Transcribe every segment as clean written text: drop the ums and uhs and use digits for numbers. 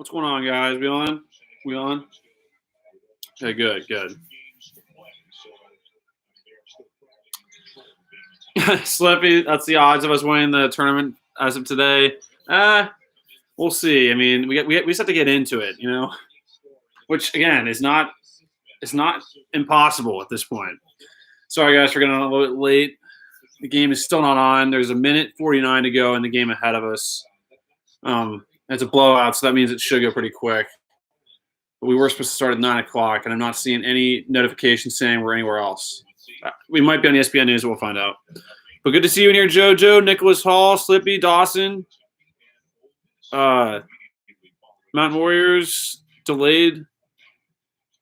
What's going on, guys? We on? We on? Okay, good. Slippy, that's the odds of us winning the tournament as of today. We'll see. I mean, we just have to get into it, which again is not impossible at this point. Sorry, guys, for getting on a little bit late. The game is still not on. There's a minute 49 to go in the game ahead of us. It's a blowout, so that means it should go pretty quick. But we were supposed to start at 9 o'clock, and I'm not seeing any notification saying we're anywhere else. We might be on ESPN News, we'll find out. But good to see you in here, JoJo, Nicholas Hall, Slippy, Dawson. Mountain Warriors delayed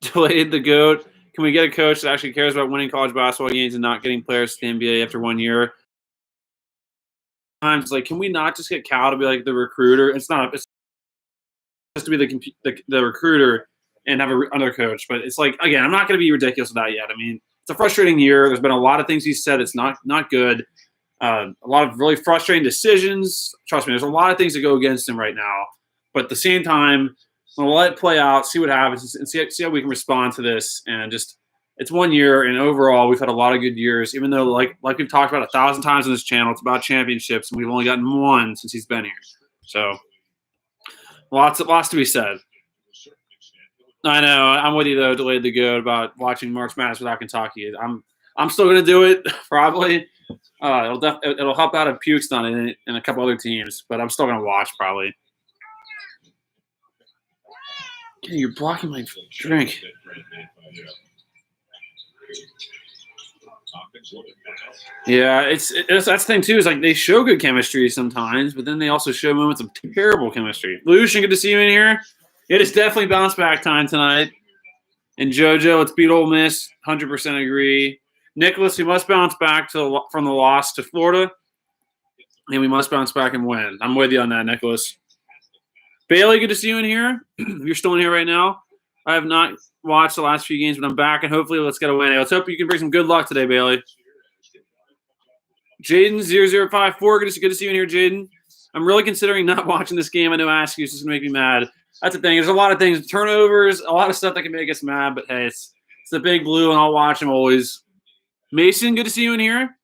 the GOAT. Can we get a coach that actually cares about winning college basketball games and not getting players to the NBA after 1 year? Times like, can we not just get Cal to be like the recruiter? It's just to be the recruiter and have another coach. But it's like, again, I'm not going to be ridiculous with that yet. I mean, it's a frustrating year. There's been a lot of things he said it's not good. A lot of really frustrating decisions. Trust me, there's a lot of things that go against him right now. But at the same time, we'll let it play out, see what happens, and see how we can respond to this. And just, it's 1 year, and overall, we've had a lot of good years. Even though, like we've talked about 1,000 times on this channel, it's about championships, and we've only gotten one since he's been here. So, lots to be said. I know. I'm with you though. Delayed the GOAT about watching March Madness without Kentucky. I'm still gonna do it probably. It'll help out if Puke's done it and a couple other teams, but I'm still gonna watch probably. You're blocking my drink. Yeah, it's that's the thing too. Is like they show good chemistry sometimes, but then they also show moments of terrible chemistry. Lucian, good to see you in here. It is definitely bounce back time tonight. And JoJo, let's beat Ole Miss. 100% agree. Nicholas, we must bounce back from the loss to Florida, and we must bounce back and win. I'm with you on that, Nicholas. Bailey, good to see you in here. You're still in here right now. I have not watched the last few games, but I'm back, and hopefully let's get a win. Let's hope you can bring some good luck today, Bailey. Jaden0054, good to see you in here, Jaden. I'm really considering not watching this game. I know Askew is just going to make me mad. That's the thing. There's a lot of things, turnovers, a lot of stuff that can make us mad, but hey, it's the big blue, and I'll watch them always. Mason, good to see you in here.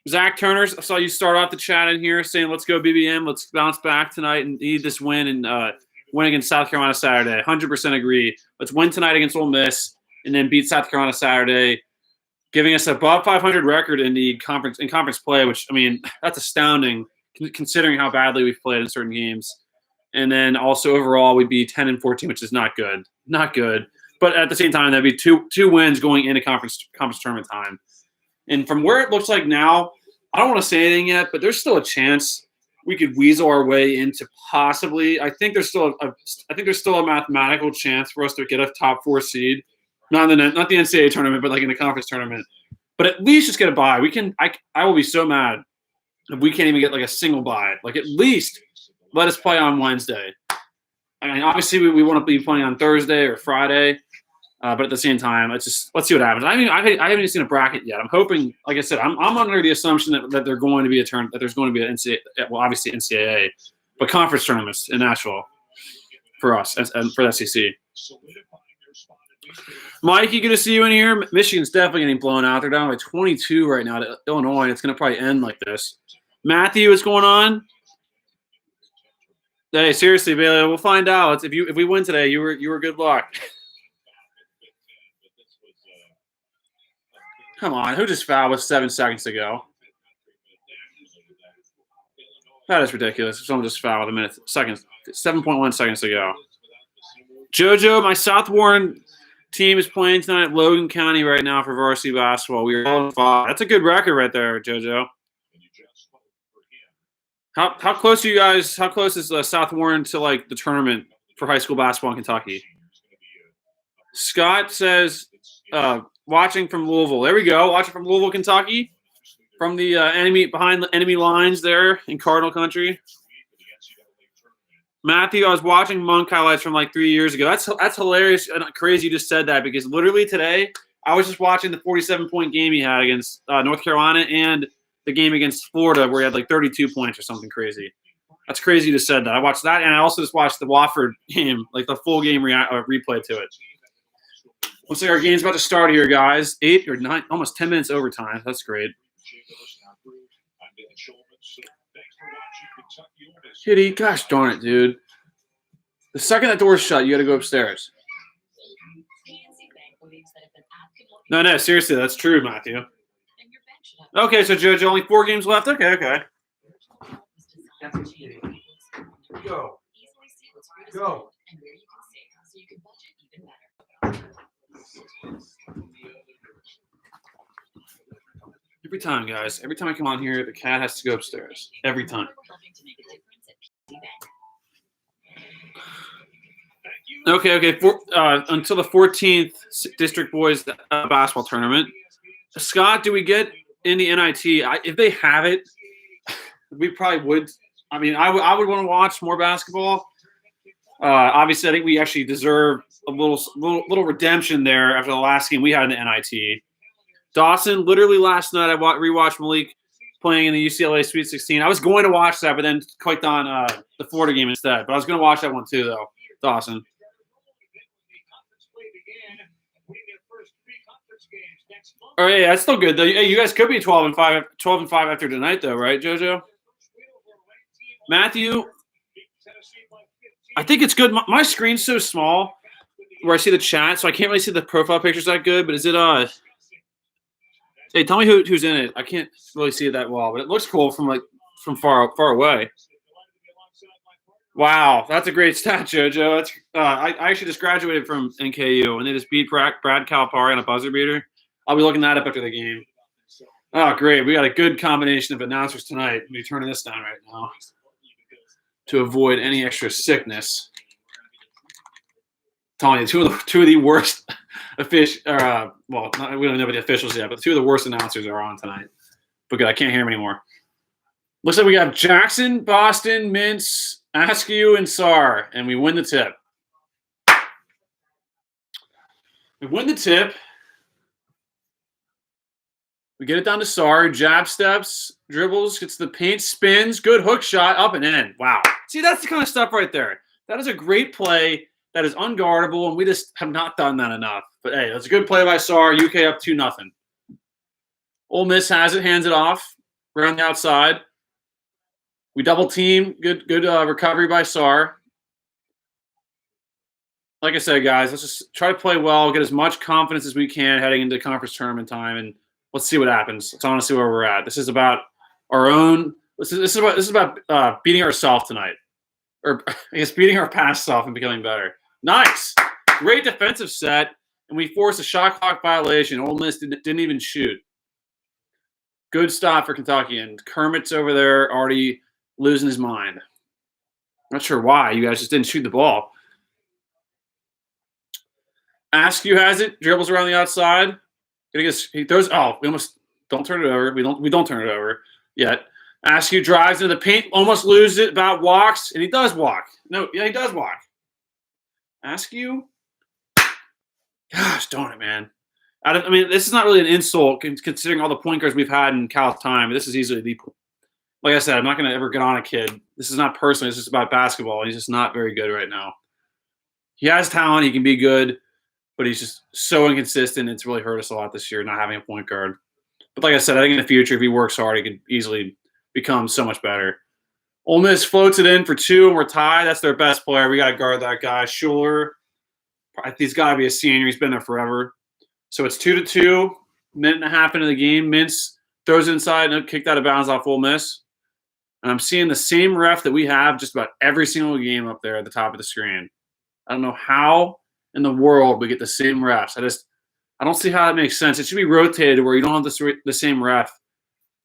Zach Turner, I saw you start off the chat in here saying, let's go BBM. Let's bounce back tonight and need this win and win against South Carolina Saturday. 100% agree. Let's win tonight against Ole Miss and then beat South Carolina Saturday, giving us a above 500 record in the conference play, which, I mean, that's astounding considering how badly we've played in certain games. And then also overall, we'd be 10-14, which is not good. Not good. But at the same time, that'd be two wins going into conference tournament time. And from where it looks like now, I don't want to say anything yet, but there's still a chance we could weasel our way into possibly. I think there's still a mathematical chance for us to get a top 4 seed, not the NCAA tournament, but like in the conference tournament. But at least just get a bye. I will be so mad if we can't even get like a single bye. Like at least let us play on Wednesday. I mean, obviously we want to be playing on Thursday or Friday. But at the same time, let's see what happens. I haven't even seen a bracket yet. I'm hoping, like I said, I'm under the assumption that there's going to be an NCAA, well, obviously NCAA, but conference tournaments in Nashville for us and for the SEC. Mikey, good to see you in here. Michigan's definitely getting blown out. They're down by 22 right now to Illinois, and it's going to probably end like this. Matthew, what's going on? Hey, seriously, Bailey, we'll find out. If we win today, you were good luck. Come on, who just fouled with 7 seconds to go? That is ridiculous. Someone just fouled 7.1 seconds to go. JoJo, my South Warren team is playing tonight at Logan County right now for varsity basketball. We are 0-5. That's a good record right there, JoJo. How close are you guys? How close is South Warren to like the tournament for high school basketball in Kentucky? Scott says, watching from Louisville. There we go. Watching from Louisville, Kentucky. From the behind the enemy lines there in Cardinal Country. Matthew, I was watching Monk highlights from like 3 years ago. That's hilarious and crazy you just said that because literally today I was just watching the 47-point game he had against North Carolina and the game against Florida where he had like 32 points or something crazy. That's crazy you just said that. I watched that, and I also just watched the Wofford game, like the full game replay to it. Looks like our game's about to start here, guys. 8 or 9, almost 10 minutes overtime. That's great. Kitty, gosh darn it, dude. The second that door's shut, you got to go upstairs. No, seriously, that's true, Matthew. Okay, so Judge, only 4 games left? Okay. Go. Every time, guys. Every time I come on here, the cat has to go upstairs. Every time. Okay. Until the 14th District Boys basketball tournament. Scott, do we get in the NIT? If they have it, we probably would. I mean, I would want to watch more basketball. Obviously, I think we actually deserve a little redemption there after the last game we had in the NIT. Dawson, literally last night, I rewatched Malik playing in the UCLA Sweet 16. I was going to watch that, but then clicked on the Florida game instead. But I was going to watch that one too, though. Dawson. All right, yeah, that's still good though. Hey, you guys could be 12-5 after tonight, though, right, JoJo? Matthew, I think it's good. My screen's so small where I see the chat, so I can't really see the profile pictures that good. But is it Hey, tell me who's in it. I can't really see it that well, but it looks cool from far away. Wow, that's a great stat, JoJo. That's I actually just graduated from NKU, and they just beat Brad Calipari on a buzzer beater. I'll be looking that up after the game. Oh, great. We got a good combination of announcers tonight. We'll be turning this down right now to avoid any extra sickness. I'm telling you, two of the worst we don't know about the officials yet, but 2 of the worst announcers are on tonight. But good, I can't hear them anymore. Looks like we got Jackson, Boston, Mintz, Askew, and Sar, and we win the tip. We win the tip. We get it down to Sar, jab steps, dribbles, gets the paint, spins, good hook shot, up and in. Wow. See, that's the kind of stuff right there. That is a great play. That is unguardable, and we just have not done that enough. But, hey, that's a good play by Sar. UK up 2-0. Ole Miss has it, hands it off around the outside. We double team. Good recovery by Sar. Like I said, guys, let's just try to play well, get as much confidence as we can heading into conference tournament time, and let's see what happens. Let's honestly see where we're at. This is about our own. This is about beating ourselves tonight, or I guess beating our past self and becoming better. Nice, great defensive set, and we forced a shot clock violation. Ole Miss didn't even shoot. Good stop for Kentucky, and Kermit's over there already losing his mind. Not sure why you guys just didn't shoot the ball. Askew has it, dribbles around the outside. He throws. Oh, we almost don't turn it over. We don't turn it over yet. Askew drives into the paint, almost loses it. About walks, and he does walk. No, yeah, he does walk. Askew. Gosh, darn it, man. I mean, this is not really an insult considering all the point guards we've had in Cal's time. This is easily the. Like I said, I'm not going to ever get on a kid. This is not personal. It's just about basketball. He's just not very good right now. He has talent. He can be good. But he's just so inconsistent. It's really hurt us a lot this year, not having a point guard. But like I said, I think in the future, if he works hard, he could easily become so much better. Ole Miss floats it in for 2, and we're tied. That's their best player. We got to guard that guy. Schuler, he's got to be a senior. He's been there forever. So it's 2-2, minute and a half into the game. Mintz throws it inside and kicked out of bounds off Ole Miss. And I'm seeing the same ref that we have just about every single game up there at the top of the screen. I don't know how in the world we get the same refs. I don't see how that makes sense. It should be rotated where you don't have the same ref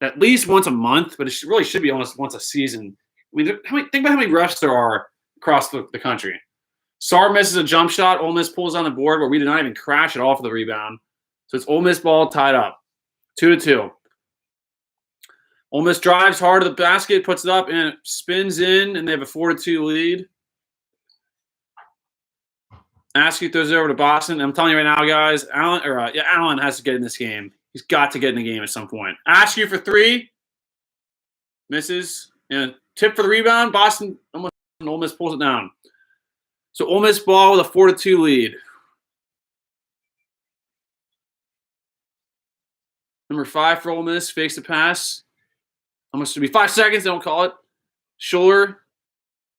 at least once a month, but it really should be almost once a season. I mean, think about how many refs there are across the country. Sar misses a jump shot. Ole Miss pulls on the board where we did not even crash at all for the rebound. So it's Ole Miss ball tied up, 2-2. Ole Miss drives hard to the basket, puts it up, and it spins in, and they have a 4-2 lead. Askew throws it over to Boston. I'm telling you right now, guys, Allen has to get in this game. He's got to get in the game at some point. Askew for 3. Misses. And Tip for the rebound. Boston almost. Ole Miss pulls it down. So Ole Miss ball with a 4-2 lead. Number 5 for Ole Miss fakes the pass. Almost to be 5 seconds. They don't call it. Schuler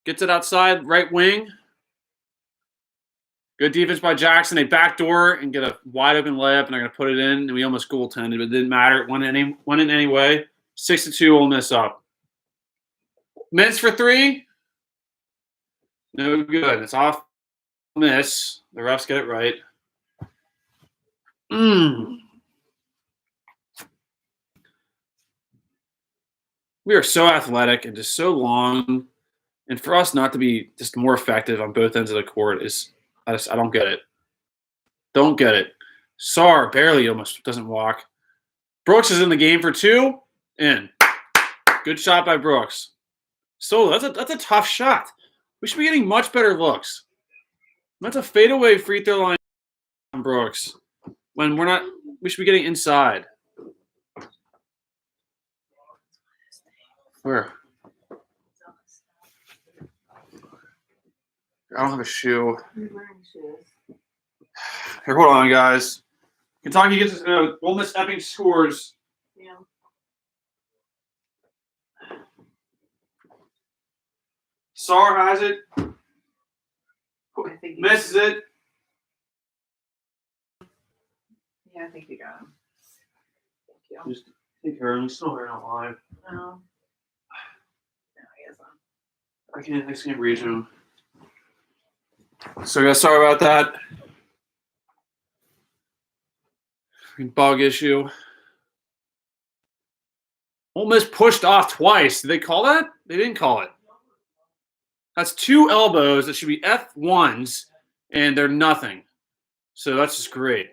gets it outside, right wing. Good defense by Jackson. They backdoor and get a wide open layup, and they're going to put it in. And we almost goaltended, but it didn't matter. It went in anyway. 6-2, Ole Miss up. Minutes for 3. No good. It's off Miss. The refs get it right. We are so athletic and just so long. And for us not to be just more effective on both ends of the court is I don't get it. Don't get it. Sarr barely almost doesn't walk. Brooks is in the game for 2. In. Good shot by Brooks. So that's a tough shot. We should be getting much better looks. That's a fadeaway free throw line on Brooks. When we're not, we should be getting inside. Where? I don't have a shoe. Here, hold on, guys. Kentucky gets Ole Miss Epping scores. Yeah. Sarr has it. I think Misses it. Yeah, I think you got him. Thank you. Just take care of him. He's still here not live. No. No, he isn't. I can't reach him. So guys, sorry about that. Bug issue. Ole Miss pushed off twice. Did they call that? They didn't call it. That's 2 elbows that should be F1s, and they're nothing. So that's just great.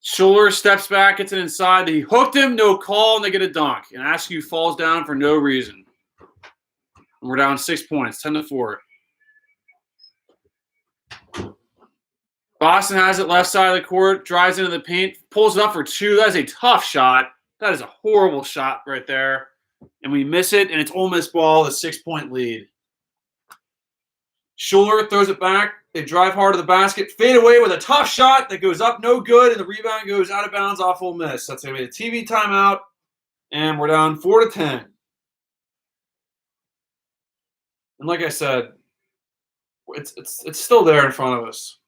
Schuler steps back, gets it inside. He hooked him, no call, and they get a dunk. And Askew falls down for no reason. And we're down 6 points, 10-4. Boston has it left side of the court, drives into the paint, pulls it up for 2. That is a tough shot. That is a horrible shot right there. And we miss it, and it's Ole Miss ball, a 6-point lead. Schuler throws it back. They drive hard to the basket, fade away with a tough shot that goes up, no good, and the rebound goes out of bounds off Ole Miss. That's going to be a TV timeout, and we're down 4-10. And like I said, it's still there in front of us.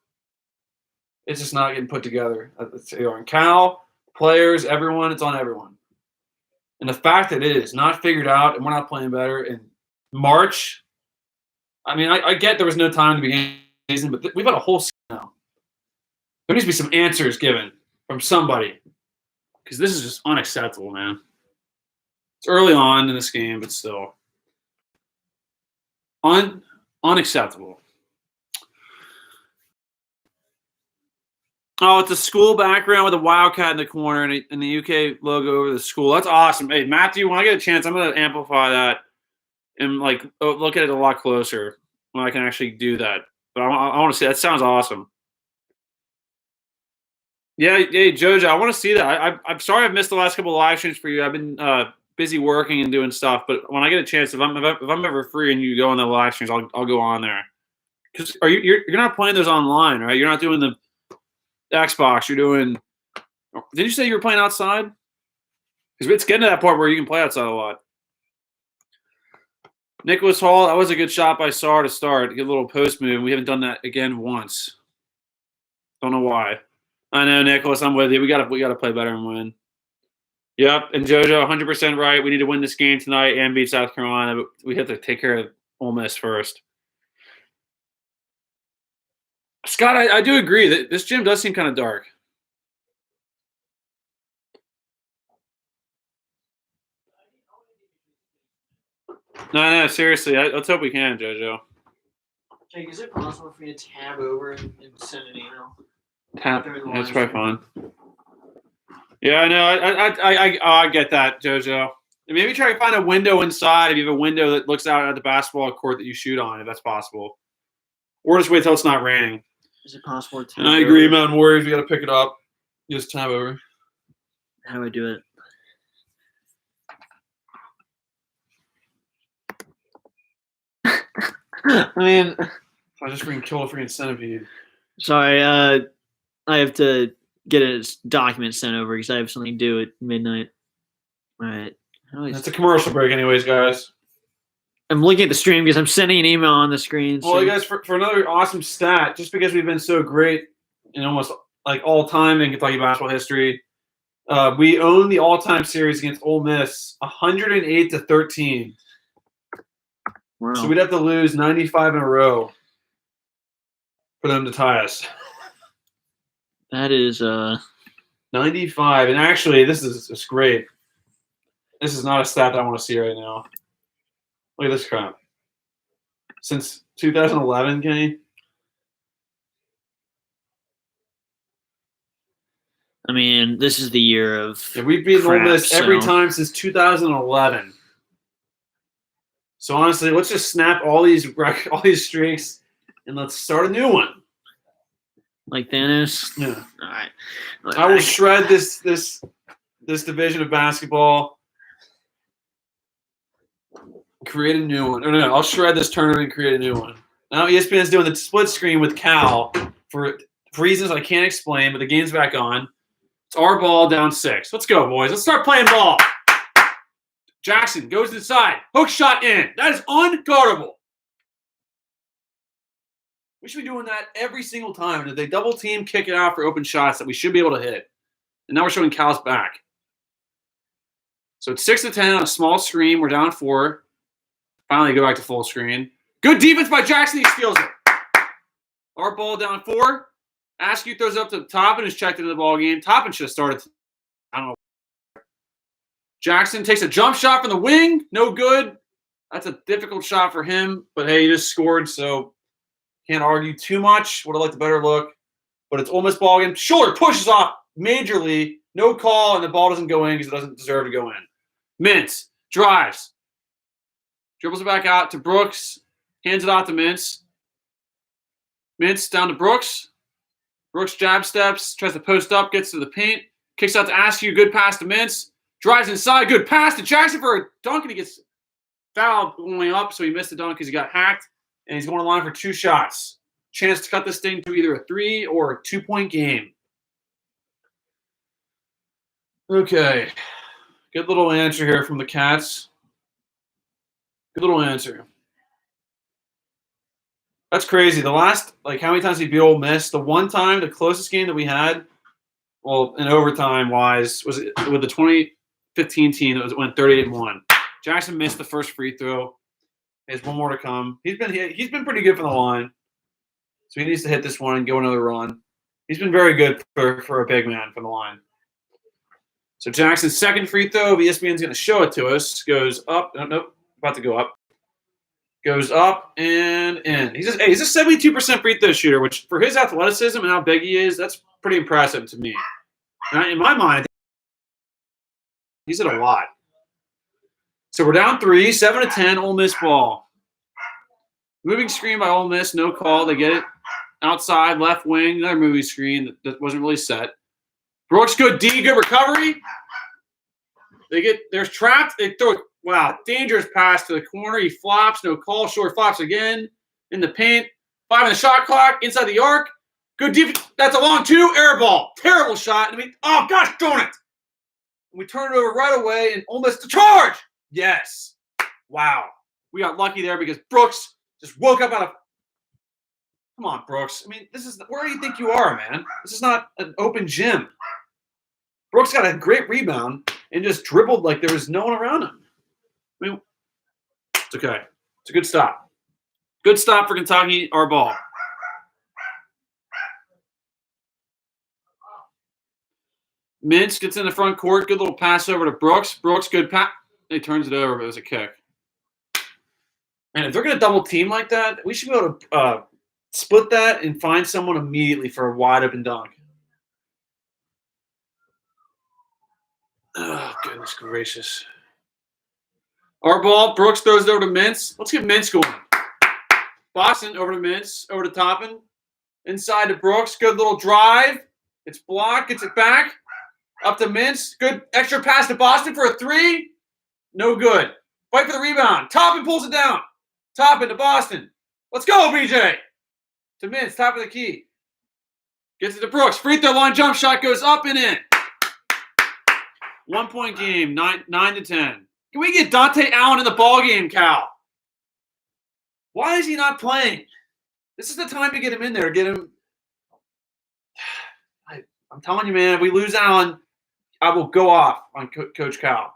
It's just not getting put together. It's on Cal, players, everyone. It's on everyone. And the fact that it is not figured out and we're not playing better in March, I mean, I get there was no time to begin the season, but we've got a whole season now. There needs to be some answers given from somebody because this is just unacceptable, man. It's early on in this game, but still unacceptable. Oh, it's a school background with a Wildcat in the corner and the UK logo over the school. That's awesome. Hey, Matthew, when I get a chance, I'm going to amplify that and look at it a lot closer when I can actually do that. But I want to see. That sounds awesome. Yeah, hey, Jojo, I want to see that. I'm sorry I've missed the last couple of live streams for you. I've been busy working and doing stuff. But when I get a chance, if I'm ever free and you go on the live streams, I'll go on there. Because you're not playing those online, right? You're not doing the Xbox. You're doing. Did you say you were playing outside? Because it's getting to that point where you can play outside a lot. Nicholas Hall, that was a good shot by Sarr to start. Get a little post move. We haven't done that again once. Don't know why. I know, Nicholas. I'm with you. We gotta play better and win. Yep, and JoJo, 100% right. We need to win this game tonight and beat South Carolina, but we have to take care of Ole Miss first. Scott, I do agree that this gym does seem kind of dark. No, seriously. Let's hope we can, JoJo. Jake, is it possible for you to tab over and send an email? Tab. That's probably fun. Yeah, I know. I get that, JoJo. Maybe try to find a window inside if you have a window that looks out at the basketball court that you shoot on, if that's possible. Or just wait till it's not raining. Is it possible to tab And I agree, Mountain Warriors. We got to pick it up. Just tab over. How do I do it? I mean, I just freaking killed a freaking centipede. sorry. I have to get a document sent over because I have something to do at midnight. All right. It's a commercial break, anyways, guys. I'm looking at the stream because I'm sending an email on the screen. Well, you guys, for another awesome stat, just because we've been so great in almost like all time in Kentucky basketball history, we own the all-time series against Ole Miss, 108-13. Wow. So we'd have to lose 95 in a row for them to tie us. That is 95, and actually, this is great. This is not a stat that I want to see right now. Look at this crap. Since 2011, Kenny. I mean, this is the year of. Yeah, we've beaten Ole Miss every time since 2011. So honestly, let's just snap all these streaks and let's start a new one. Like Thanos. Yeah. All right. I will shred this division of basketball. Create a new one. No, I'll shred this tournament and create a new one. Now ESPN's doing the split screen with Cal for reasons I can't explain, but the game's back on. It's our ball down 6. Let's go, boys. Let's start playing ball. Jackson goes inside. Hook shot in. That is unguardable. We should be doing that every single time. And if they double team, kick it out for open shots that we should be able to hit. And now we're showing Cal's back. So it's 6-10 on a small screen. We're down 4. Finally go back to full screen. Good defense by Jackson. He steals it. Our ball down 4. Askew throws it up to Toppin, who's checked into the ball game. Toppin should have started. I don't know. Jackson takes a jump shot from the wing. No good. That's a difficult shot for him. But, hey, he just scored, so can't argue too much. Would have liked a better look. But it's Ole Miss ball game. Shoulder pushes off majorly. No call, and the ball doesn't go in because it doesn't deserve to go in. Mintz drives. Dribbles it back out to Brooks. Hands it off to Mintz. Mintz down to Brooks. Brooks jab steps. Tries to post up. Gets to the paint. Kicks out to Askew. Good pass to Mintz. Drives inside. Good pass to Jackson for a dunk. And he gets fouled going up. So he missed the dunk because he got hacked. And he's going to line for 2 shots. Chance to cut this thing to either a 3 or a 2-point game. Okay. Good little answer here from the Cats. Good little answer. That's crazy. The last, how many times we beat Ole Miss? The one time, the closest game that we had, well, in overtime-wise, was with the 2015 team that went 38-1. Jackson missed the first free throw. He has one more to come. He's been pretty good from the line, so he needs to hit this one and go another run. He's been very good for a big man from the line. So Jackson's second free throw, ESPN's going to show it to us, goes up. Nope. About to go up. Goes up and in. He's a 72% free throw shooter, which for his athleticism and how big he is, that's pretty impressive to me. And in my mind, he's at a lot. So we're down 3, 7-10, Ole Miss ball. Moving screen by Ole Miss, no call. They get it outside, left wing, another moving screen that wasn't really set. Brooks, good D, good recovery. They're trapped. They throw it. Wow, dangerous pass to the corner. He flops, no call. Short flops again in the paint. 5 on the shot clock, inside the arc. Good defense. That's a long 2, air ball. Terrible shot. Oh, gosh darn it. We turn it over right away, and Ole Miss to charge. Yes. Wow. We got lucky there because Brooks just woke up out of – come on, Brooks. This is – where do you think you are, man? This is not an open gym. Brooks got a great rebound and just dribbled like there was no one around him. It's okay. It's a good stop. Good stop for Kentucky, our ball. Mintz gets in the front court. Good little pass over to Brooks. Brooks, good pass. He turns it over, but it was a kick. And if they're going to double team like that, we should be able to split that and find someone immediately for a wide open dunk. Oh, goodness gracious. Our ball, Brooks throws it over to Mintz. Let's get Mintz going. Boston over to Mintz, over to Toppin. Inside to Brooks. Good little drive. It's blocked. Gets it back. Up to Mintz. Good extra pass to Boston for a 3. No good. Fight for the rebound. Toppin pulls it down. Toppin to Boston. Let's go, BJ. To Mintz, top of the key. Gets it to Brooks. Free throw line jump shot goes up and in. 1 point game, 9 to 10. Can we get Dante Allen in the ball game, Cal? Why is he not playing? This is the time to get him in there. Get him. I'm telling you, man, if we lose Allen, I will go off on Coach Cal.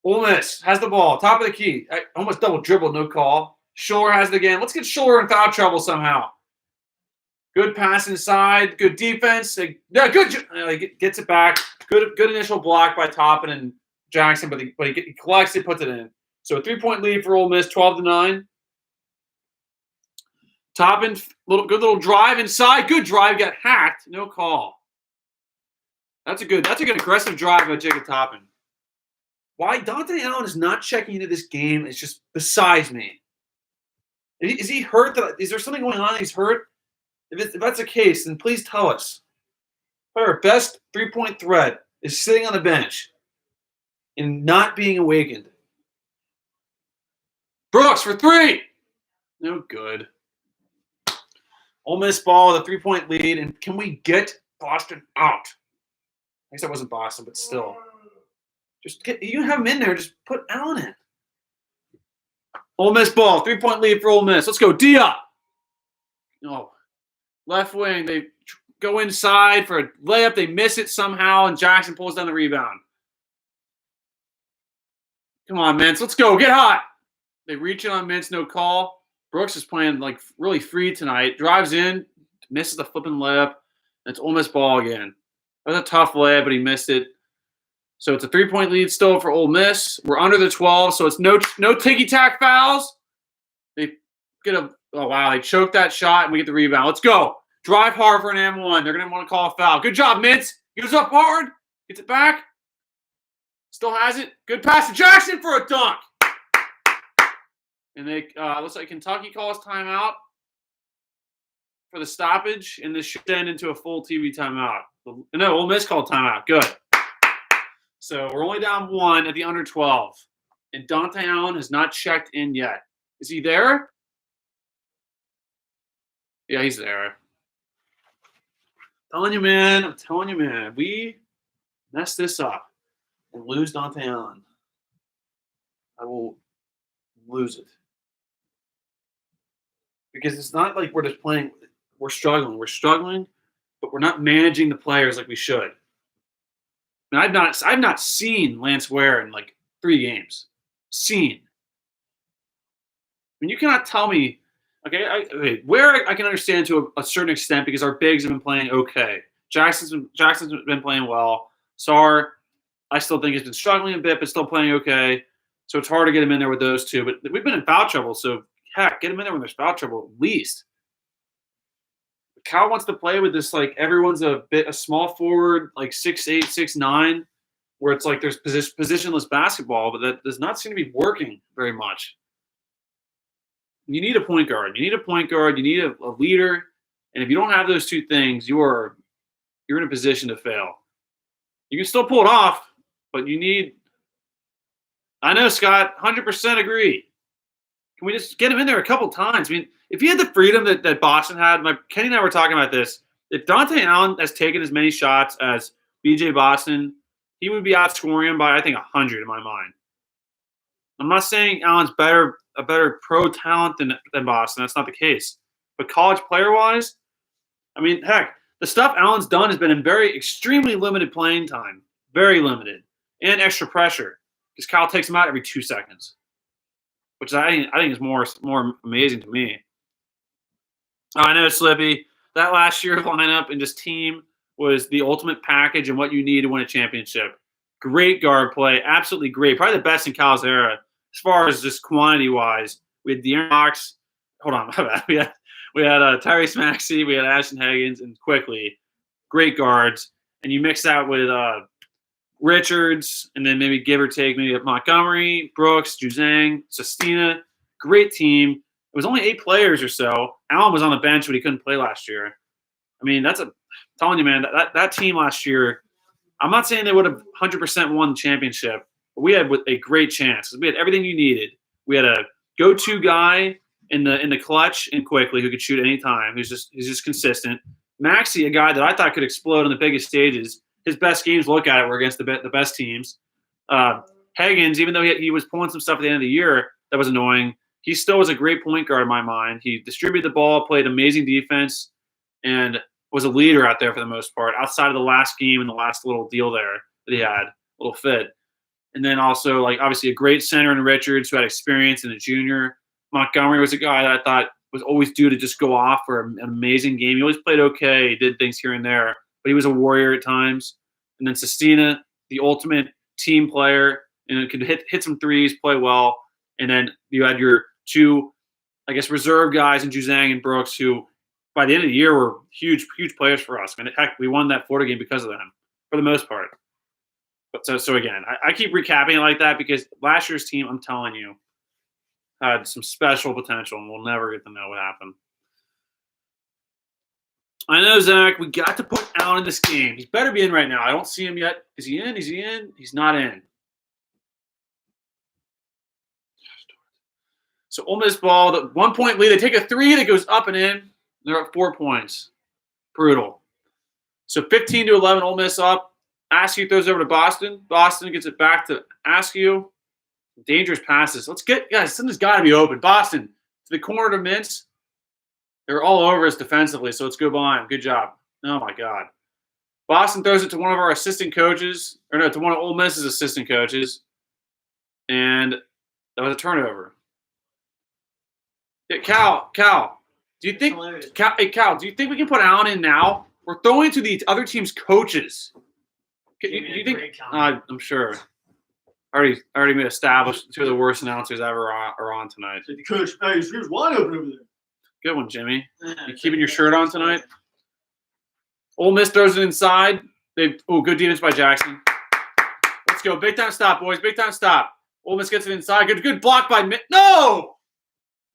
Ole Miss has the ball, top of the key. I almost double dribbled, no call. Schuler has it again. Let's get Schuler in foul trouble somehow. Good pass inside, good defense. Yeah, good. Gets it back. Good initial block by Toppin and Jackson, but he collects it, puts it in. So a 3-point lead for Ole Miss, 12-9. Toppin, good little drive inside. Good drive, got hacked. No call. That's a good aggressive drive by Jacob Toppin. Why Dante Allen is not checking into this game is just besides me. Is he hurt? Is there something going on? He's hurt? If that's the case, then please tell us. Our best 3-point threat is sitting on the bench and not being awakened. Brooks for 3. No good. Ole Miss ball with a 3-point lead, and can we get Boston out? I guess that wasn't Boston, but still. You have him in there. Just put Allen in. Ole Miss ball, 3-point lead for Ole Miss. Let's go, Dia. Oh, left wing. They go inside for a layup. They miss it somehow, and Jackson pulls down the rebound. Come on, Mintz. Let's go. Get hot. They reach it on Mintz, no call. Brooks is playing like really free tonight. Drives in, misses the flipping layup. And it's Ole Miss ball again. That was a tough layup, but he missed it. So it's a 3-point lead still for Ole Miss. We're under the 12, so it's no ticky-tack fouls. They get they choke that shot, and we get the rebound. Let's go. Drive hard for an and-1. They're going to want to call a foul. Good job, Mintz. Goes up hard. Gets it back. Still has it. Good pass to Jackson for a dunk. And they looks like Kentucky calls timeout for the stoppage, and this should end into a full TV timeout. No, Ole Miss called timeout. Good. So we're only down 1 at the under 12. And Dante Allen has not checked in yet. Is he there? Yeah, he's there. I'm telling you, man. We mess this up and lose Dante Allen. I will lose it. Because it's not like we're just playing. We're struggling. We're struggling, but we're not managing the players like we should. And I've not seen Lance Ware in like 3 games. Seen. I mean, you cannot tell me. Okay, Ware I can understand to a certain extent because our bigs have been playing okay. Jackson's been playing well. Sarr, I still think has been struggling a bit, but still playing okay. So it's hard to get him in there with those two. But we've been in foul trouble, so heck, get him in there when there's foul trouble at least. Cal wants to play with this, like, everyone's a small forward, like 6'8", 6'9", where it's like there's positionless basketball, but that does not seem to be working very much. You need a point guard. You need a leader. And if you don't have those 2 things, you're in a position to fail. You can still pull it off, but you need – I know, Scott, 100% agree. Can we just get him in there a couple times? I mean, if he had the freedom that Boston had, Kenny and I were talking about this. If Dante Allen has taken as many shots as BJ Boston, he would be outscoring him by, I think, 100 in my mind. I'm not saying Allen's a better pro talent than Boston. That's not the case. But college player-wise, I mean, heck, the stuff Allen's done has been in extremely limited playing time. Very limited. And extra pressure. Because Cal takes him out every 2 seconds. Which I think is more amazing to me. Oh, I know, Slippy. That last year lineup and just team was the ultimate package and what you need to win a championship. Great guard play. Absolutely great. Probably the best in Cal's era. As far as just quantity-wise, we had De'Aaron Fox. Hold on, my bad. We had Tyrese Maxey. We had Ashton Higgins and Quickly. Great guards. And you mix that with Richards, and then maybe give or take maybe Montgomery, Brooks, Juzang, Sestina. Great team. It was only 8 players or so. Allen was on the bench, but he couldn't play last year. I mean, I'm telling you, man, that team last year, I'm not saying they would have 100% won the championship, but we had a great chance. We had everything you needed. We had a go-to guy in the clutch and quickly, who could shoot any time. He's just consistent. Maxey, a guy that I thought could explode on the biggest stages. His best games, look at it, were against the best teams. Higgins, even though he was pulling some stuff at the end of the year that was annoying, he still was a great point guard in my mind. He distributed the ball, played amazing defense, and was a leader out there for the most part, outside of the last game and the last little deal there that he had, little fit. And then also, like, obviously a great center in Richards who had experience in a junior. Montgomery was a guy that I thought was always due to just go off for an amazing game. He always played okay. He did things here and there, but he was a warrior at times. And then Sestina, the ultimate team player, and could hit some threes, play well. And then you had your two, I guess, reserve guys in Juzang and Brooks, who by the end of the year were huge players for us. I mean, heck, we won that Florida game because of them, for the most part. But so again, I keep recapping it like that because last year's team, I'm telling you, had some special potential, and we'll never get to know what happened. I know, Zach, we got to put Allen in this game. He's better be in right now. I don't see him yet. Is he in? Is he in? He's not in. So Ole Miss ball, the 1 point lead. They take a three that goes up and in. They're at 4 points. Brutal. So 15-11, Ole Miss up. Askew throws over to Boston. Boston gets it back to Askew. Dangerous passes. Let's get, guys, something's got to be open. Boston to the corner to Mintz. They're all over us defensively, so let's go by him. Good job. Oh, my God. Boston throws it to one of our assistant coaches, or no, to one of Ole Miss's assistant coaches, and that was a turnover. Yeah, Cal, do you think Cal, do you think we can put Allen in now? We're throwing to the other team's coaches. Do you think? I'm sure. Already made established two of the worst announcers ever are on tonight. The coach, hey, he's wide open over there. Good one, Jimmy. You keeping your shirt on tonight? Ole Miss throws it inside. Good defense by Jackson. Let's go. Big time stop, boys. Big time stop. Ole Miss gets it inside. Good block by Mintz. No!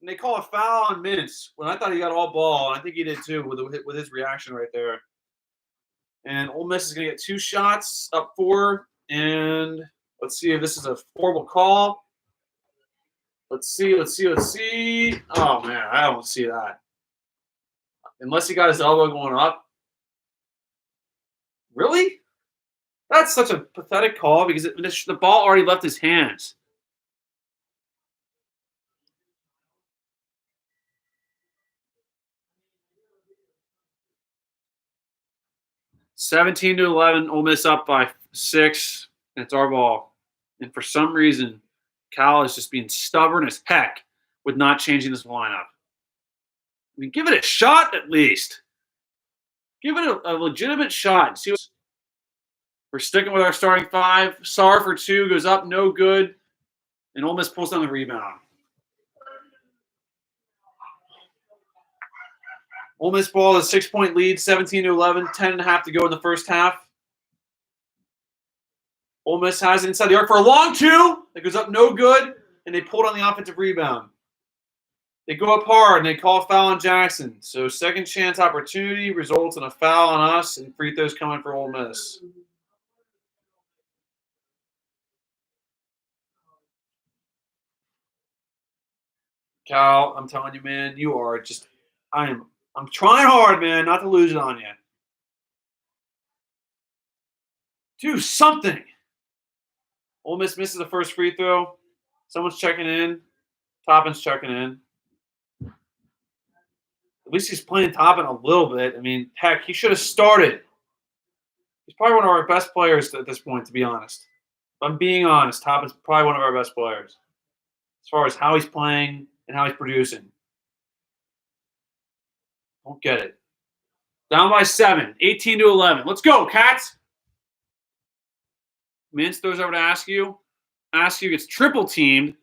And they call a foul on Mintz when I thought he got all ball. And I think he did too with his reaction right there. And Ole Miss is going to get 2 shots, up 4. And let's see if this is a horrible call. Let's see. Oh, man, I don't see that. Unless he got his elbow going up. Really? That's such a pathetic call because the ball already left his hands. (17-11), Ole Miss up by 6, and it's our ball. And for some reason, Cal is just being stubborn as heck with not changing this lineup. I mean, give it a shot at least. Give it a legitimate shot. See, we're sticking with our starting 5. Sarr for 2 goes up, no good, and Ole Miss pulls down the rebound. Ole Miss ball is a 6-point lead, 17-11, 10.5 to go in the first half. Ole Miss has it inside the arc for a long 2. That goes up no good, and they pulled on the offensive rebound. They go up hard, and they call a foul on Jackson. So second chance opportunity results in a foul on us, and free throws coming for Ole Miss. Cal, I'm telling you, man, you are just – I'm trying hard, man, not to lose it on you. Do something. Ole Miss misses the first free throw. Someone's checking in. Toppin's checking in. At least he's playing Toppin a little bit. I mean, heck, he should have started. He's probably one of our best players at this point, to be honest. If I'm being honest, Toppin's probably one of our best players as far as how he's playing and how he's producing. Don't get it. Down by 7, 18-11. Let's go, Cats. Mintz throws over to Askew. Askew gets triple teamed.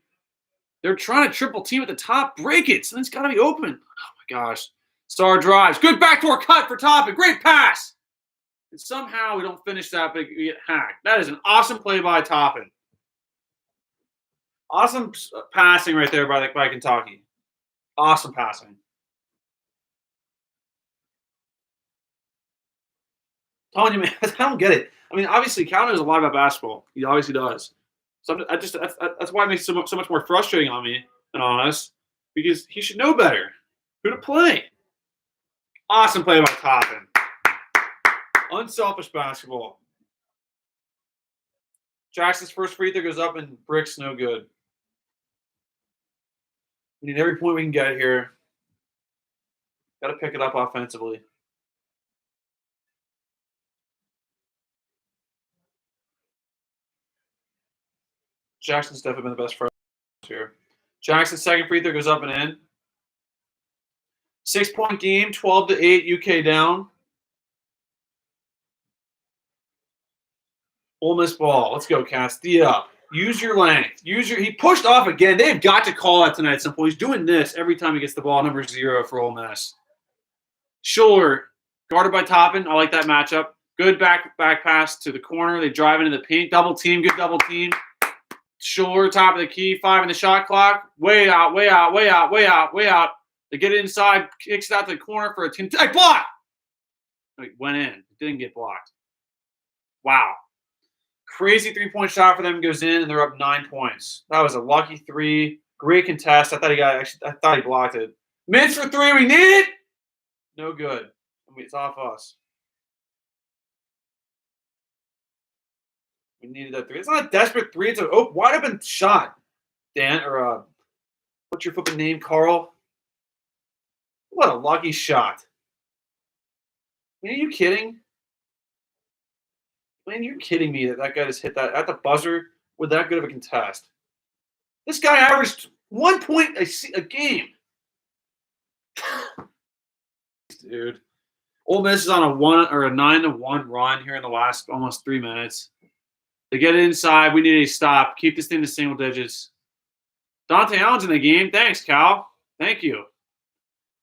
They're trying to triple team at the top. Break it. Something's got to be open. Oh, my gosh. Sarr drives. Good backdoor cut for Toppin. Great pass. And somehow we don't finish that, but we get hacked. That is an awesome play by Toppin. Awesome passing right there by Kentucky. Awesome passing. I'm telling you, man, I don't get it. I mean, obviously, Cal knows a lot about basketball. He obviously does. So that's why it makes it so much more frustrating on me, and on us, because he should know better who to play. Awesome play by Toppin. Unselfish basketball. Jackson's first free throw goes up and bricks no good. We need every point we can get here. Got to pick it up offensively. Jackson's definitely been the best front here. Jackson's second free throw goes up and in. 6-point game, 12-8, UK down. Ole Miss ball. Let's go, Cass. D up. Use your length. He pushed off again. They've got to call that tonight at some point. He's doing this every time he gets the ball, number 0 for Ole Miss. Schuler, guarded by Toppin. I like that matchup. Good back pass to the corner. They drive into the paint. Double team. Good double team. Schuler, top of the key. 5 in the shot clock. Way out. They get it inside. Kicks it out to the corner for a team. Hey, block! It went in. It didn't get blocked. Wow. Crazy 3-point shot for them goes in, and they're up 9 points. That was a lucky 3. Great contest. I thought he blocked it. Mintz for 3. We need it. No good. It's off us. We needed that 3. It's not a desperate 3. It's a wide open shot. Dan or what's your flipping name, Carl? What a lucky shot. Man, are you kidding? Man, you're kidding me that guy just hit that at the buzzer with that good of a contest. This guy averaged 1 point a game. Dude. Ole Miss is on a 9-1 run here in the last almost 3 minutes. They get it inside. We need a stop. Keep this thing to single digits. Dante Allen's in the game. Thanks, Cal. Thank you.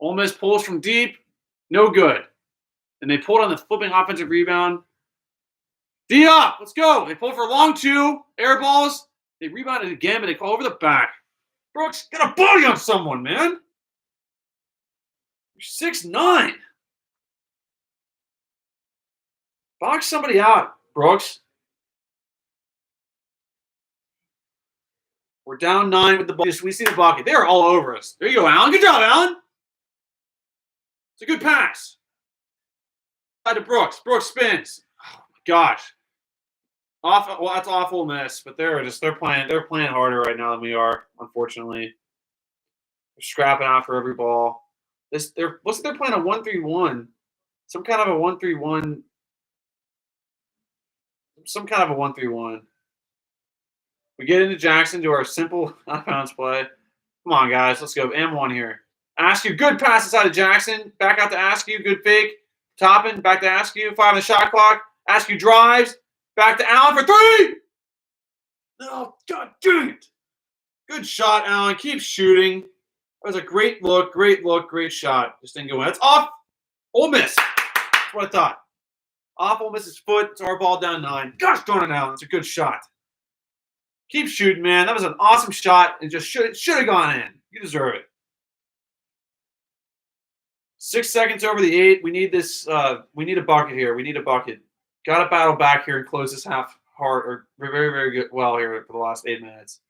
Ole Miss pulls from deep. No good. And they pulled on the flipping offensive rebound. D up. Let's go. They pull for a long 2. Air balls. They rebounded again, but they call over the back. Brooks, get a body on someone, man. You're 6'9". Box somebody out, Brooks. We're down 9 with the ball. We see the bucket. They're all over us. There you go, Allen. Good job, Allen. It's a good pass. Side to Brooks. Brooks spins. Oh my gosh. Well, that's awful miss, but they're playing harder right now than we are, unfortunately. They're scrapping out for every ball. They're playing a 1-3-1. Some kind of a 1-3-1. Some kind of a 1-3-1. We get into Jackson to our simple out-of-bounds play. Come on, guys. Let's go. M1 here. Askew. Good pass inside of Jackson. Back out to Askew. Good fake. Toppin. Back to Askew. 5 on the shot clock. Askew drives. Back to Allen for 3. Oh, God dang it. Good shot, Allen. Keep shooting. That was a great look. Great shot. Just didn't go in. That's off Ole Miss. That's what I thought. Off Ole Miss's foot. It's our ball down 9. Gosh darn it, Allen. It's a good shot. Keep shooting, man. That was an awesome shot. It just should have gone in. You deserve it. 6 seconds over the 8. We need this. We need a bucket here. We need a bucket. Got to battle back here and close this half hard or very, very good. Well, here for the last 8 minutes.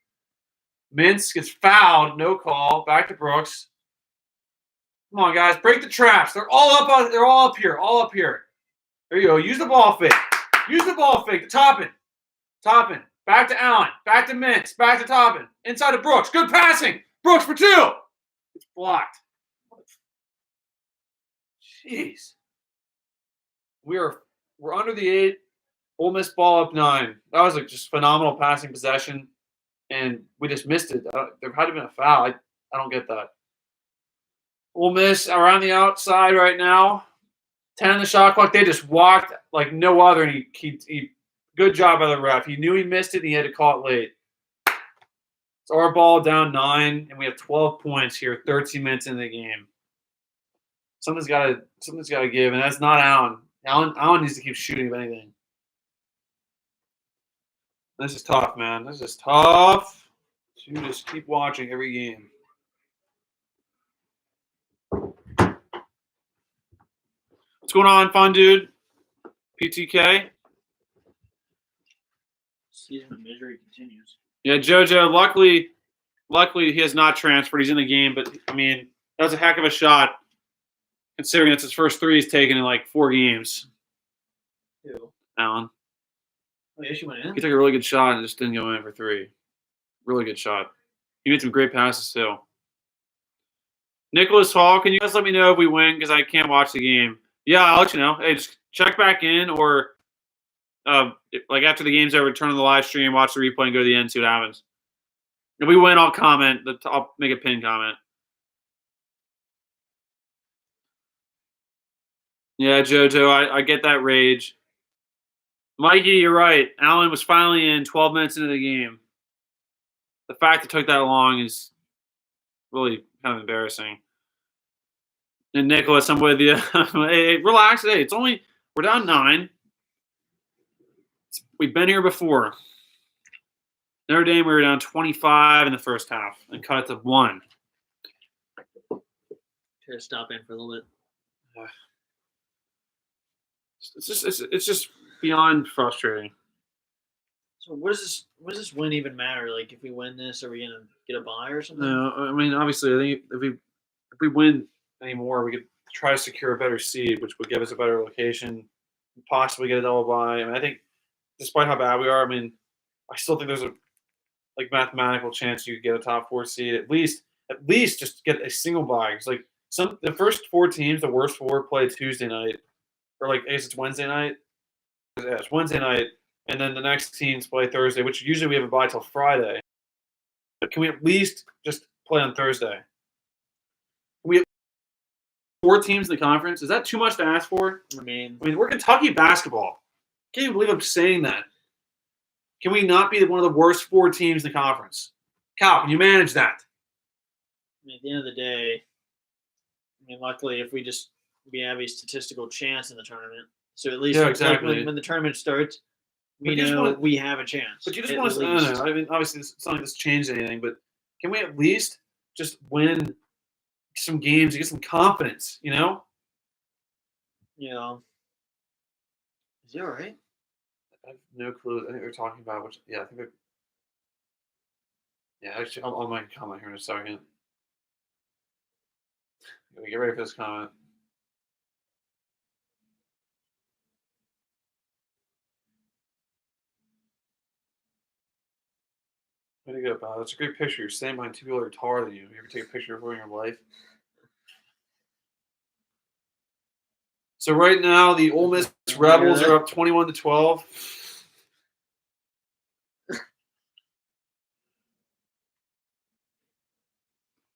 Mintz gets fouled. No call. Back to Brooks. Come on, guys. Break the traps. They're all up. They're all up here. All up here. There you go. Use the ball fake. Use the ball fake. Toppin. Back to Allen. Back to Mintz. Back to Toppin. Inside to Brooks. Good passing. Brooks for 2. It's blocked. Jeez. We're under the 8. Ole Miss ball up 9. That was just phenomenal passing possession, and we just missed it. There had to have been a foul. I don't get that. Ole Miss around the outside right now. 10 on the shot clock. They just walked like no other, and he good job by the ref. He knew he missed it, and he had to call it late. It's our ball down 9, and we have 12 points here, 13 minutes in the game. Something's got to give, and that's not Allen. Allen needs to keep shooting, if anything. This is tough, man. This is tough to just keep watching every game. What's going on, fun dude? PTK? Season of misery continues. Yeah, JoJo. Luckily luckily, he has not transferred. He's in the game, but I mean, that was a heck of a shot, considering it's his first three he's taken in like 4 games. Who? Allen. Oh, yeah, she went in. He took a really good shot and just didn't go in for 3. Really good shot. He made some great passes too. Nicholas Hall, can you guys let me know if we win? Because I can't watch the game. Yeah, I'll let you know. Hey, just check back in or like after the game's over, turn on the live stream, watch the replay, and go to the end, see what happens. If we win, I'll comment. I'll make a pin comment. Yeah, JoJo, I get that rage. Mikey, you're right. Allen was finally in 12 minutes into the game. The fact it took that long is really kind of embarrassing. And Nicholas, I'm with you. Hey, relax. Hey, it's only we're down 9. We've been here before. Notre Dame, we were down 25 in the first half and cut it to 1. Try to stop in for a little bit. It's just beyond frustrating. So what does this win even matter? Like, if we win this, are we gonna get a bye or something? No, I mean obviously I think if we win any more, we could try to secure a better seed, which would give us a better location, possibly get a double bye. I mean, I think despite how bad we are, I mean, I still think there's a mathematical chance you could get a top 4 seed at least just get a single bye. Because the first 4 teams, the worst 4 play Tuesday night, or I guess it's Wednesday night. Yeah, it's Wednesday night, and then the next teams play Thursday, which usually we have a bye till Friday. But can we at least just play on Thursday? Can we have 4 teams in the conference? Is that too much to ask for? I mean, we're Kentucky basketball. Can't even believe I'm saying that. Can we not be one of the worst 4 teams in the conference? Cal, can you manage that? at the end of the day, luckily, if we have a statistical chance in the tournament, so at least exactly. when the tournament starts, we know we have a chance. But you just want to. No. I mean, obviously, it's not like this changed anything. But can we at least just win some games and get some confidence? You know. Yeah. Is he all right? I have no clue. I think they're talking about which. Yeah, I think they're. Yeah, actually, I'll make a comment here in a second. Get ready for this comment. Way to go, pal. That's a great picture. You're standing behind 2 people that are taller than you. You ever take a picture of her in your life? So right now, the Ole Miss Rebels are up 21-12.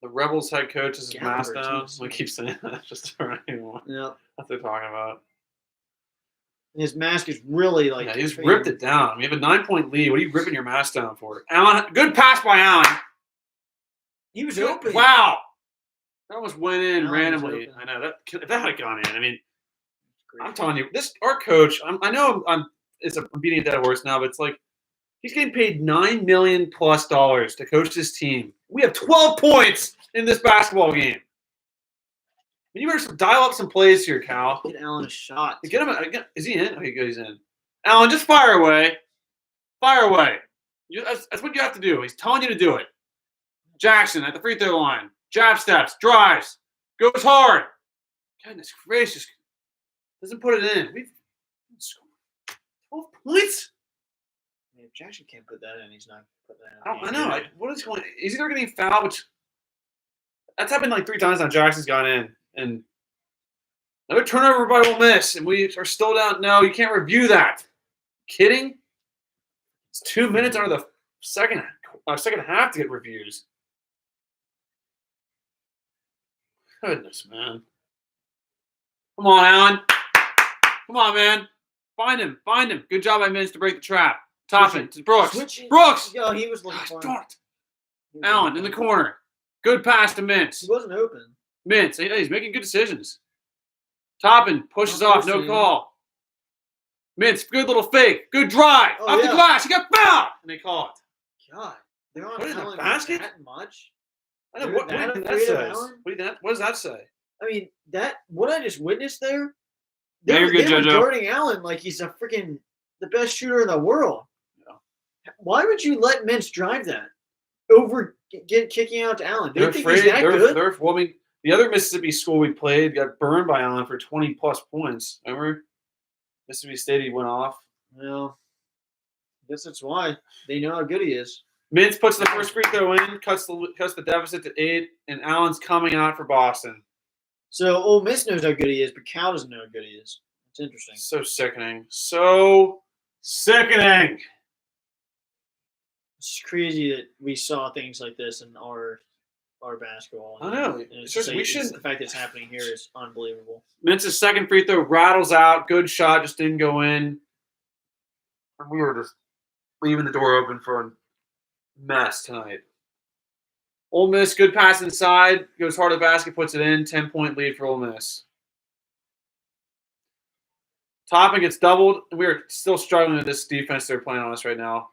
The Rebels head coach is his mask down. We keep saying that just around anymore. Yeah. What they're talking about. His mask is really Yeah, he just ripped it down. We have a 9-point lead. What are you ripping your mask down for? Allen, good pass by Allen. He was open. Wow. That almost went in Allen randomly. I know that if that had gone in. I mean, I'm telling you, our coach. I know I'm beating a dead horse now, but it's like he's getting paid $9 million plus to coach this team. We have 12 points in this basketball game. You better dial up some plays here, Cal. Get Allen a shot. Get him. Is he in? Okay, good. He's in. Allen, just fire away. Fire away. That's what you have to do. He's telling you to do it. Jackson at the free throw line. Jab steps. Drives. Goes hard. Goodness gracious. Doesn't put it in. We've 12 points? If Jackson can't put that in, he's not putting that in. I know. What is going on? He's either getting fouled, which that's happened like 3 times now. Jackson's gone in. And another turnover by Ole Miss, and we are still down. No, you can't review that. Kidding? It's 2 minutes under the second half to get reviews. Goodness, man. Come on, Allen. Come on, man. Find him. Good job by Mintz to break the trap. Toppin to Brooks. Brooks! Yo, he was looking for him. Allen in the corner. Good pass to Mintz. He wasn't open. Mintz, he's making good decisions. Toppin pushes off, no call. Mintz, good little fake. Good drive. Off the glass. He got fouled. And they call it. God. They're on What in the Allen basket? that much? I know, what did that say? What does that say? I mean, what I just witnessed there, Yeah, you're good, they were JoJo. guarding Allen like he's a freaking the best shooter in the world. Yeah. Why would you let Mintz drive that? over kicking out to Allen. They They're think afraid. he's that good. Well, I mean, the other Mississippi school we played got burned by Allen for 20-plus points. Remember? Mississippi State, he went off. Well, I guess that's why. They know how good he is. Mintz puts the first free throw in, cuts the deficit to 8, and Allen's coming out for Boston. So Ole Miss knows how good he is, but Cal doesn't know how good he is. It's interesting. So sickening. So sickening. It's crazy that we saw things like this in our basketball. I know. And it's Just, just we the shouldn't. fact that it's happening here is unbelievable. Mintz's second free throw rattles out. Good shot, just didn't go in. And we were just leaving the door open for a mess tonight. Ole Miss, good pass inside. Goes hard to the basket, puts it in. 10-point lead for Ole Miss. Toppin gets doubled. We're still struggling with this defense they're playing on us right now.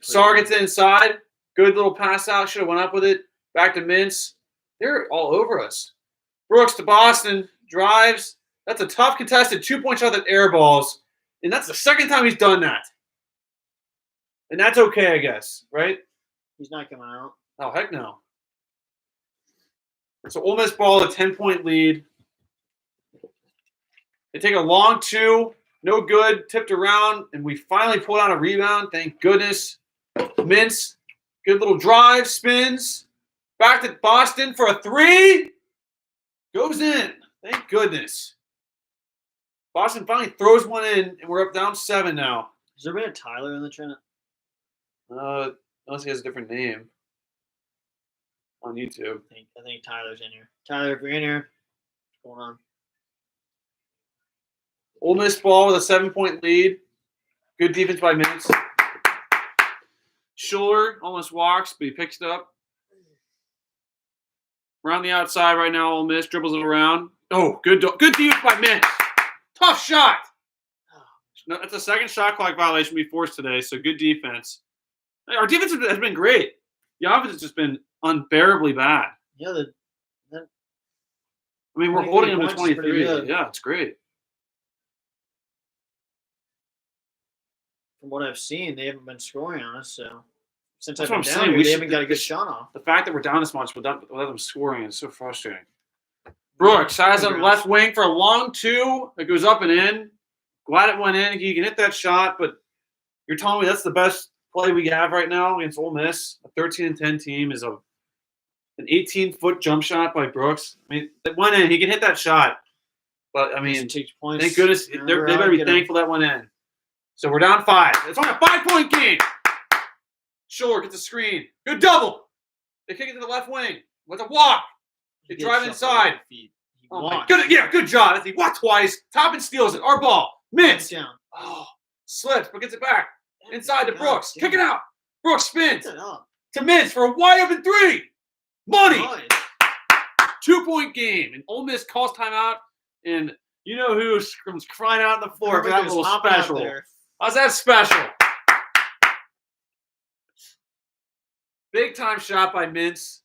Sar gets inside. Good little pass out. Should have went up with it. Back to Mintz. They're all over us. Brooks to Boston. Drives. That's a tough contested 2-point shot that air balls. And that's the second time he's done that. And that's okay, I guess. Right? He's not coming out. Oh, heck no. So Ole Miss ball, a 10-point lead. They take a long 2. No good. Tipped around. And we finally pulled out a rebound. Thank goodness. Mintz. Good little drive. Spins. Back to Boston for a 3. Goes in. Thank goodness. Boston finally throws one in, and we're up down 7 now. Has there been a Tyler in the chat? Unless he has a different name on YouTube. I think Tyler's in here. Tyler, if you're in here, what's going on? Ole Miss ball with a 7-point lead. Good defense by Mintz. Schuler almost walks, but he picks it up. We're on the outside right now. Ole Miss dribbles it around. Oh, good defense by Mintz. Tough shot. No, that's a second shot clock violation we forced today, so good defense. Our defense has been great. The offense has just been unbearably bad. Yeah, I mean, we're holding them to points is pretty 23. good. Yeah, it's great. from what I've seen, they haven't been scoring on us. So since That's I've what been I'm down saying. here, We they should- haven't got a good shot off. The fact that we're down this much without them scoring is so frustrating. Brooks has a left wing for a long 2 that goes up and in. Glad it went in. He can hit that shot, but you're telling me that's the best play we have right now against Ole Miss? A 13-10 team is an 18-foot jump shot by Brooks. I mean, it went in. He can hit that shot. But, I mean, takes points. thank goodness they better be thankful that went in. So we're down 5. It's only a 5-point game. Schuler gets a screen. Good double. They kick it to the left wing. With a walk. They drive inside. Oh my good, yeah, good job. He walked twice. Toppin steals it. Our ball. Mintz. Down. Oh, slips, but gets it back. Inside to Brooks. Kick it out. Brooks spins. To Mintz for a wide open 3. Money. 2-point game. And Ole Miss calls timeout. And you know who comes crying out on the floor for that little special. How's that special? Big time shot by Mintz.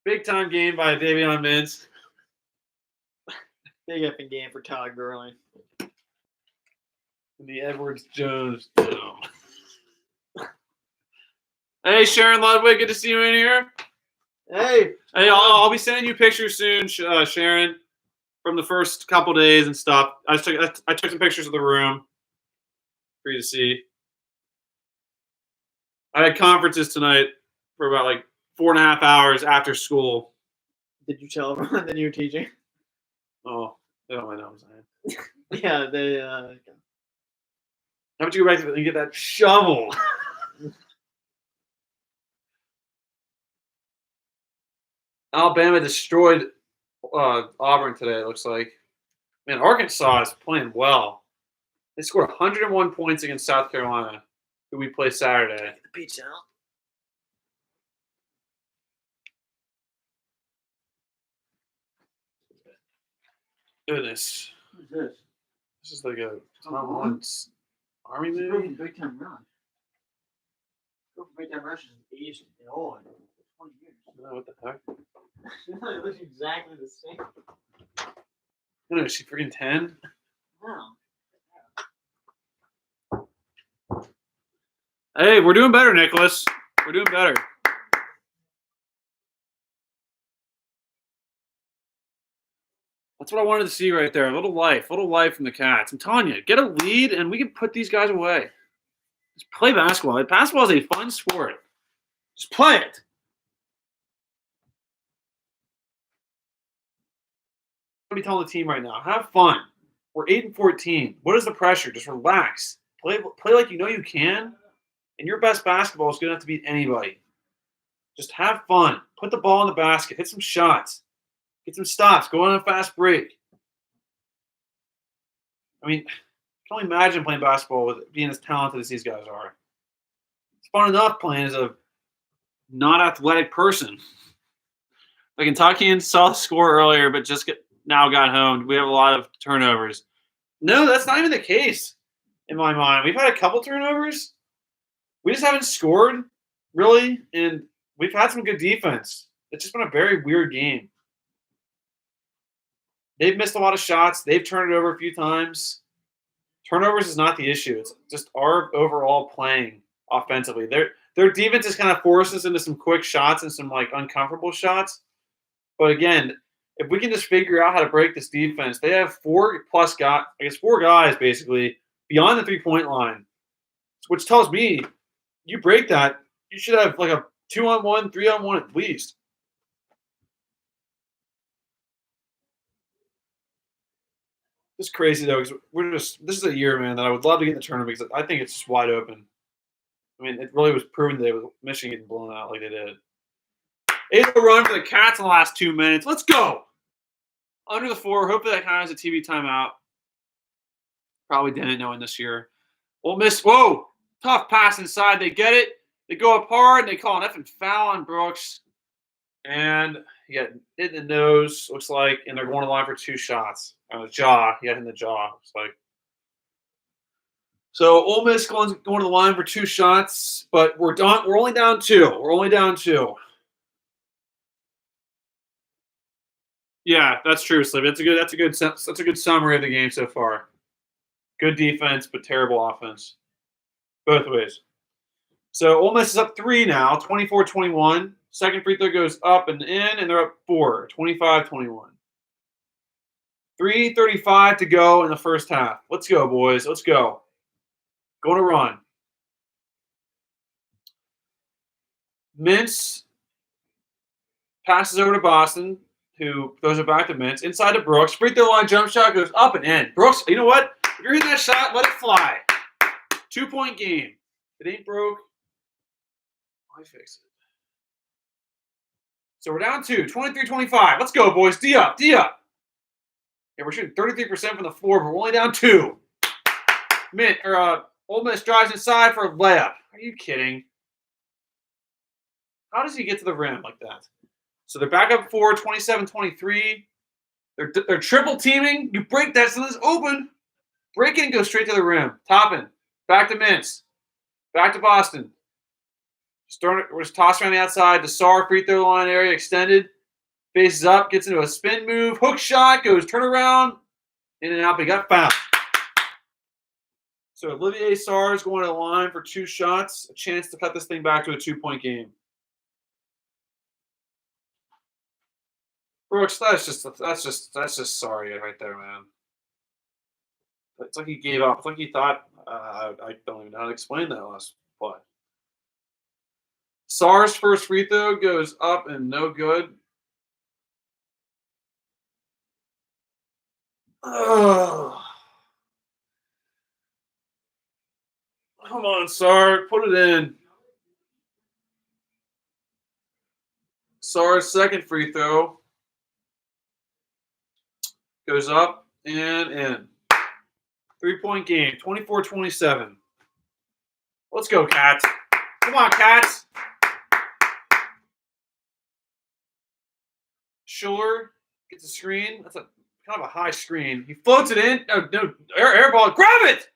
Big time game by Davion Mintz. Big effing game for Todd Gurley. And the Edwards Jones. Oh. Hey, Sharon Ludwig, good to see you in here. Hey, I'll be sending you pictures soon, Sharon, from the first couple days and stuff. I took some pictures of the room for you to see. I had conferences tonight for about 4.5 hours after school. Did you tell everyone that you were teaching? Oh, they don't really know what I'm saying. Yeah, they. How about you go back to and get that shovel? Alabama destroyed Auburn today, it looks like. Man, Arkansas is playing well. They scored 101 points against South Carolina, who we play Saturday. Get the pizza out. Goodness. Who's this? This is like a Tom Lawrence Army movie. Big Time Rush. Big Time Rush is Asian. Oh, 20 years. Oh, what the heck? It looks exactly the same. I know, is she freaking 10? No. Hey, we're doing better, Nicholas. We're doing better. That's what I wanted to see right there. A little life from the Cats. I'm telling you, get a lead and we can put these guys away. Just play basketball. Basketball is a fun sport. Just play it. I'm telling the team right now, have fun. We're 8-14. What is the pressure? Just relax. Play like you know you can. And your best basketball is good enough to beat anybody. Just have fun. Put the ball in the basket. Hit some shots. Get some stops. Go on a fast break. I mean, I can only imagine playing basketball with being as talented as these guys are. It's fun enough playing as a not athletic person. The Kentuckians saw the score earlier, but just now got home. We have a lot of turnovers. No, that's not even the case in my mind. We've had a couple turnovers. We just haven't scored, really, and we've had some good defense. It's just been a very weird game. They've missed a lot of shots. They've turned it over a few times. Turnovers is not the issue. It's just our overall playing offensively. Their defense has kind of forced us into some quick shots and some like uncomfortable shots. But again, if we can just figure out how to break this defense, they have four guys basically beyond the 3-point line, which tells me you break that, you should have like a 2-on-1, 3-on-1 at least. It's crazy though, because this is a year, man, that I would love to get in the tournament because I think it's just wide open. I mean, it really was proven that Michigan getting blown out like they did. 8-0 run for the Cats in the last 2 minutes. Let's go. Under the 4. Hopefully that counts as a TV timeout. Probably didn't knowing this year. Ole Miss. Whoa. Tough pass inside. They get it. They go up hard. And they call an effing foul on Brooks. And he got hit in the nose, looks like. And they're going to the line for 2 shots. On the jaw. He got hit in the jaw. Looks like. So Ole Miss going to the line for 2 shots. But we're only down 2. We're only down 2. Yeah, that's true, Slip. That's a good summary of the game so far. Good defense, but terrible offense. Both ways. So Ole Miss is up 3 now, 24-21. Second free throw goes up and in, and they're up 4, 25-21. 3:35 to go in the first half. Let's go, boys. Let's go. Going to run. Mintz passes over to Boston, who throws it back to Mintz. Inside to Brooks. Free throw line jump shot goes up and in. Brooks, you know what? If you're hitting that shot, let it fly. 2-point game. If it ain't broke, I fix it. So we're down 2, 23-25. Let's go, boys. D up. Yeah, we're shooting 33% from the floor, but we're only down 2. Ole Miss drives inside for a layup. Are you kidding? How does he get to the rim like that? So they're back up 4, 27-23. They're triple teaming. You break that, so it's open. Break it and go straight to the rim. Toppin. Back to Mintz. Back to Boston. We're just tossing around the outside. The SAR free throw line area extended. Faces up, gets into a spin move. Hook shot, goes turn around. In and out, but he got fouled. So Olivier Sarr is going to the line for 2 shots. A chance to cut this thing back to a 2-point game. Brooks, that's just sorry right there, man. It's like he gave up. It's like he thought. I don't even know how to explain that last play. Sarr's first free throw goes up and no good. Oh. Come on, Sarr. Put it in. Sarr's second free throw goes up and in. 3-point game, 24-27. Let's go, Cats. Come on, Cats. Schuler gets a screen. That's a kind of a high screen. He floats it in. No, air ball. Grab it!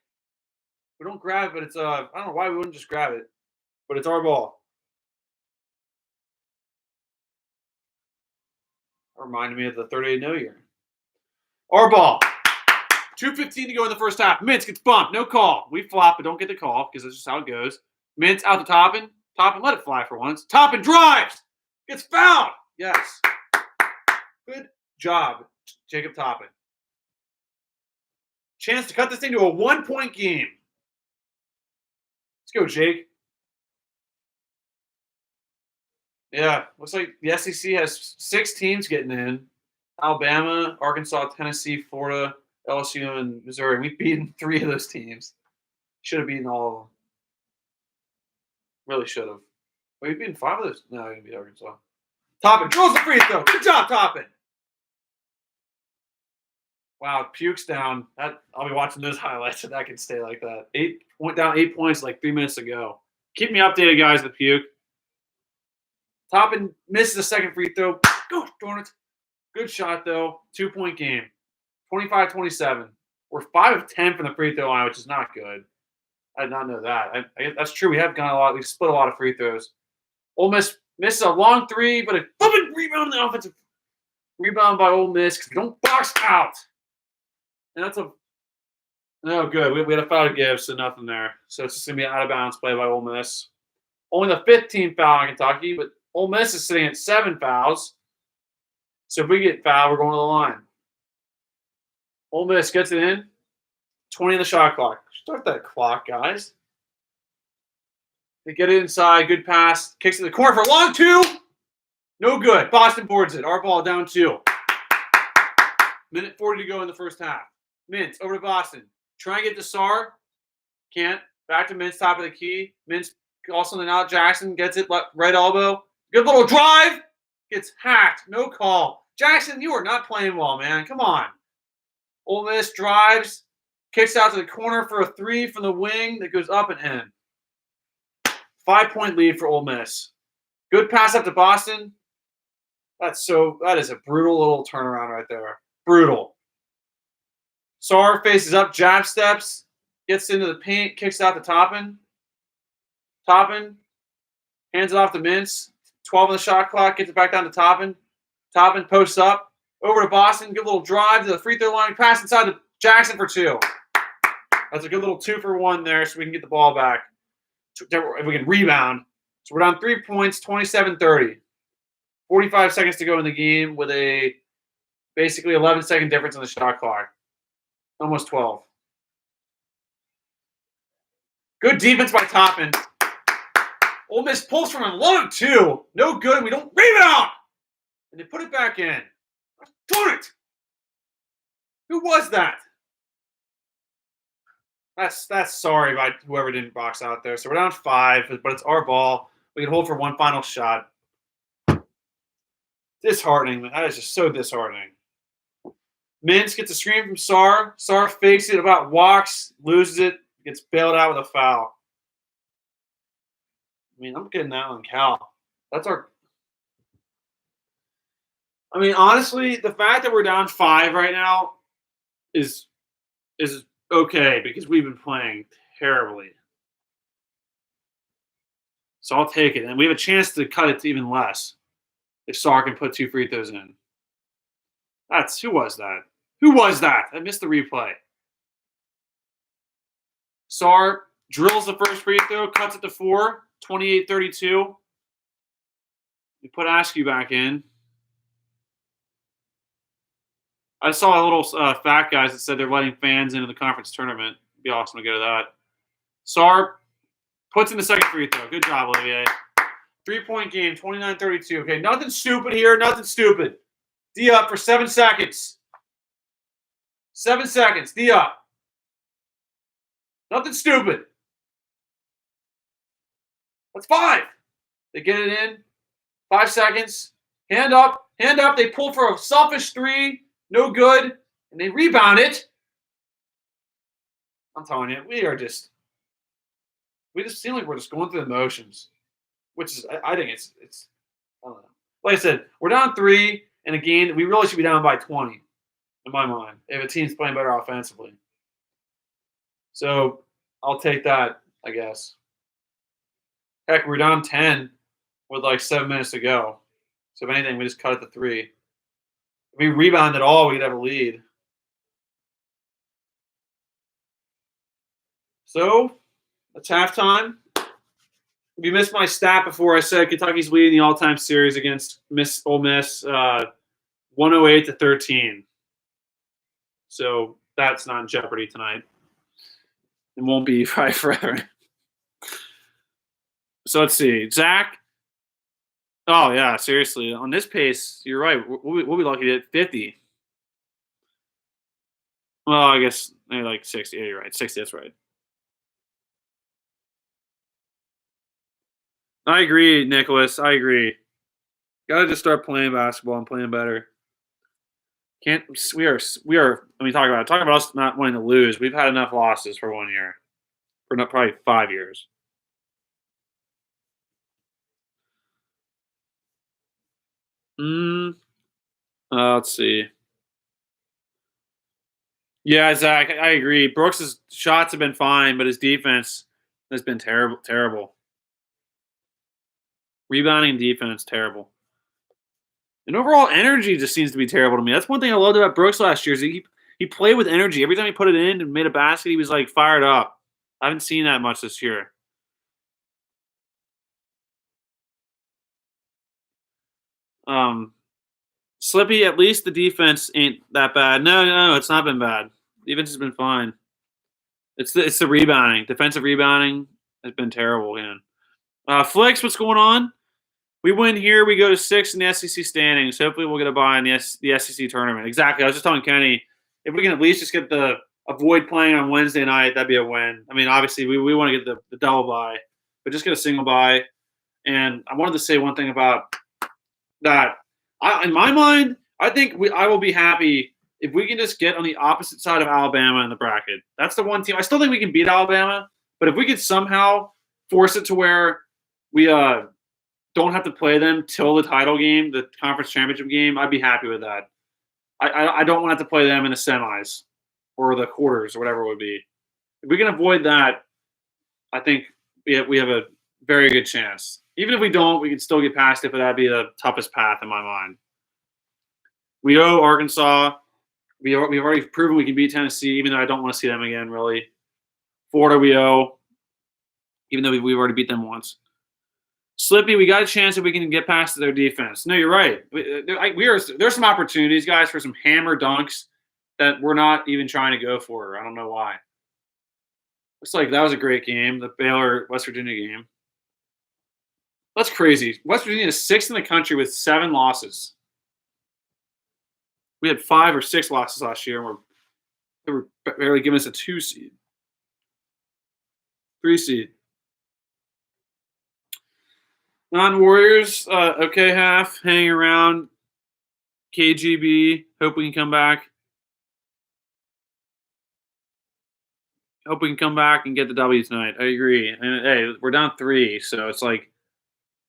We don't grab it, but it's I don't know why we wouldn't just grab it. But it's our ball. That reminded me of the 38-0 year. Our ball. 2:15 to go in the first half. Mintz gets bumped. No call. We flop, but don't get the call because that's just how it goes. Mintz out to Toppin. Toppin, let it fly for once. Toppin drives. Gets fouled. Yes. Good job. Jacob Toppin. Chance to cut this thing to a 1-point game. Let's go, Jake. Yeah, looks like the SEC has 6 teams getting in. Alabama, Arkansas, Tennessee, Florida, LSU, and Missouri. We've beaten 3 of those teams. Should have beaten all of them. Really should have. We've beaten 5 of those. No, I didn't beat Arkansas. Toppin drills the free throw. Good job, Toppin. Wow, Puke's down. I'll be watching those highlights if that can stay like that. 8 points like 3 minutes ago. Keep me updated, guys, with Puke. Toppin misses the second free throw. Gosh darn it. Good shot, though. 2-point game. 25-27. We're 5 of 10 from the free throw line, which is not good. I did not know that. I that's true. We have gone a lot. We've split a lot of free throws. Ole Miss misses a long 3, but a flipping rebound in the offensive rebound by Ole Miss because we don't box out. And that's good. We had a foul to give, so nothing there. So it's just going to be an out-of-bounds play by Ole Miss. Only the 15th foul in Kentucky, but Ole Miss is sitting at 7 fouls. So if we get fouled, we're going to the line. Ole Miss gets it in. 20 on the shot clock. Start that clock, guys. They get it inside. Good pass. Kicks in the corner for a long 2. No good. Boston boards it. Our ball down 2. Minute 40 to go in the first half. Mintz over to Boston. Try and get to Sarr. Can't. Back to Mintz, top of the key. Mintz calls something out. Jackson gets it. Right elbow. Good little drive. Gets hacked. No call. Jackson, you are not playing well, man. Come on. Ole Miss drives. Kicks out to the corner for a 3 from the wing that goes up and in. 5-point lead for Ole Miss. Good pass up to Boston. That is a brutal little turnaround right there. Brutal. Sarr faces up, jab steps, gets into the paint, kicks out to Toppin. Toppin hands it off to Mintz. 12 on the shot clock, gets it back down to Toppin. Toppin posts up, over to Boston, good little drive to the free throw line, pass inside to Jackson for 2. That's a good little 2-for-1 there, so we can get the ball back. If we can rebound. So we're down 3 points, 27-30. 45 seconds to go in the game with a basically 11-second difference on the shot clock. Almost 12. Good defense by Toppin. Ole Miss pulls from a low 2. No good. We don't rebound. And they put it back in. Darn it. Who was that? That's sorry by whoever didn't box out there. So we're down 5, but it's our ball. We can hold for one final shot. Disheartening. That is just so disheartening. Mintz gets a screen from Sarr. Sarr fakes it, about walks, loses it, gets bailed out with a foul. I mean, I'm getting that one, Cal. That's our. I mean, honestly, the fact that we're down 5 right now is okay because we've been playing terribly. So I'll take it. And we have a chance to cut it to even less if Sarr can put 2 free throws in. Who was that? Who was that? I missed the replay. Sarr drills the first free throw, cuts it to 4, 28-32. We put Askew back in. I saw a little fat guys that said they're letting fans into the conference tournament. It'd be awesome to go to that. Sarr puts in the second free throw. Good job, Olivier. 3-point game, 29-32. Okay, nothing stupid here. Nothing stupid. D up for 7 seconds. 7 seconds. D up. Nothing stupid. That's 5. They get it in. 5 seconds. Hand up. Hand up. They pull for a selfish 3. No good. And they rebound it. I'm telling you, we just seem like we're just going through the motions. Which is, I think it's I don't know. Like I said, we're down 3 in a game that we really should be down by 20, in my mind, if a team's playing better offensively. So I'll take that, I guess. Heck, we're down 10 with like 7 minutes to go. So if anything, we just cut it to 3. If we rebound at all, we'd have a lead. So it's halftime. If you missed my stat before, I said Kentucky's leading the all-time series against Ole Miss 108-13. So that's not in jeopardy tonight. It won't be probably forever. So let's see. Zach. Oh, yeah, seriously. On this pace, you're right. We'll be lucky to hit 50. Well, I guess maybe like 60. Yeah, you're right. 60, that's right. I agree, Nicholas. I agree. Got to just start playing basketball and playing better. Can't we are I mean, talk about us not wanting to lose. We've had enough losses for 1 year, for not probably 5 years. Let's see. Yeah, Zach, I agree. Brooks's shots have been fine, but his defense has been terrible. Terrible. Rebounding and defense terrible. And overall energy just seems to be terrible to me. That's one thing I loved about Brooks last year is he played with energy. Every time he put it in and made a basket, he was like fired up. I haven't seen that much this year. Slippy, at least the defense ain't that bad. No, it's not been bad. Defense has been fine. It's the rebounding. Defensive rebounding has been terrible again. Flicks, what's going on? We win here. We go to 6 in the SEC standings. Hopefully, we'll get a bye in the SEC tournament. Exactly. I was just telling Kenny, if we can at least just get avoid playing on Wednesday night, that'd be a win. I mean, obviously, we want to get the double bye, but just get a single bye. And I wanted to say one thing about that. In my mind, I think I will be happy if we can just get on the opposite side of Alabama in the bracket. That's the one team. I still think we can beat Alabama, but if we could somehow force it to where we don't have to play them till the title game, the conference championship game, I'd be happy with that. I don't want to have to play them in the semis or the quarters or whatever it would be. If we can avoid that, I think we have a very good chance. Even if we don't, we can still get past it, but that'd be the toughest path in my mind. We owe Arkansas. We've already proven we can beat Tennessee, even though I don't want to see them again, really. Florida, we owe, even though we've already beat them once. Slippy, we got a chance if we can get past their defense. No, you're right. There's some opportunities, guys, for some hammer dunks that we're not even trying to go for. I don't know why. Looks like that was a great game, the Baylor-West Virginia game. That's crazy. West Virginia is 6th in the country with 7 losses. We had 5 or 6 losses last year, and they were barely giving us a 2 seed. 3 seed. Non-Warriors, okay half, hanging around. KGB, hope we can come back. Hope we can come back and get the W tonight. I agree. And hey, we're down 3, so it's like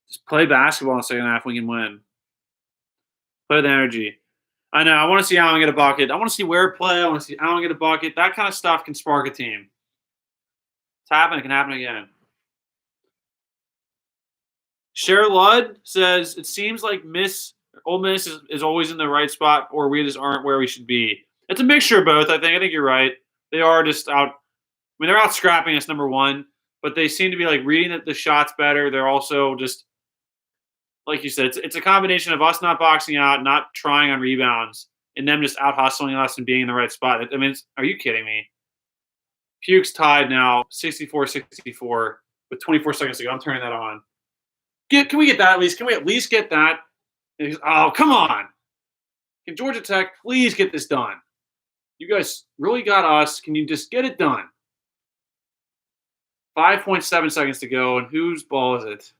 just play basketball in the second half. We can win. Play the energy. I know. I want to see Allen get a bucket. I want to see Ware play. I want to see Allen get a bucket. That kind of stuff can spark a team. It's happened. It can happen again. Cher Ludd says, it seems like Ole Miss is always in the right spot, or we just aren't where we should be. It's a mixture of both, I think. I think you're right. They are just out. I mean, they're out scrapping us, number one, but they seem to be like reading the shots better. They're also just, like you said, it's a combination of us not boxing out, not trying on rebounds, and them just out hustling us and being in the right spot. I mean, are you kidding me? Puke's tied now, 64-64 with 24 seconds to go. I'm turning that on. Can we get that at least? Can we at least get that? Oh, come on. Can Georgia Tech please get this done? You guys really got us. Can you just get it done? 5.7 seconds to go, and whose ball is it?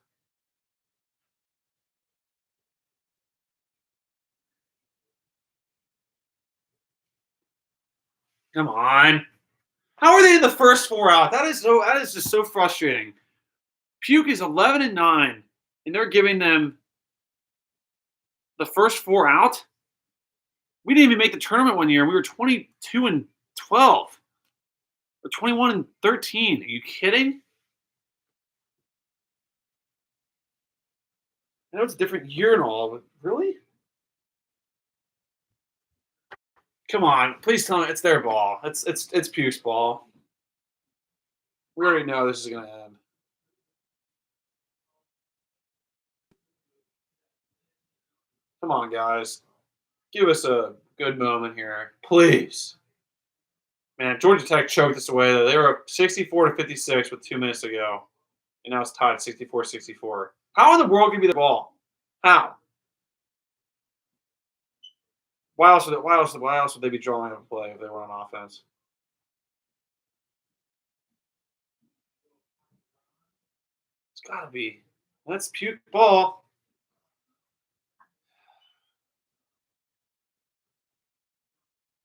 Come on. How are they the first 4 out? That is just so frustrating. Puke is 11-9, and they're giving them the first 4 out. We didn't even make the tournament one year. We were 22-12 or 21-13. Are you kidding? I know it's a different year and all, but really? Come on, please tell me it's their ball. It's Puke's ball. We already know this is going to end. Come on, guys. Give us a good moment here, please. Man, Georgia Tech choked this away, though. They were up 64-56 with 2 minutes to go. And now it's tied 64-64. How in the world can be the ball? How? Why else would they be drawing a play if they were on offense? It's got to be. Let's puke ball.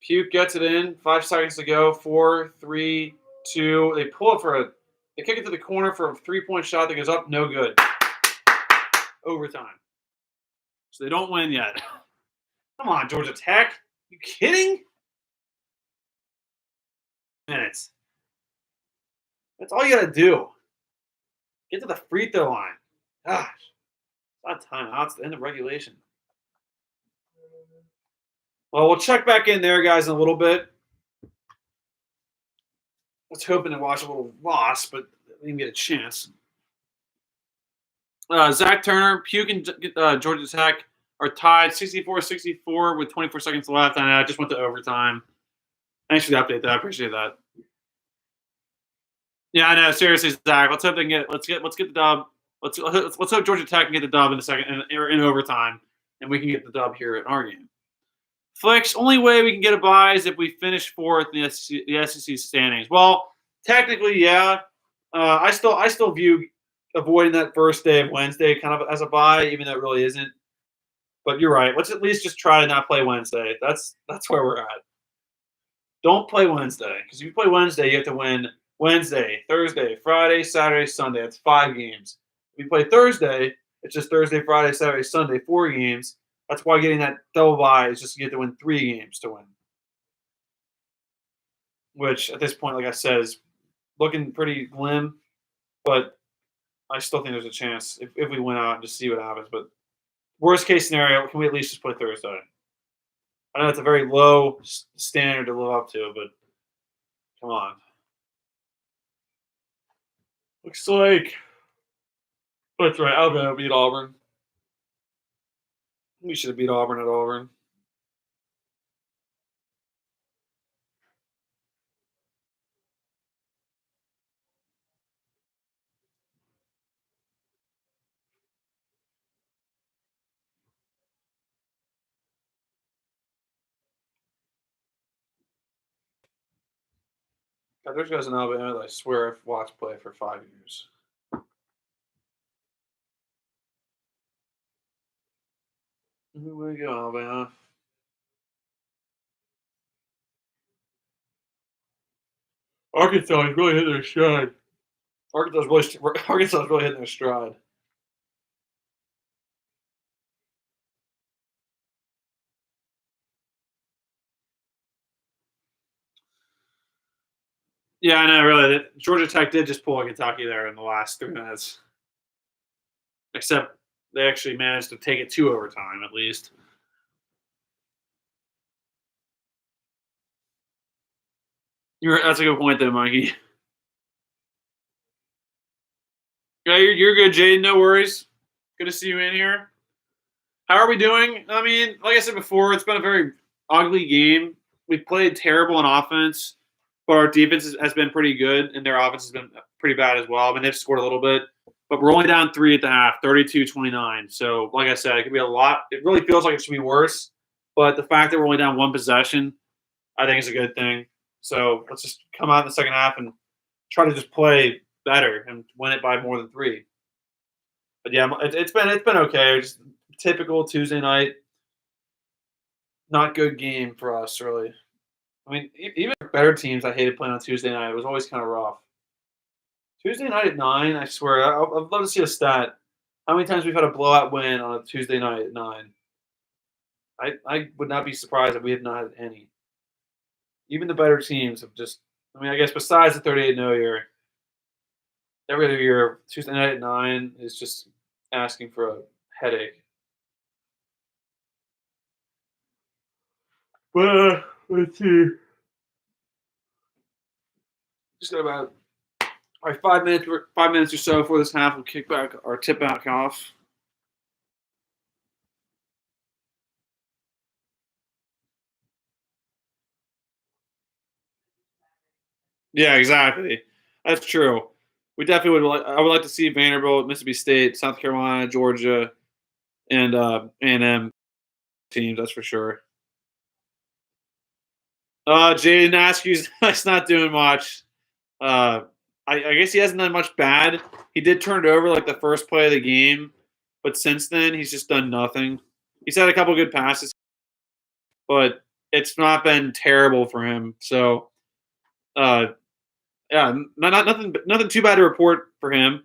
Puke gets it in. 5 seconds to go. 4, 3, 2. They pull it they kick it to the corner for a 3-point shot that goes up. No good. Overtime. So they don't win yet. Come on, Georgia Tech. You kidding? Minutes. That's all you got to do. Get to the free throw line. Gosh. It's not timeout. It's the end of regulation. Well, we'll check back in there, guys, in a little bit. I was hoping to watch a little loss, but we didn't get a chance. Zach Turner, Puke, and Georgia Tech are tied 64-64 with 24 seconds left, and I just went to overtime. Thanks for the update, though. I appreciate that. Yeah, I know. Seriously, Zach. Let's hope they can let's get the dub. Let's hope Georgia Tech can get the dub in the second in overtime, and we can get the dub here in our game. Flicks, only way we can get a bye is if we finish fourth in the SEC standings. Well, technically, yeah. I still view avoiding that first day of Wednesday kind of as a bye, even though it really isn't. But you're right. Let's at least just try to not play Wednesday. That's where we're at. Don't play Wednesday, because if you play Wednesday, you have to win Wednesday, Thursday, Friday, Saturday, Sunday. That's 5 games. If you play Thursday, it's just Thursday, Friday, Saturday, Sunday, 4 games. That's why getting that double bye is just you get to win 3 games to win. Which, at this point, like I said, is looking pretty glim. But I still think there's a chance if we win out and just see what happens. But worst case scenario, can we at least just play Thursday? I know it's a very low standard to live up to, but come on. Looks like that's right. Alabama beat Auburn. We should have beat Auburn at Auburn. God, there's guys in Alabama that I swear I've watched play for 5 years. Here we go, Alabama. Arkansas is really hitting their stride. Arkansas is really hitting their stride. Yeah, I know, really. Georgia Tech did just pull a Kentucky there in the last 3 minutes. Except they actually managed to take it to overtime, at least. That's a good point, though, Mikey. Yeah, you're good, Jade. No worries. Good to see you in here. How are we doing? I mean, like I said before, it's been a very ugly game. We've played terrible on offense, but our defense has been pretty good, and their offense has been pretty bad as well. I mean, they've scored a little bit, but we're only down 3 at the half, 32-29. So, like I said, it could be a lot. It really feels like it should be worse, but the fact that we're only down 1 possession, I think is a good thing. So let's just come out in the second half and try to just play better and win it by more than 3. But yeah, it's been okay. Just typical Tuesday night, not good game for us, really. I mean, even better teams, I hated playing on Tuesday night. It was always kind of rough. Tuesday night at 9, I swear, I'd love to see a stat. How many times we've had a blowout win on a Tuesday night at 9? I would not be surprised if we have not had any. Even the better teams have just, I mean, I guess besides the 38-0 year, every other year, Tuesday night at 9 is just asking for a headache. Well, let's see. Just got about 5 minutes or so before this half. We'll kick back our tip back off. Yeah, exactly. That's true. We definitely would. I would like to see Vanderbilt, Mississippi State, South Carolina, Georgia, and A&M teams. That's for sure. Jaden Askew's that's not doing much. I guess he hasn't done much bad. He did turn it over like the first play of the game, but since then he's just done nothing. He's had a couple good passes, but it's not been terrible for him. So, uh, yeah, nothing too bad to report for him,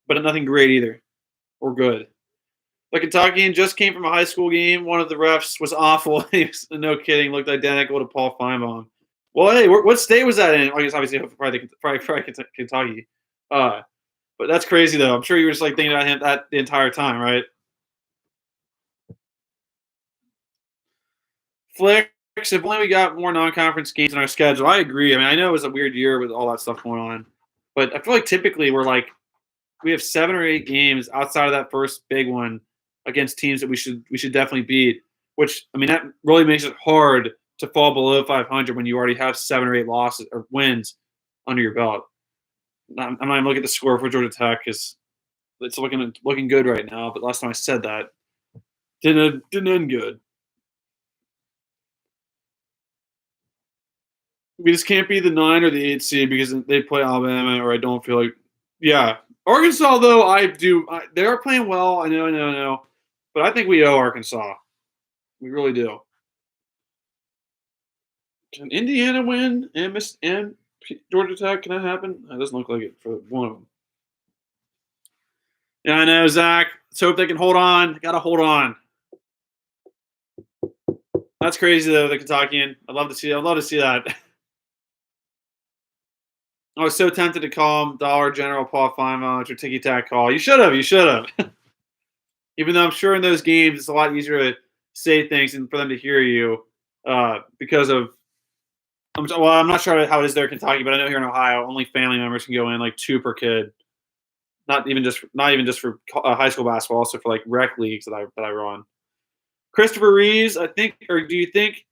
but nothing great either or good. The Kentuckian just came from a high school game. One of the refs was awful. He was, no kidding, looked identical to Paul Feinbaum. Well, hey, what state was that in? I guess obviously probably Kentucky. But that's crazy though. I'm sure you were just like thinking about him that the entire time, right? Flicks. If only we got more non-conference games in our schedule. I agree. I mean, I know it was a weird year with all that stuff going on, but I feel like typically we have 7 or 8 games outside of that first big one against teams that we should definitely beat. Which, I mean, that really makes it hard to fall below 500 when you already have 7 or 8 losses or wins under your belt. I'm not even looking at the score for Georgia Tech because it's looking good right now. But last time I said that, didn't end good. We just can't be the 9 or the 8 seed because they play Alabama, or I don't feel like. Yeah, Arkansas though they are playing well. I know, but I think we owe Arkansas. We really do. Can Indiana win and Georgia Tech? Can that happen? It doesn't look like it for one of them. Yeah, I know, Zach. Let's hope they can hold on. Got to hold on. That's crazy though, the Kentuckian. I'd love to see that. I was so tempted to call him Dollar General Paul Feinbaum. It's your ticky-tack call. You should have. Even though I'm sure in those games it's a lot easier to say things and for them to hear you because of I'm not sure how it is there in Kentucky, but I know here in Ohio, only family members can go in, like 2 per kid. Not even just for high school basketball, also for like rec leagues that I run. Christopher Reeves, I think, or do you think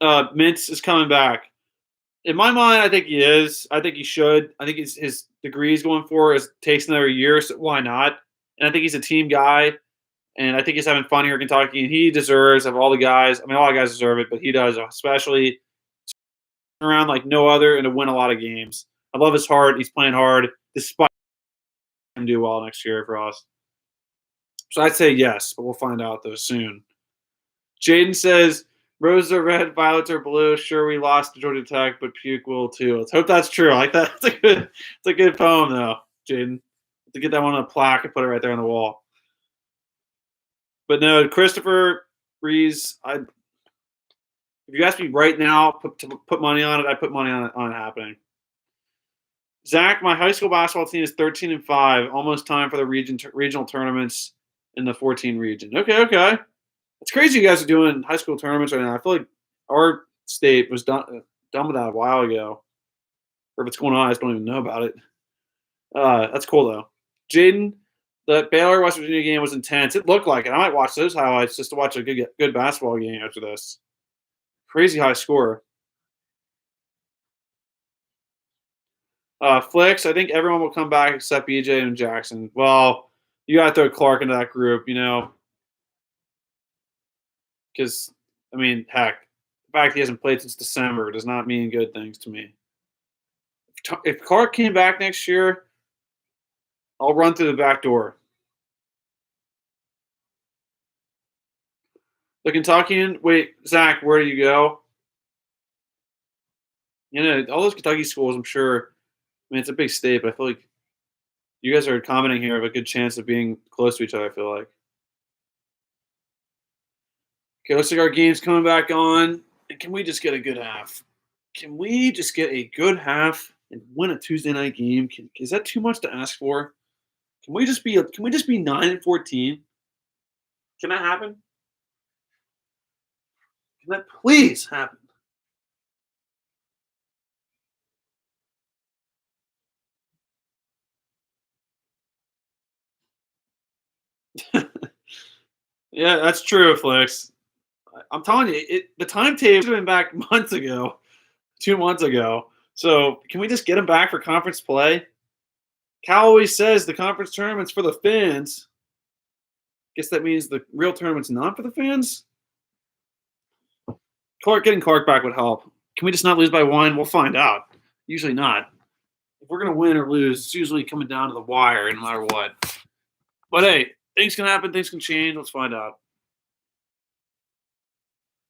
Mintz is coming back? In my mind, I think he is. I think he should. I think his degrees going for takes another year, so why not? And I think he's a team guy, and I think he's having fun here in Kentucky, and he deserves of all the guys. I mean, all the guys deserve it, but he does, especially around like no other, and to win a lot of games. I love his heart. He's playing hard, despite him do well next year for us. So I'd say yes, but we'll find out though soon. Jaden says, roses are red, violets are blue. Sure, we lost to Georgia Tech, but puke will too. Let's hope that's true. I like that. It's a good poem though, Jaden. To get that one on a plaque and put it right there on the wall. But no, Christopher Rees, if you ask me right now to put money on it, I put money on it happening. Zach, my high school basketball team is 13-5. Almost time for the regional tournaments in the 14 region. Okay. It's crazy you guys are doing high school tournaments right now. I feel like our state was done with that a while ago. Or if it's going on, I just don't even know about it. That's cool though. Jaden, the Baylor West Virginia game was intense. It looked like it. I might watch those highlights just to watch a good basketball game after this. Crazy high score. Flicks, I think everyone will come back except BJ and Jackson. Well, you got to throw Clark into that group, because, I mean, heck, the fact he hasn't played since December does not mean good things to me. If Clark came back next year, I'll run through the back door. The Kentuckian, wait, Zach, where do you go? All those Kentucky schools, I'm sure. I mean, it's a big state, but I feel like you guys are commenting here have a good chance of being close to each other, I feel like. Okay, looks like our game's coming back on. And can we just get a good half? Can we just get a good half and win a Tuesday night game? Is that too much to ask for? Can we just be 9-14? Can that happen? Can that please happen? Yeah, that's true, Flex. I'm telling you, the timetable should have been back months ago, 2 months ago. So can we just get him back for conference play? Cal always says the conference tournament's for the fans. Guess that means the real tournament's not for the fans? Getting Clark back would help. Can we just not lose by 1? We'll find out. Usually not. If we're going to win or lose, it's usually coming down to the wire no matter what. But hey, things can happen. Things can change. Let's find out.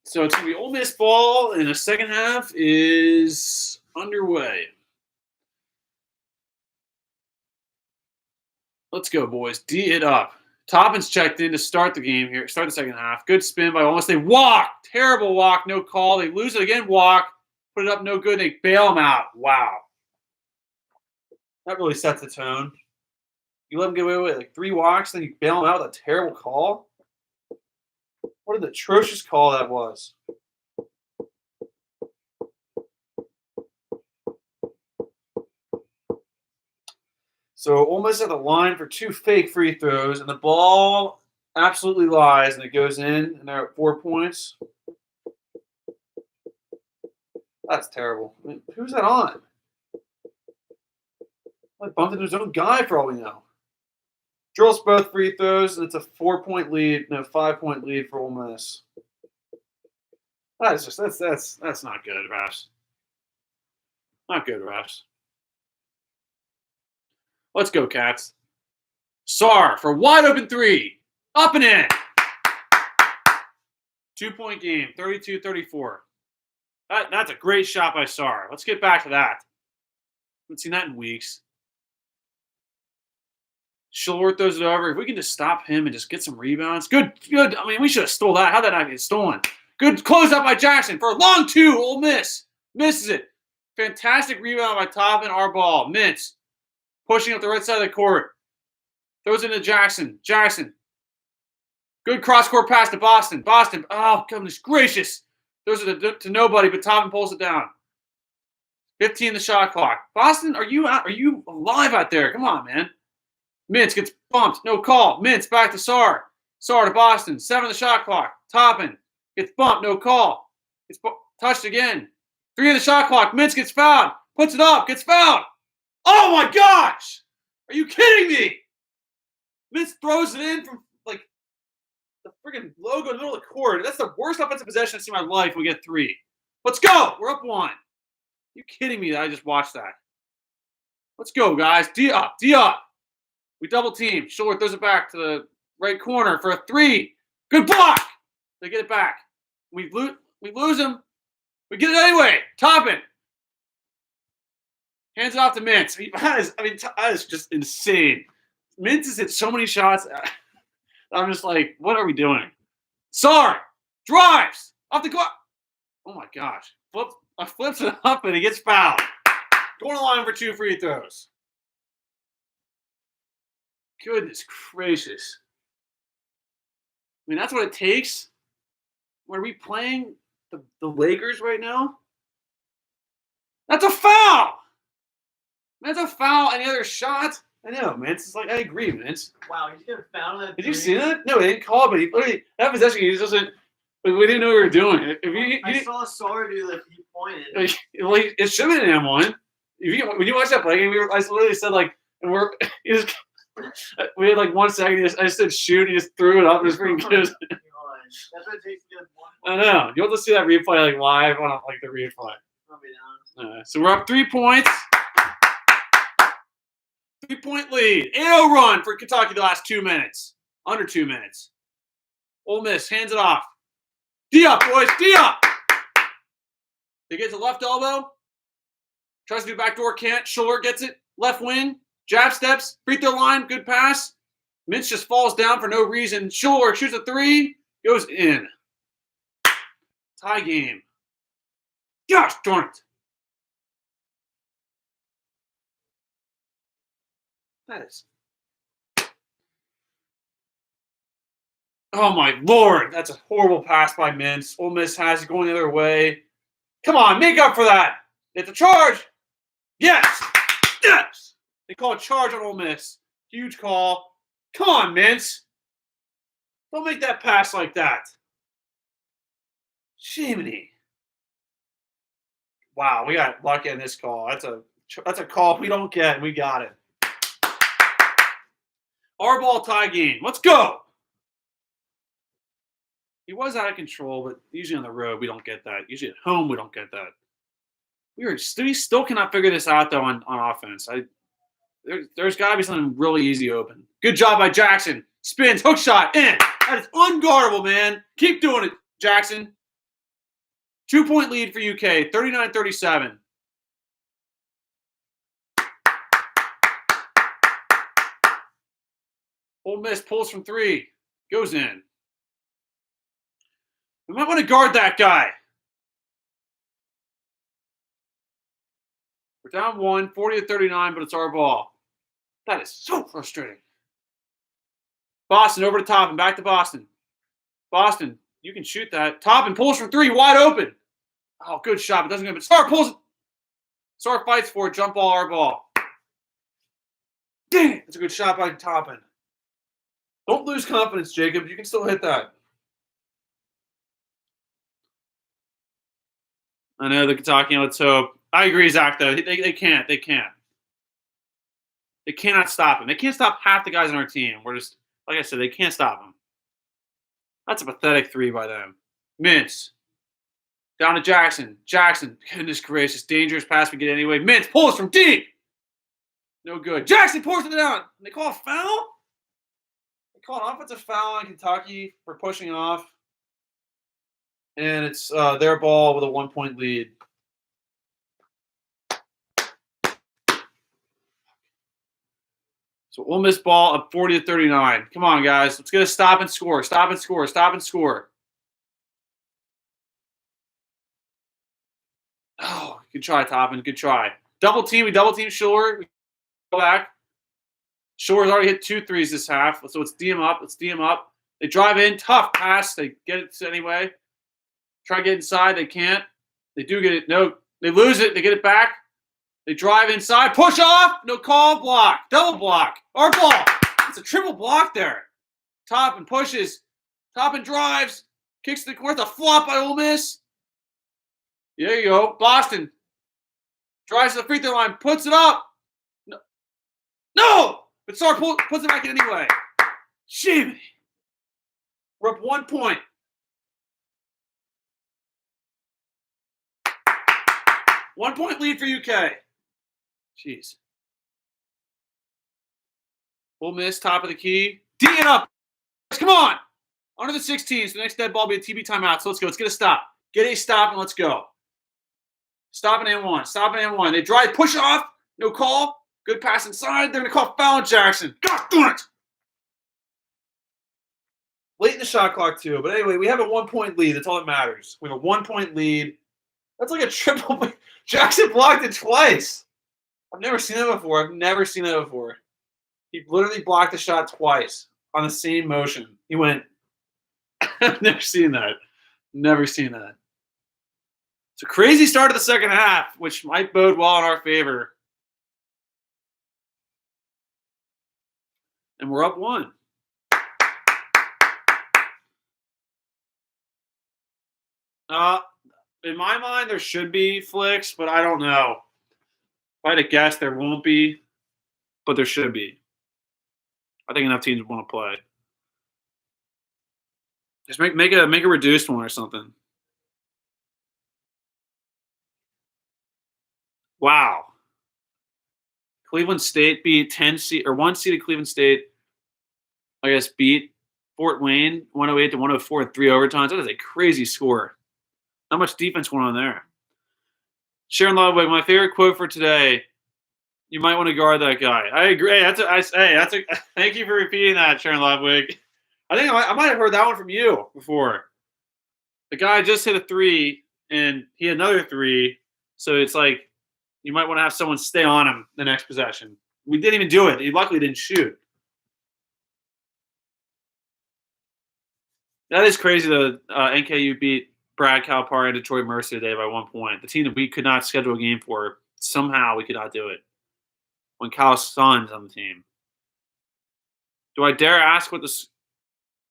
So it's going to be Ole Miss ball, and the second half is underway. Let's go, boys. D it up. Toppin's checked in to start the game here. Start the second half. Good spin by Ole Miss. They walk. Terrible walk. No call. They lose it again. Walk. Put it up. No good. They bail them out. Wow. That really sets the tone. You let them get away with like 3 walks, then you bail them out with a terrible call. What an atrocious call that was. So Ole Miss at the line for 2 fake free throws, and the ball absolutely lies, and it goes in, and they're at 4 points. That's terrible. I mean, who's that on? Like bumped into his own guy for all we know. Drills both free throws, and it's a 4-point lead, 5-point lead for Ole Miss. That's not good, refs. Not good, refs. Let's go, Cats. Sarr for wide open 3. Up and in. 2-point game, 32-34. That's a great shot by Sarr. Let's get back to that. Haven't seen that in weeks. Shillworth throws it over. If we can just stop him and just get some rebounds. Good. I mean, we should have stole that. How'd that not get stolen? Good close out by Jackson for a long 2. Ole Miss. Misses it. Fantastic rebound by Toppin. Our ball. Mintz. Pushing up the right side of the court. Throws it into Jackson. Jackson. Good cross-court pass to Boston. Boston. Oh, goodness gracious. Throws it to nobody, but Toppin pulls it down. 15 the shot clock. Boston, are you alive out there? Come on, man. Mintz gets bumped. No call. Mintz back to Sarr. Sarr to Boston. 7 the shot clock. Toppin gets bumped. No call. Gets touched again. 3 of the shot clock. Mintz gets fouled. Puts it up. Gets fouled. Oh, my gosh. Are you kidding me? Mintz throws it in from, like, the freaking logo in the middle of the court. That's the worst offensive possession I've seen in my life. We get 3. Let's go. We're up 1. You kidding me that I just watched that? Let's go, guys. D up. D up. We double team. Shillworth throws it back to the right corner for a 3. Good block. They get it back. We lose him. We get it anyway. Toppin. Hands it off to Mintz. That is just insane. Mintz has hit so many shots. I'm just like, what are we doing? Sarr drives off the clock. Oh my gosh. Flips it up and he gets fouled. Going to the line for 2 free throws. Goodness gracious. I mean, that's what it takes. Are we playing the Lakers right now? That's a foul. That's a foul. Any other shot? I know, man. It's like, I agree, man. Wow, he's gonna foul that. Did you see that? No, they didn't call it, but he literally, that possession, he just doesn't. We didn't know what we were doing. I saw Sarr do that. He pointed. Well, it should have been an M1. When you watch that play game, I literally said, like, and we had like 1 second. I just said shoot. He just threw it up. And just freaking goes. That's what it takes to get 1 1 point. I know. You'll have to see that replay like live on like the replay. I'll be down. So we're up 3 points. 3-point lead. 8-0 run for Kentucky the last 2 minutes. Under 2 minutes. Ole Miss hands it off. D up, boys. D up. They get to left elbow. Tries to do backdoor. Can't. Shillworth gets it. Left wing. Jab steps. Free throw line. Good pass. Mintz just falls down for no reason. Shillworth shoots a 3. Goes in. Tie game. Gosh darn it. That is. Oh my Lord. That's a horrible pass by Mintz. Ole Miss has it going the other way. Come on, make up for that. It's a charge. Yes. Yes. They call a charge on Ole Miss. Huge call. Come on, Mintz. Don't make that pass like that. Jiminy. Wow, we got lucky in this call. That's a call we don't get. We got it. Our ball tie game. Let's go. He was out of control, but usually on the road we don't get that. Usually at home we don't get that. We still cannot figure this out though on offense. There's got to be something really easy open. Good job by Jackson. Spins, hook shot, in. That is unguardable, man. Keep doing it, Jackson. 2-point lead for UK, 39-37. Ole Miss pulls from 3. Goes in. We might want to guard that guy. We're down 1, 40-39, but it's our ball. That is so frustrating. Boston over to Toppin, back to Boston. Boston, you can shoot that. Toppin pulls from 3, wide open. Oh, good shot, but doesn't go. But Star pulls it. Star fights for it. Jump ball, our ball. Dang it. That's a good shot by Toppin. Don't lose confidence, Jacob. You can still hit that. I know the Kentucky, let's hope. I agree, Zach, though. They can't. They can't. They cannot stop him. They can't stop half the guys on our team. We're just, like I said, they can't stop him. That's a pathetic 3 by them. Mintz. Down to Jackson. Jackson. Goodness gracious. Dangerous pass we get anyway. Mintz pulls from deep. No good. Jackson pours it down. They call a foul? They call an offensive foul on Kentucky for pushing off. And it's their ball with a 1-point lead. So Ole Miss ball up 40-39. Come on, guys. Let's get a stop and score. Stop and score. Stop and score. Oh, good try, Toppin. Good try. Double team. We double team Shore. We go back. Shore's already hit 2 threes this half. So let's D him up. Let's D him up. They drive in. Tough pass. They get it anyway. Try to get inside. They can't. They do get it. No. They lose it. They get it back. They drive inside. Push off. No call. Block. Double block. Our ball. It's a triple block there. Toppin pushes. Toppin drives. Kicks to the corner. A flop by Ole Miss. There you go. Boston drives to the free throw line. Puts it up. No! But Star puts it back in anyway. Shame. We're up 1 point. One-point lead for UK. Jeez. Ole Miss, top of the key. D it up. Come on. Under the 16. So the next dead ball will be a TB timeout. So let's go. Let's get a stop. Get a stop and let's go. Stop and N1. Stop and N1. They drive, push off. No call. Good pass inside. They're going to call foul on Jackson. God darn it. Late in the shot clock, too. But anyway, we have a 1-point lead. That's all that matters. We have a 1-point lead. That's like a triple. Jackson blocked it twice. I've never seen that before. He literally blocked the shot twice on the same motion. He went, I've never seen that. Never seen that. It's a crazy start of the second half, which might bode well in our favor. And we're up 1. In my mind, there should be flicks, but I don't know. If I had to guess, there won't be, but there should be. I think enough teams want to play. Just make a reduced one or something. Wow. Cleveland State beat 1 seeded Cleveland State. I guess beat Fort Wayne 108-104 in 3 overtimes. That is a crazy score. Not much defense going on there. Sharon Ludwig, my favorite quote for today. You might want to guard that guy. I agree. Thank you for repeating that, Sharon Ludwig. I think I might have heard that one from you before. The guy just hit a 3, and he had another 3. So it's like you might want to have someone stay on him the next possession. We didn't even do it. He luckily didn't shoot. That is crazy, though. NKU beat Brad Calipari and Detroit Mercy today by 1 point. The team that we could not schedule a game for, somehow we could not do it. When Cal's son's on the team. Do I dare ask what this?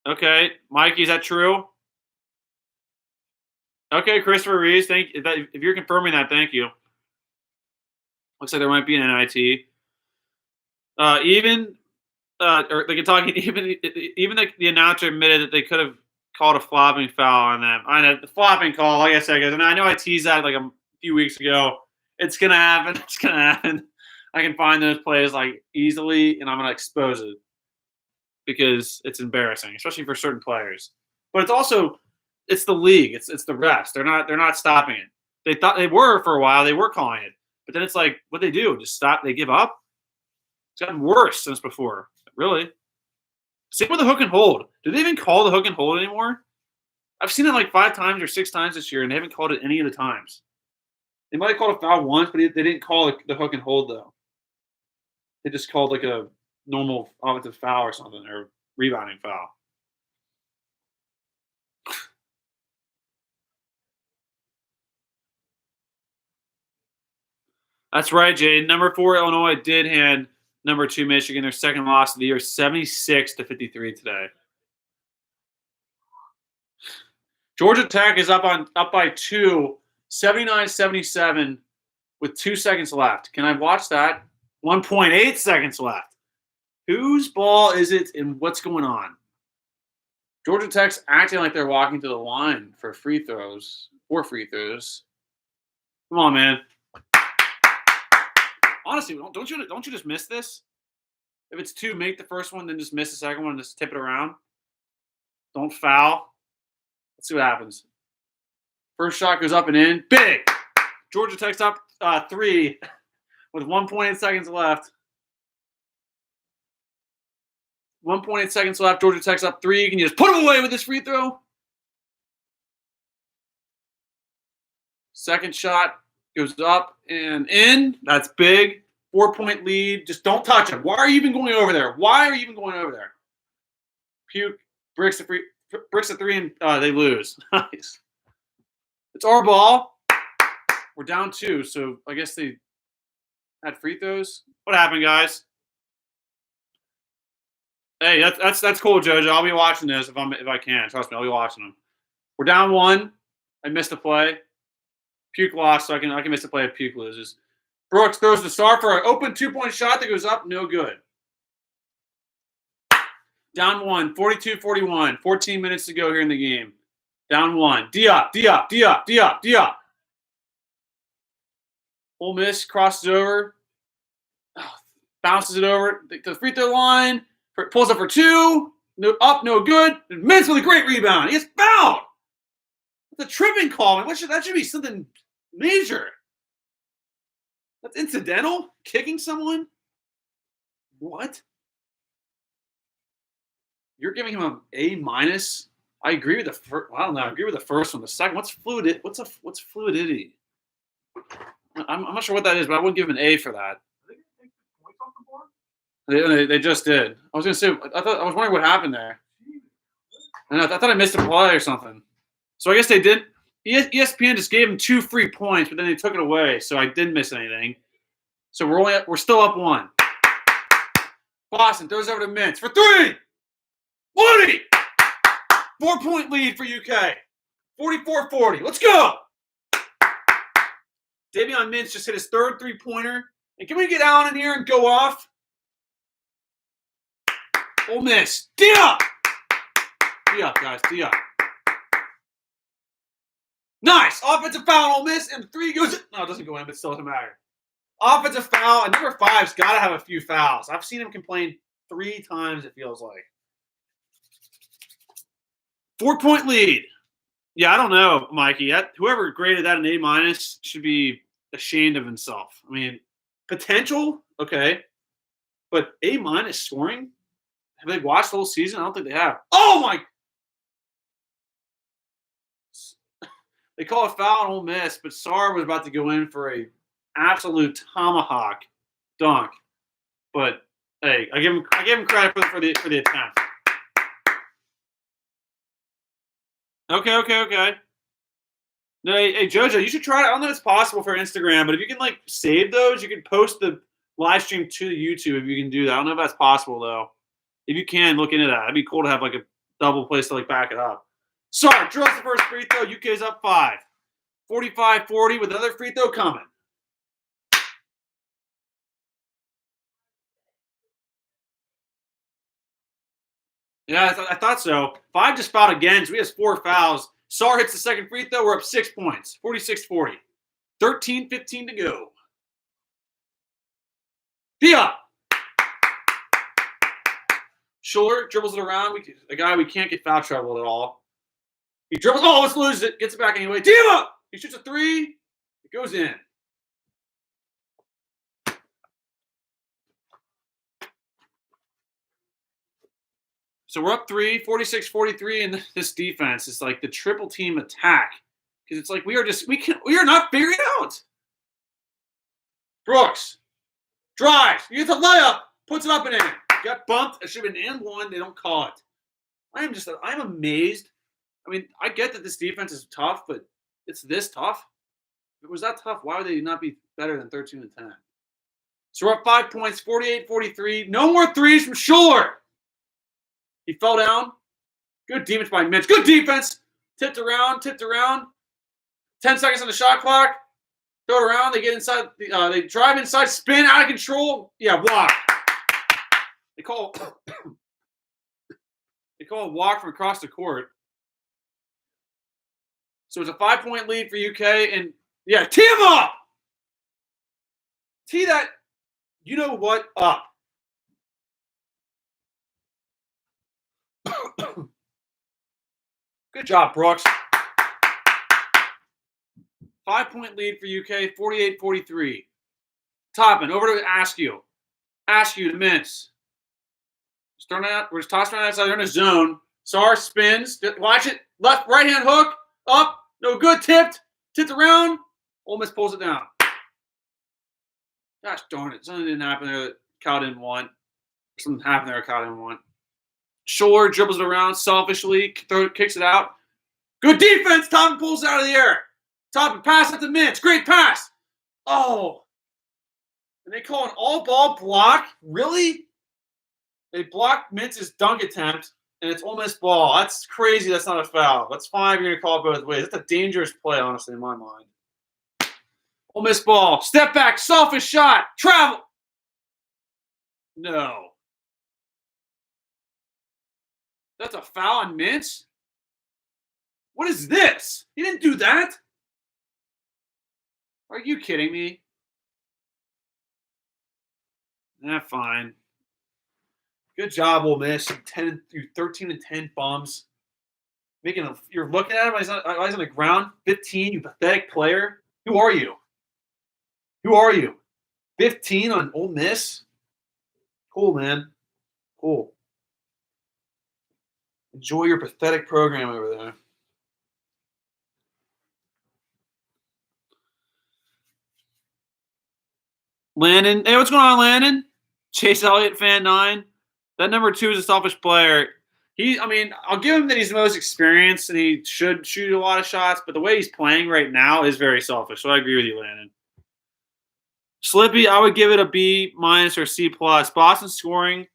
Okay, Mikey, is that true? Okay, Christopher Reeves, thank you. If you're confirming that, thank you. Looks like there might be an NIT. Or the Kentucky, even the announcer admitted that they could have called a flopping foul on them. I know the flopping call, like I said, guys, and I know I teased that like a few weeks ago. It's gonna happen. It's gonna happen. I can find those plays like easily, and I'm gonna expose it because it's embarrassing, especially for certain players. But it's the league. It's the refs. They're not stopping it. They thought they were for a while. They were calling it, but then it's like what they do? Just stop. They give up. It's gotten worse since before. Really. Same with the hook and hold. Do they even call the hook and hold anymore? I've seen it like 5 times or 6 times this year, and they haven't called it any of the times. They might have called a foul once, but they didn't call the hook and hold, though. They just called like a normal offensive foul or something, or rebounding foul. That's right, Jade. Number 4, Illinois did hand number 2, Michigan, their second loss of the year, 76-53 today. Georgia Tech is up by 2, 79-77 with 2 seconds left. Can I watch that? 1.8 seconds left. Whose ball is it and what's going on? Georgia Tech's acting like they're walking to the line for free throws. 4 free throws. Come on, man. Honestly, don't you just miss this? If it's 2, make the first one, then just miss the second one and just tip it around. Don't foul. Let's see what happens. First shot goes up and in. Big! Georgia Tech's up 3 with 1.8 seconds left. 1.8 seconds left. Georgia Tech's up 3. Can you just put him away with this free throw? Second shot goes up and in. That's big. 4-point lead. Just don't touch him. Why are you even going over there? Puke bricks the 3 and they lose. Nice. It's our ball. We're down 2, so I guess they had free throws. What happened, guys? Hey, that's cool, JoJo. I'll be watching this if I can. Trust me, I'll be watching them. We're down 1. I missed a play. Puke lost, so I can miss a play if Puke loses. Brooks throws the star for an open 2-point shot that goes up. No good. Down 1, 42-41. 14 minutes to go here in the game. Down 1. Diop. Ole Miss crosses over. Bounces it over to the free throw line. Pulls up for 2. No good. And Mintz with a great rebound. He gets fouled. It's a tripping call. That should be something major. That's incidental? Kicking someone? What? You're giving him an A-? I agree with the first. I don't know. I agree with the first one. The second, what's fluidity? I'm not sure what that is, but I wouldn't give him an A for that. They just did. I was gonna say. I was wondering what happened there. And I thought I missed a play or something. So I guess they did. ESPN just gave him 2 free points, but then they took it away, so I didn't miss anything. So we're still up 1. Boston throws over to Mintz for 3. Woody! 4-point lead for UK. 44-40. Let's go! Davion Mintz just hit his 3rd 3-pointer. And can we get Allen in here and go off? Ole Miss. D-up! D-up, guys. D-up. Nice! Offensive foul, Ole Miss, and 3 goes. No, it doesn't go in, but it still doesn't matter. Offensive foul, and number 5's got to have a few fouls. I've seen him complain 3 times, it feels like. 4-point lead. Yeah, I don't know, Mikey. Whoever graded that an A- should be ashamed of himself. I mean, potential, okay, but A- scoring? Have they watched the whole season? I don't think they have. Oh, my. They call a foul on Ole Miss, but Sarr was about to go in for a absolute tomahawk dunk. But hey, I give him credit for the attempt. Okay. No, hey, JoJo, you should try it. I don't know if it's possible for Instagram, but if you can save those, you can post the live stream to the YouTube if you can do that. I don't know if that's possible though. If you can, look into that. It'd be cool to have a double place to back it up. Sorry, drills the first free throw. UK's up 5. 45-40 with another free throw coming. Yeah, I thought so. 5 just fouled again, so he has 4 fouls. Sar hits the second free throw. We're up 6 points. 46-40. 13-15 to go. Pia. Schuler dribbles it around. A guy we can't get foul trouble at all. He dribbles. Oh, let's lose it. Gets it back anyway. Tiva. He shoots a 3. It goes in. So we're up 3, 46-43, and this defense is like the triple team attack. Because it's like we are not figuring it out. Brooks drives. You get the layup, puts it up and in. Got bumped. It should have been and one. They don't call it. I'm amazed. I mean, I get that this defense is tough, but it's this tough. If it was that tough, why would they not be better than 13-10? So we're up 5 points, 48-43. No more threes from Schuler. He fell down. Good defense by Mitch. Good defense. Tipped around. 10 seconds on the shot clock. Throw it around. They get inside. They drive inside. Spin out of control. Yeah, walk. They call a walk from across the court. So it's a 5-point lead for UK. And, yeah, tee him up. Tee that, you know what, up. Good job, Brooks. 5-point lead for UK, 48-43. Toppin, over to Askew. Askew to Mintz. We're just tossing around outside. They're in a zone. Sar spins. Watch it. Left, right-hand hook. Up. No good. Tipped. Tipped around. Ole Miss pulls it down. Gosh darn it. Something didn't happen there that Cal didn't want. Something happened there that Cal didn't want. Schuler dribbles it around selfishly. Kicks it out. Good defense. Toppin pulls it out of the air. Toppin pass at the Mintz. Great pass. Oh. And they call an all-ball block? Really? They block Mintz's dunk attempt, and it's Ole Miss ball. That's crazy. That's not a foul. That's fine. You're going to call it both ways. That's a dangerous play, honestly, in my mind. Ole Miss ball. Step back. Selfish shot. Travel. No. That's a foul on Mintz? What is this? He didn't do that. Are you kidding me? Fine. Good job, Ole Miss. 13-10 bums. You're looking at him. He's on the ground. 15. You pathetic player. Who are you? 15 on Ole Miss. Cool, man. Cool. Enjoy your pathetic program over there. Landon. Hey, what's going on, Landon? Chase Elliott, fan 9. That number 2 is a selfish player. I'll give him that he's the most experienced and he should shoot a lot of shots, but the way he's playing right now is very selfish. So I agree with you, Landon. Slippy, I would give it a B- or C+. Boston scoring.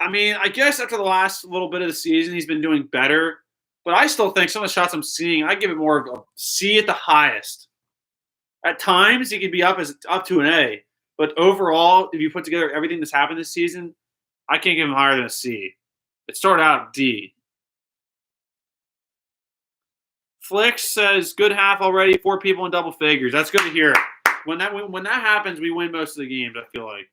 I guess after the last little bit of the season, he's been doing better. But I still think some of the shots I'm seeing, I give it more of a C at the highest. At times, he could be up to an A. But overall, if you put together everything that's happened this season, I can't give him higher than a C. It started out D. Flicks says, good half already, 4 people in double figures. That's good to hear. When that happens, we win most of the games, I feel like.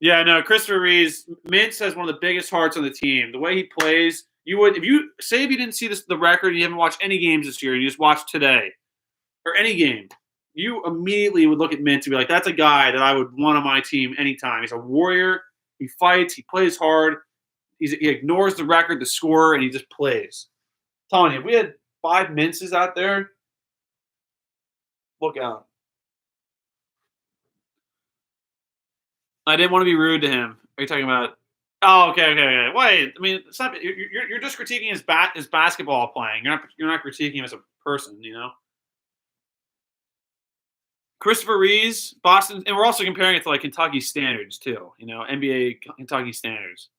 Yeah, no, Christopher Reeves, Mintz has one of the biggest hearts on the team. The way he plays, if you didn't see the record, and you haven't watched any games this year, and you just watched today, or any game, you immediately would look at Mintz and be like, that's a guy that I would want on my team anytime. He's a warrior. He fights. He plays hard. He ignores the record, the score, and he just plays. I'm telling you, if we had 5 Mintzes out there, look out. I didn't want to be rude to him. Are you talking about? Oh, okay. Wait, it's not. You're just critiquing his basketball playing. You're not critiquing him as a person. Christopher Reeves, Boston, and we're also comparing it to like Kentucky standards too. NBA Kentucky standards.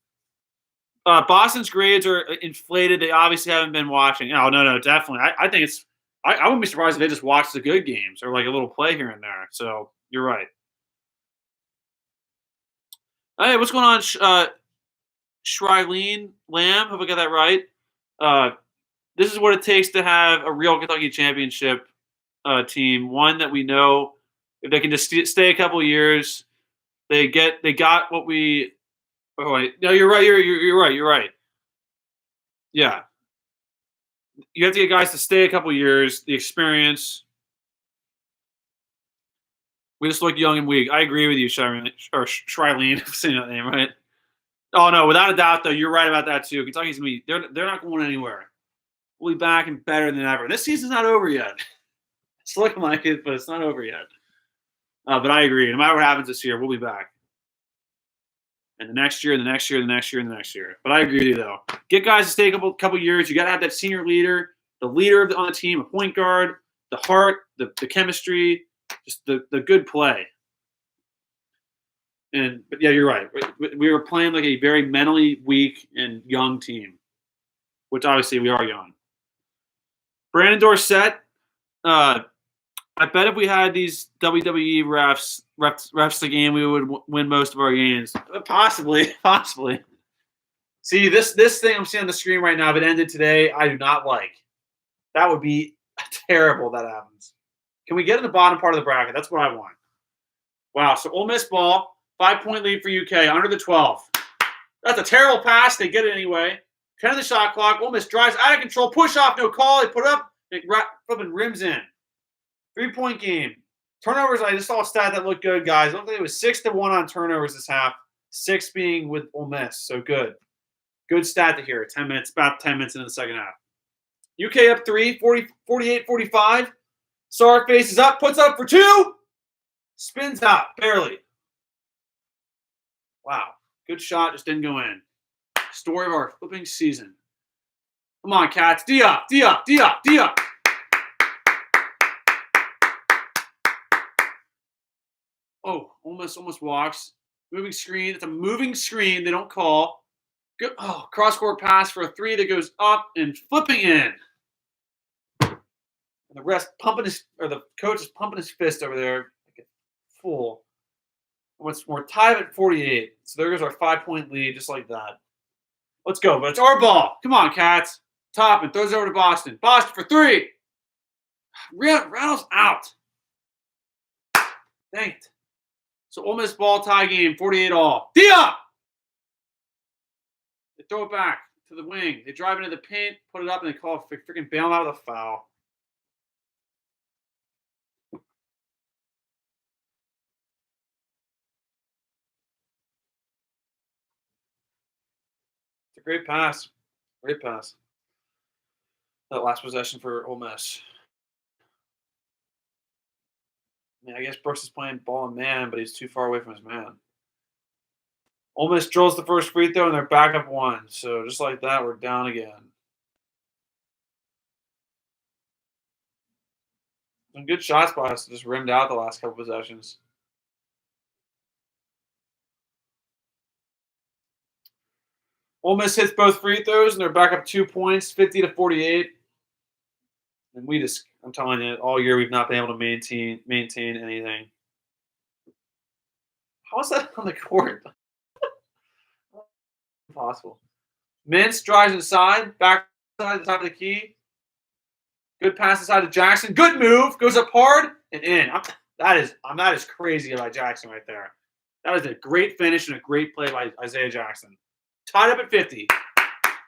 Boston's grades are inflated. They obviously haven't been watching. Oh, no, definitely. I think it's – I wouldn't be surprised if they just watch the good games or like a little play here and there. So you're right. Hey, what's going on, Shrilene Lamb? Hope I got that right. This is what it takes to have a real Kentucky championship team. One that we know if they can just stay a couple years, they got what we. Oh wait, no, you're right. You're right. You're right. Yeah, you have to get guys to stay a couple years, the experience. We just look young and weak. I agree with you, Shrilene. I'm saying that name right. Oh no, without a doubt though, you're right about that too. Kentucky's gonna be they're not going anywhere. We'll be back and better than ever. This season's not over yet. It's looking like it, but it's not over yet. But I agree. No matter what happens this year, we'll be back. And the next year, and the next year, and the next year, and the next year. But I agree with you, though. Get guys to stay a couple years. You got to have that senior leader, the leader on the team, a point guard, the heart, the chemistry, just the good play. But yeah, you're right. We were playing like a very mentally weak and young team, which obviously we are young. Brandon Dorsett, I bet if we had these WWE refs the game, we would win most of our games. Possibly. See, this thing I'm seeing on the screen right now, if it ended today, I do not like. That would be terrible if that happens. Can we get in the bottom part of the bracket? That's what I want. Wow, so Ole Miss ball, 5-point lead for UK, under the 12. That's a terrible pass. They get it anyway. 10 of the shot clock. Ole Miss drives out of control. Push off, no call. They put up. They flipping rims in. 3-point game. Turnovers, I just saw a stat that looked good, guys. It looked like it was 6-1 on turnovers this half. 6 being with Ole Miss. So good. Good stat to hear. 10 minutes, about 10 minutes into the second half. UK up 3, 48-45. Sarr faces up, puts up for 2. Spins out, barely. Wow. Good shot, just didn't go in. Story of our flipping season. Come on, Cats. D-up. Oh, almost walks. Moving screen. It's a moving screen. They don't call. Good. Oh, cross-court pass for a 3 that goes up and flipping in. And the the coach is pumping his fist over there like a fool. What's more, tied at 48. So there goes our 5-point lead, just like that. Let's go, but it's our ball. Come on, Cats. Toppin throws it over to Boston. Boston for 3. Reynolds out. Dang it. So Ole Miss ball tie game, 48-all. Dia! They throw it back to the wing. They drive into the paint, put it up, and they call freaking bail out of the foul. It's a great pass. Great pass. That last possession for Ole Miss. I mean, I guess Brooks is playing ball and man, but he's too far away from his man. Ole Miss drills the first free throw, and they're back up 1. So just like that, we're down again. Some good shots by us, just rimmed out the last couple possessions. Ole Miss hits both free throws, and they're back up 2 points, 50-48. And I'm telling you, all year we've not been able to maintain anything. How is that on the court? Impossible. Mintz drives inside, back side, the top of the key. Good pass inside to Jackson. Good move. Goes up hard and in. That is crazy by Jackson right there. That is a great finish and a great play by Isaiah Jackson. Tied up at 50.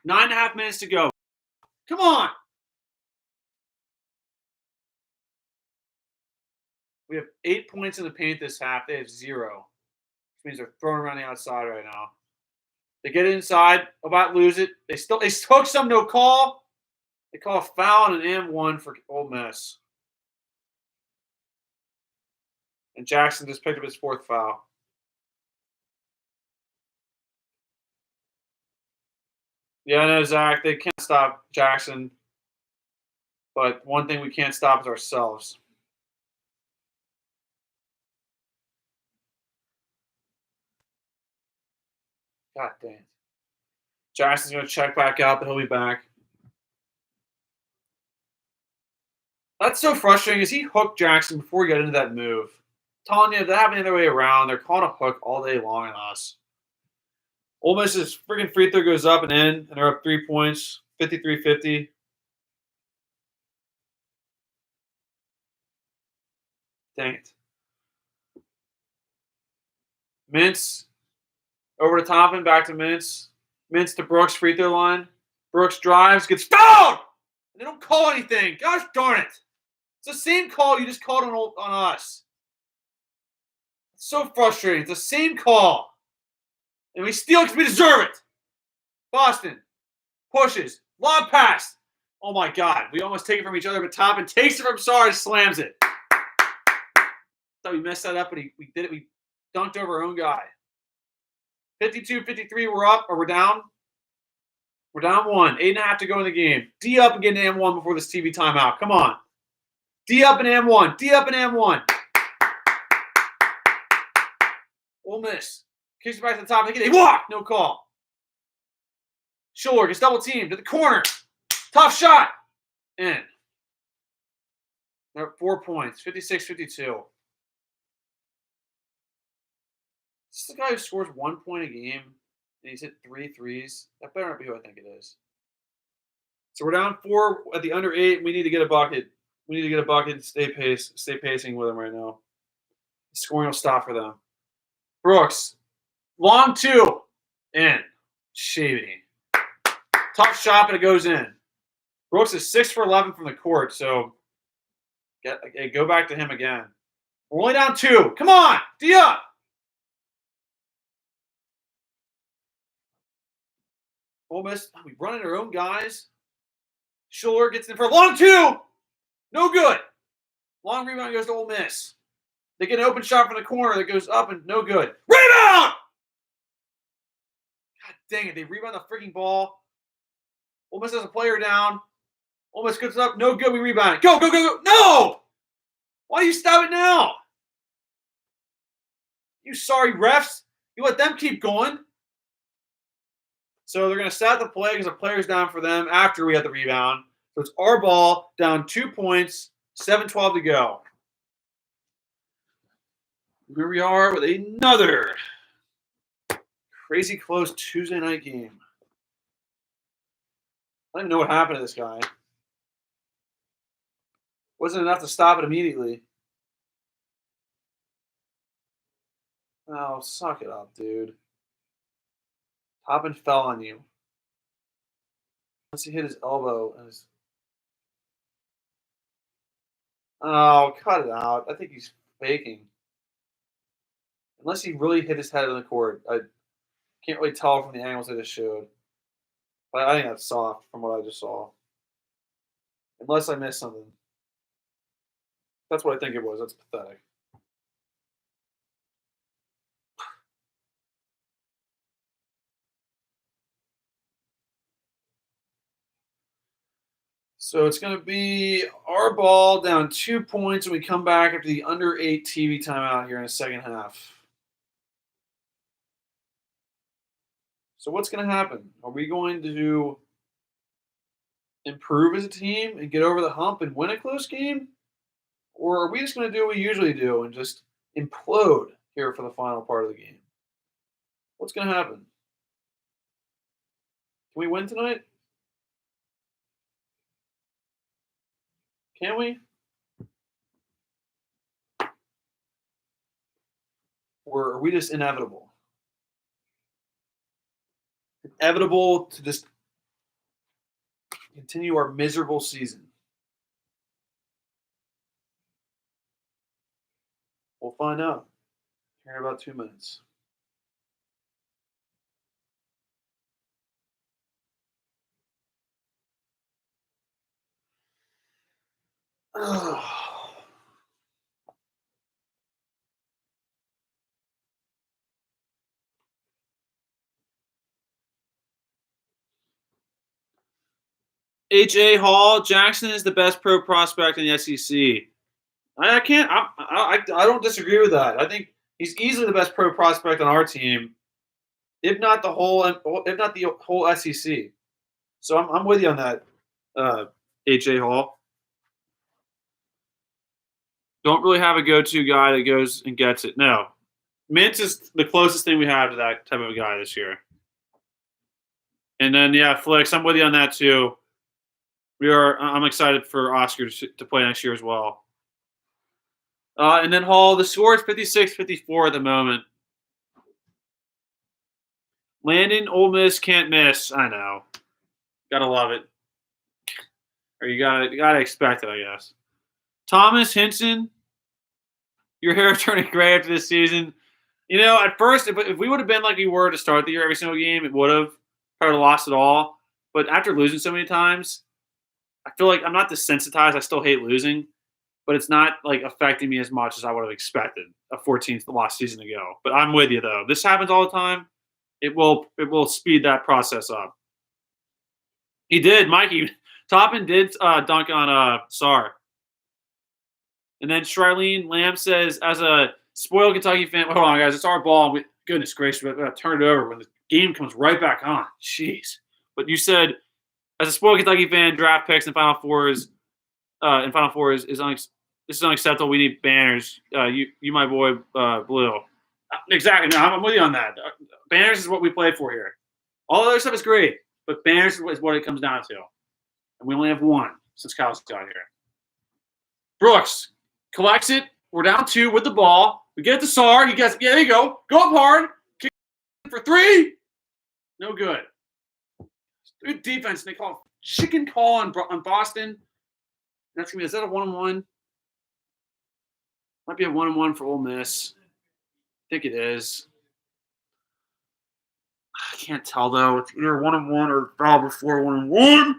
9.5 minutes to go. Come on. We have 8 points in the paint this half. They have 0. Which means they're throwing around the outside right now. They get inside, about lose it. They took some, no call. They call a foul and an M1 for Ole Miss. And Jackson just picked up his 4th foul. Yeah, I know, Zach. They can't stop Jackson. But one thing we can't stop is ourselves. God damn. Jackson's going to check back out, but he'll be back. That's so frustrating because he hooked Jackson before he got into that move. Telling you, that happened the other way around. They're calling a hook all day long on us. Ole Miss's freaking free throw goes up and in, and they're up 3 points, 53-50. Dang it. Mintz over to Toppin, back to Mintz. Mintz to Brooks, free throw line. Brooks drives, gets fouled! And they don't call anything. Gosh darn it. It's the same call you just called on us. It's so frustrating. It's the same call. And we steal because we deserve it. Boston pushes. Lob pass. Oh my God. We almost take it from each other, but Toppin takes it from Sarge, slams it. Thought we messed that up, but we did it. We dunked over our own guy. 52-53, we're up, or we're down. We're down 1. 8.5 to go in the game. D up and get an M1 before this TV timeout. Come on. D up and M1. D up and M1. Ole Miss. Kicks it back to the top. They walk. No call. Schuler gets double teamed to the corner. Tough shot. In. They're at 4 points. 56-52. This is the guy who scores 1 point a game, and he's hit 3 threes. That better not be who I think it is. So we're down 4 at the under 8. We need to get a bucket. We need to get a bucket and stay pacing with them right now. The scoring will stop for them. Brooks, long 2, in. Shaving. Tough shot, but it goes in. Brooks is 6 for 11 from the court, so go back to him again. We're only down 2. Come on, D up. Ole Miss, we running our own guys. Schuler gets in for a long 2. No good. Long rebound goes to Ole Miss. They get an open shot from the corner that goes up and no good. Rebound! God dang it. They rebound the freaking ball. Ole Miss has a player down. Ole Miss gets up. No good. We rebound it. Go, go, go, go. No! Why do you stop it now? You sorry refs. You let them keep going. So they're going to start the play because the player's down for them after we had the rebound. So it's our ball, down 2 points, 7:12 to go. Here we are with another crazy close Tuesday night game. I don't even know what happened to this guy. Wasn't enough to stop it immediately. Oh, suck it up, dude. Toppin fell on you. Once he hit his elbow and his... Oh, cut it out. I think he's faking. Unless he really hit his head on the court. I can't really tell from the angles I just showed. But I think that's soft from what I just saw. Unless I missed something. That's what I think it was. That's pathetic. So it's going to be our ball down 2 points when we come back after the under 8 TV timeout here in the second half. So what's going to happen? Are we going to improve as a team and get over the hump and win a close game? Or are we just going to do what we usually do and just implode here for the final part of the game? What's going to happen? Can we win tonight? Can we? Or are we just inevitable? Inevitable to just continue our miserable season. We'll find out here in about 2 minutes. H.A. Hall, Jackson is the best pro prospect in the SEC. I don't disagree with that. I think he's easily the best pro prospect on our team. if not the whole SEC. So I'm with you on that, H.A. Hall. Don't really have a go-to guy that goes and gets it. No. Mintz is the closest thing we have to that type of a guy this year. And then, yeah, Flicks, I'm with you on that too. I'm excited for Oscar to play next year as well. And then Hall, the score is 56-54 at the moment. Landon, Ole Miss can't miss. I know. Gotta love it. Or you gotta expect it, I guess. Thomas Hinson, your hair turning gray after this season. You know, at first, if we would have been like we were to start the year every single game, it would have probably lost it all. But after losing so many times, I feel like I'm not desensitized. I still hate losing, but it's not like affecting me as much as I would have expected a 14th lost season ago. But I'm with you though. This happens all the time. It will speed that process up. He did, Mikey. Toppin did dunk on Sarr. And then Shrilene Lamb says, as a spoiled Kentucky fan, hold on, guys, it's our ball. Goodness gracious, we got to turn it over when the game comes right back on. Jeez. But you said, as a spoiled Kentucky fan, draft picks in Final Four is this is unacceptable. We need banners. You my boy, Blue. Exactly. No, I'm with you on that. Banners is what we play for here. All the other stuff is great, but banners is what it comes down to. And we only have one since Kyle's got here. Brooks collects it. We're down 2 with the ball. We get it to Sarr. He gets, there you go. Go up hard. Kick for 3. No good. Good defense. They call chicken call on Boston. That's gonna be. Is that a 1-on-1? Might be a 1-on-1 for Ole Miss. I think it is. I can't tell though. It's either 1-on-1 or foul before 1-on-1.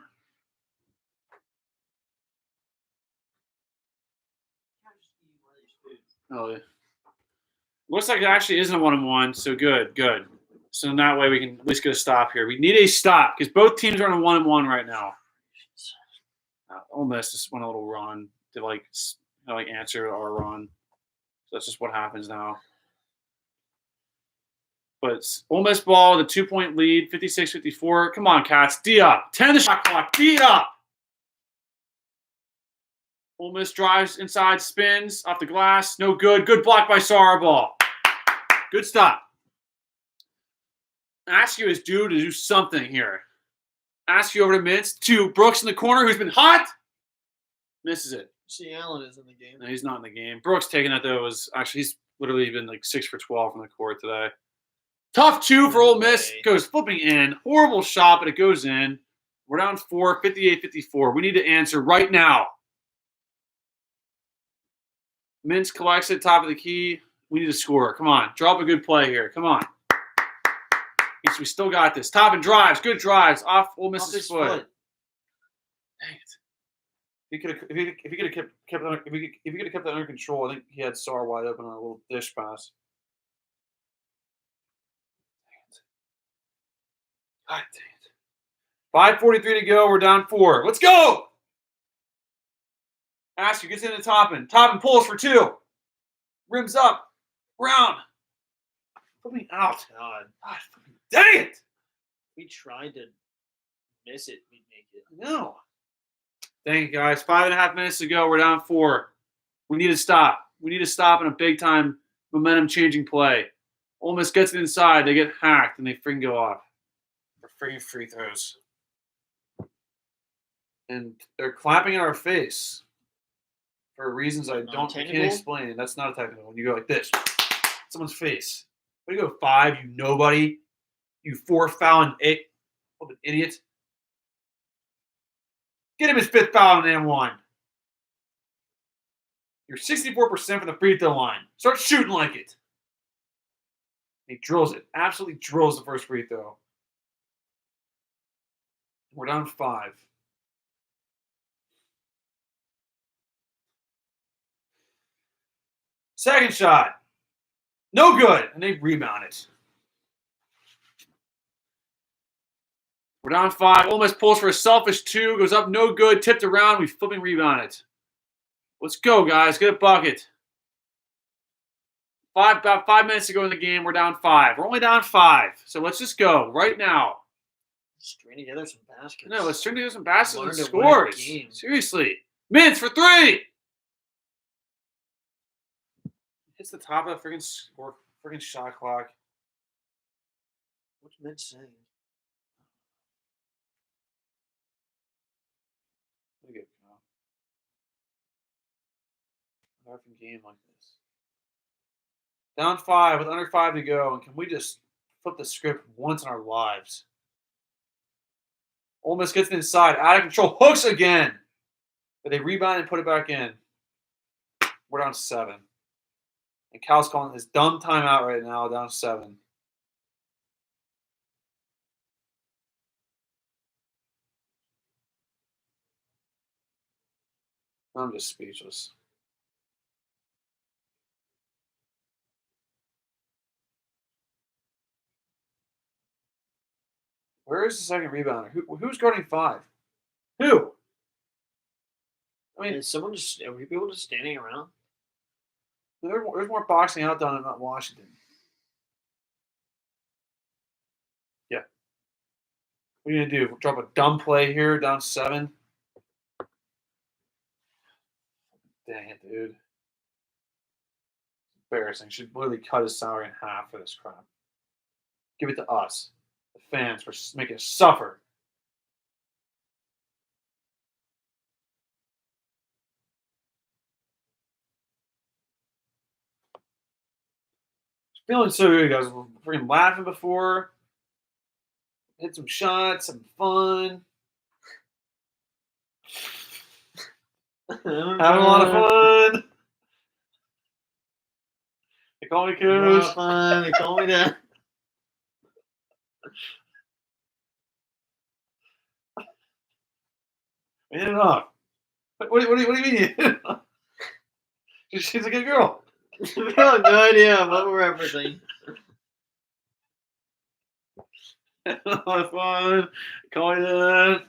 Oh, yeah. Looks like it actually isn't a 1-on-1, so good. So in that way we can at least get a stop here. We need a stop because both teams are on a 1-on-1 right now. Ole Miss just went a little run to answer our run. So that's just what happens now. But it's Ole Miss ball, the 2-point lead, 56-54. Come on, Cats. D up. 10 the shot clock. D up. Ole Miss drives inside, spins off the glass. No good. Good block by Sarr ball. Good stop. Askew is due to do something here. Askew over to Mintz. To Brooks in the corner, who's been hot. Misses it. See, Allen is in the game. No, he's not in the game. Brooks taking that, though, he's literally been like 6 for 12 from the court today. Tough 2 for Ole Miss. Goes flipping in. Horrible shot, but it goes in. We're down 4, 58-54. We need to answer right now. Mintz collects it, top of the key. We need to score. Come on. Drop a good play here. Come on. Yes, we still got this. Toppin drives. Good drives. Off Ole Miss's foot. Dang it. If he could have kept that under control, I think he had Sarr wide open on a little dish pass. God dang it. 5:43 to go. We're down 4. Let's go. Askew gets into Toppin. Toppin pulls for 2. Rims up. Brown. Put me out. God, dang it. We tried to miss it. We'd make it. No. Dang it, guys. 5.5 minutes to go. We're down 4. We need to stop. We need to stop in a big-time momentum-changing play. Ole Miss gets it inside. They get hacked, and they freaking go off. They're freaking free throws. And they're clapping in our face for reasons I can't explain. That's not a technical. When you go like this, someone's face. What do you go 5? You nobody. You 4 fouling 8. What an idiot. Get him his 5th foul in M1. You're 64% from the free throw line. Start shooting like it. He drills it. Absolutely drills the first free throw. We're down 5. Second shot. No good. And they rebound it. We're down 5. Ole Miss pulls for a selfish 2. Goes up, no good. Tipped around. We flipping rebound it. Let's go, guys. Get a bucket. About 5 minutes to go in the game. We're down 5. We're only down 5. So let's just go right now. String together some baskets. No, let's string together some baskets and Learn to win a scores. game. Seriously. Mints for 3. Hits the top of the freaking shot clock. What's Mint saying? Look at a game like this. Down 5 with under 5 to go, and can we just flip the script once in our lives? Ole Miss gets inside, out of control, hooks again, but they rebound and put it back in. We're down 7, and Cal's calling his dumb timeout right now, down 7. I'm just speechless. Where is the second rebounder? Who's guarding 5? Who? I mean, Are we people just standing around? there's more boxing out down in Washington. Yeah. What are you gonna do? Drop a dumb play here, down 7? Dang it, dude. Embarrassing. Should literally cut his salary in half for this crap. Give it to us, the fans, for making us suffer. Feeling so good, guys. We're freaking laughing before. Hit some shots, some fun. Having a lot of fun. They call me A lot Coach. of fun. They call me that. We hit it off. What do you mean? You hit it off? She's a good girl. We have no idea what we're referencing. A lot of fun. Call me that.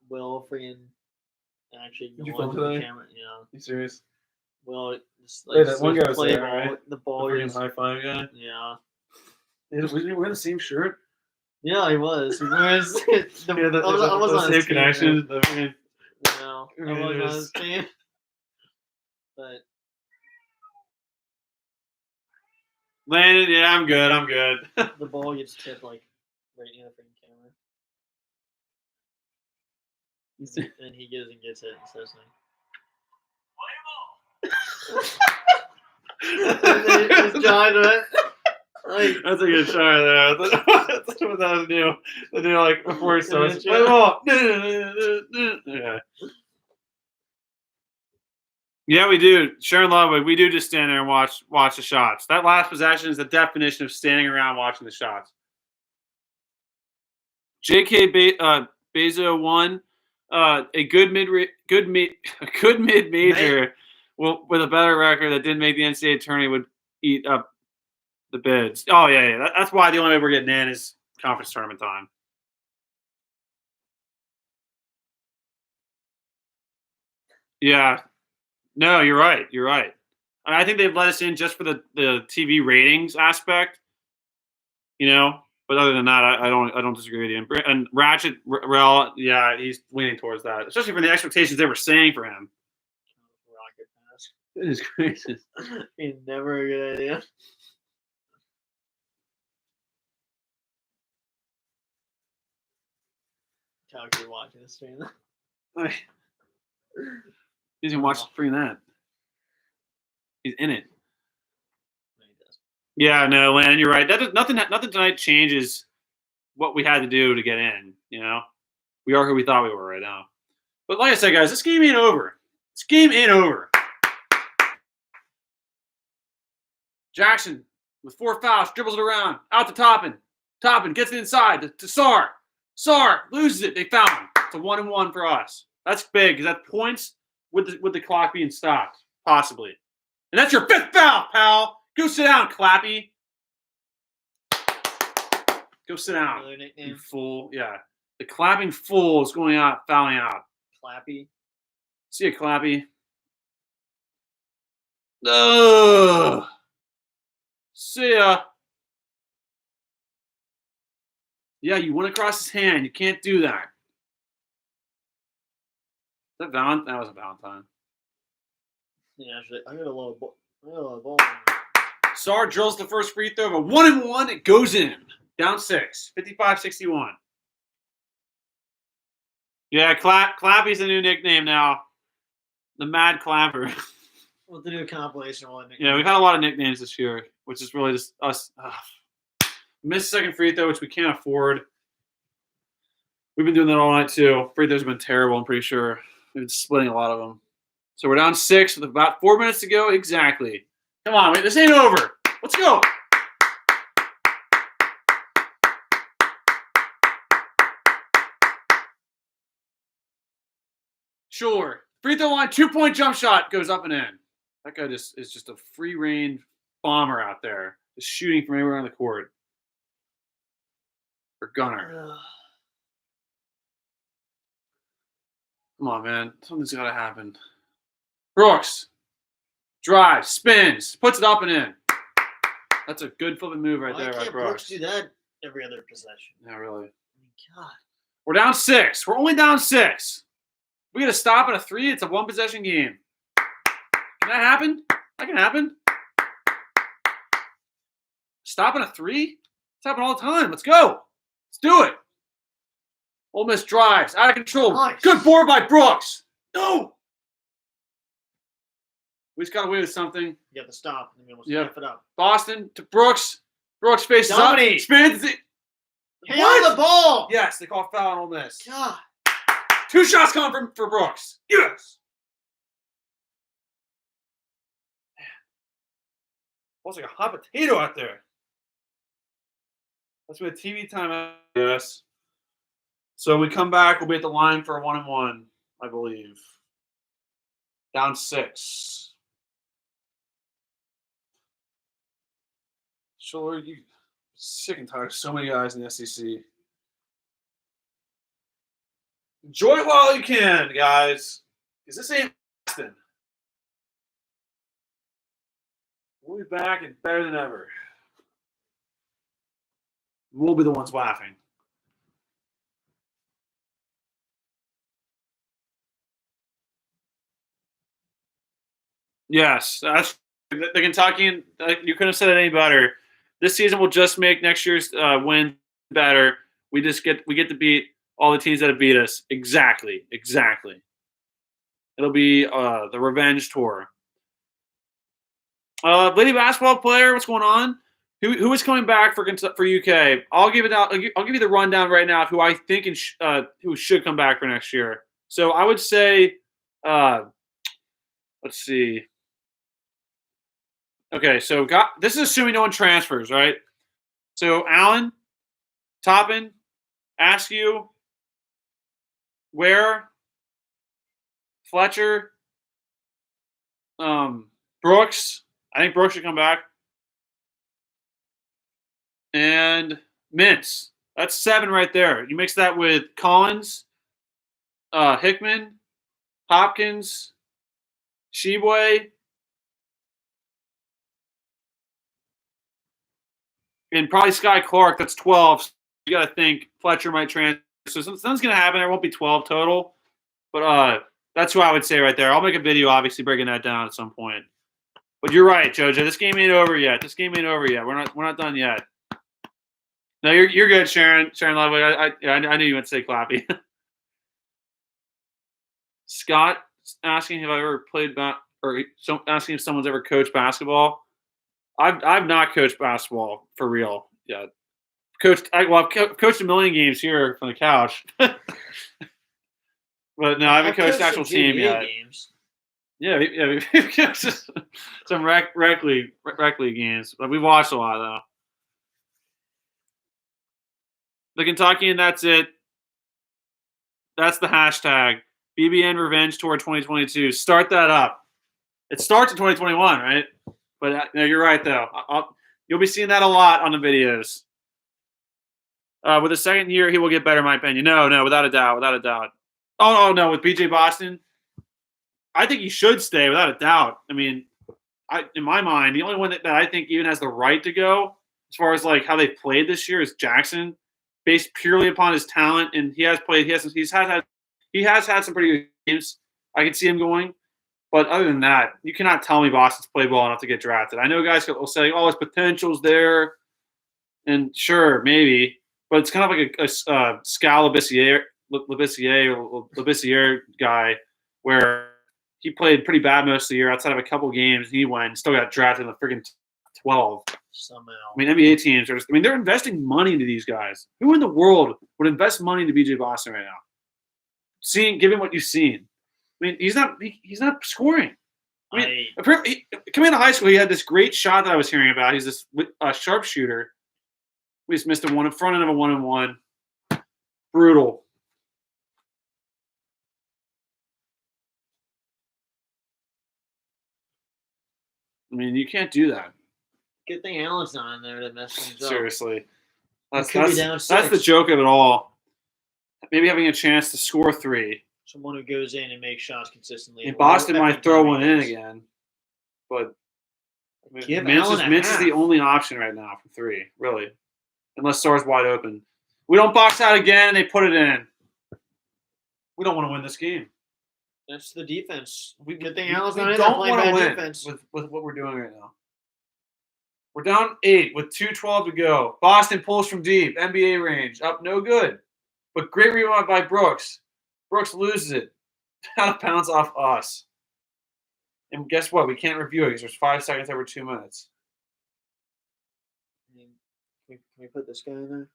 Will freaking actually Did you go on film the today? camera. Yeah. You serious? Will just Hey, that one guy was play there, ball. right? The The ball freaking is high five guy. yeah. Was he wearing the same shirt? Yeah, he was. He was. I The was on same his team, connection. The freaking- No, I was on his team. But Landon, yeah, I'm good. the ball gets tipped like right near the freaking camera. And he goes and gets it and says something. It's John, right? Like, That's a good shot there. That's what that was new. The new, like, before he starts. Yeah. Play ball. Yeah. Yeah, we do. Sharon Lovewood, we do just stand there and watch the shots. That last possession is the definition of standing around watching the shots. J.K. Bezo won a good mid major with a better record that didn't make the NCAA tourney would eat up the bids. Oh yeah. That's why the only way we're getting in is conference tournament time. Yeah. No, you're right. I think they've let us in just for the TV ratings aspect, But other than that, I don't disagree with you. And Ratchet, Rel, yeah, he's leaning towards that, especially for the expectations they were saying for him. rocket pass. It is crazy. Never a good idea. Calgary watching this stream. He's gonna watch freaking that. He's in it. Yeah, no, Landon, you're right. Nothing tonight changes what we had to do to get in. We are who we thought we were right now. But like I said, guys, this game ain't over. Jackson with 4 fouls, dribbles it around, out to Toppin. Toppin gets it inside to Sar. Sar loses it. They found him. It's a 1-and-1 for us. That's big because that's points with the clock being stopped, possibly. And that's your 5th foul, pal. Go sit down, Clappy. Go sit down. Another nickname. You fool. Yeah. The clapping fool is going out, fouling out. Clappy. See you, Clappy. Ugh. See ya. Yeah, you went across his hand. You can't do that. Is that Valentine? That was a Valentine. Yeah, actually, I got a little ball. Sar drills the first free throw, but 1-1. It goes in. Down 6. 55-61. Yeah, Clappy's a new nickname now. The Mad Clapper. With the new compilation one. Yeah, we've had a lot of nicknames this year, which is really just us. Missed second free throw, which we can't afford. We've been doing that all night, too. Free throws have been terrible, I'm pretty sure. We've been splitting a lot of them. So we're down 6 with about 4 minutes to go. Exactly. Come on, wait, this ain't over. Let's go. Sure. Free throw line, 2-point jump shot goes up and in. That guy is just a free reign bomber out there, just shooting from anywhere on the court. For Gunner. Come on, man. Something's got to happen. Brooks. Drives, spins, puts it up and in. That's a good flipping move right there by Brooks. Brooks. Do that every other possession. Yeah, really. God. We're down 6. We're only down 6. We got to stop at a 3. It's a one-possession game. Can that happen? That can happen. Stop at a 3? It's happening all the time. Let's go. Let's do it. Ole Miss drives. Out of control. Nice. Good board by Brooks. No. We just got away with something. You have to stop. And then we'll Yep. step it up. Boston to Brooks. Brooks faces Dominate. up. Spins. Hey, on the ball. Yes, they call foul on Ole Miss. God. 2 shots coming for Brooks. Yes. Man. Almost like a hot potato out there. That's with TV time. Yes. So we come back. We'll be at the line for a 1-1, I believe. Down 6. Sure, you sick and tired of so many guys in the SEC. Enjoy it while you can, guys. Because this ain't Boston. We'll be back and better than ever. We'll be the ones laughing. Yes, that's the Kentuckian. You couldn't have said it any better. This season will just make next year's win better. We get to beat all the teams that have beat us. Exactly. It'll be the revenge tour. Lady basketball player, what's going on? Who is coming back for UK? I'll give you the rundown right now of who I think who should come back for next year. So I would say, let's see. Okay, so this is assuming no one transfers, right? So Allen, Toppin, Askew, Ware, Fletcher, Brooks. I think Brooks should come back. And Mintz. That's 7 right there. You mix that with Collins, Hickman, Hopkins, Sheboy, and probably Sky Clark. That's 12. You got to think Fletcher might transfer. So something's going to happen. There won't be 12 total. But that's what I would say right there. I'll make a video, obviously, breaking that down at some point. But you're right, JoJo. This game ain't over yet. We're not done yet. No, you're good, Sharon. Sharon Ludwig. I knew you went to say Clappy. Scott asking if I ever played asking if someone's ever coached basketball. I've not coached basketball for real yet. I've coached a million games here from the couch. But no, I haven't coached the actual team yet. Games. Yeah, we've coached some rec league games, but we've watched a lot though. The Kentuckian, that's it. That's the hashtag. BBN Revenge Tour 2022. Start that up. It starts in 2021, right? But no, you're right, though. You'll be seeing that a lot on the videos. With the second year, he will get better, in my opinion. No, without a doubt. Oh, no, with BJ Boston. I think he should stay without a doubt. I mean, in my mind, the only one that I think even has the right to go as far as like how they played this year is Jackson, based purely upon his talent, and he has played. He has had some pretty good games. I can see him going, but other than that, you cannot tell me Boston's played well enough to get drafted. I know guys will say, "Oh, his potential's there," and sure, maybe, but it's kind of like a Scal Labissiere guy where he played pretty bad most of the year outside of a couple games. He went and still got drafted in the freaking 12. Somehow. I mean, NBA teams are they're investing money into these guys. Who in the world would invest money into BJ Boston right now? Given what you've seen. I mean, he's not scoring. I mean, coming into high school, he had this great shot that I was hearing about. He's this sharpshooter. We just missed one in front end of a 1-and-1. Brutal. I mean, you can't do that. Good thing Allen's not in there to mess things up. Seriously. That's That's the joke of it all. Maybe having a chance to score 3. Someone who goes in and makes shots consistently. And Boston might throw one in again. But Mintz is the only option right now from 3, really. Unless Sarr's wide open. We don't box out again and they put it in. We don't want to win this game. That's the defense. Good thing Allen's not in there there playing bad defense. With what we're doing right now. We're down 8 with 2:12 to go. Boston pulls from deep. NBA range. Up no good. But great rebound by Brooks. Brooks loses it. Out of bounds off us. And guess what? We can't review it because there's 5 seconds over 2 minutes. Can we put this guy in there?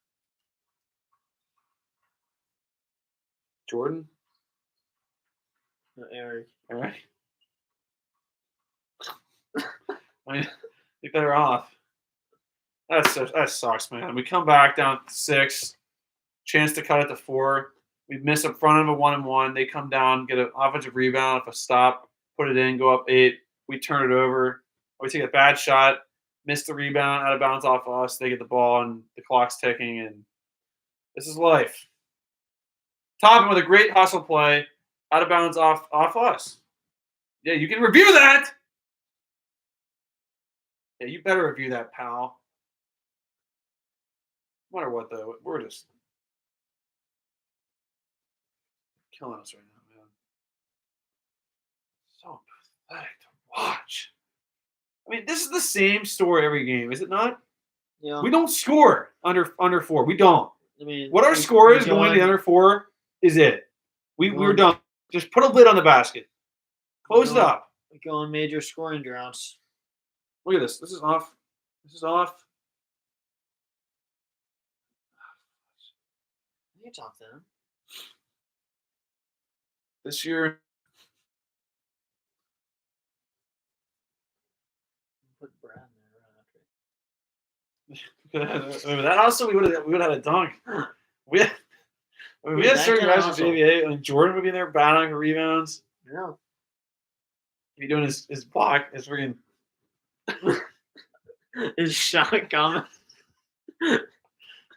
Jordan? No, Eric. All right. I mean, be better off. That sucks, man. We come back down 6. Chance to cut it to 4. We miss up front of a 1-and-1. They come down, get an offensive rebound, if a stop, put it in, go up 8. We turn it over. We take a bad shot, miss the rebound, out of bounds off us. They get the ball, and the clock's ticking, and this is life. Topping with a great hustle play, out of bounds off us. Yeah, you can review that. Yeah, you better review that, pal. No matter what, though, we're just killing us right now, man. So pathetic to watch. I mean, this is the same story every game, is it not? Yeah. We don't score under 4. We don't. I mean, what our score is going to the under 4 is it. We're done. Just put a lid on the basket. Close it up. We go on major scoring droughts. Look at this. This is off. This is off. I think it's off then. This year. Put Brad in there right after. That also we would have had a dunk. We had certain guys from JVA. Like Jordan would be in there battling for rebounds. Yeah. He'd be doing his block, his freaking his shot comment.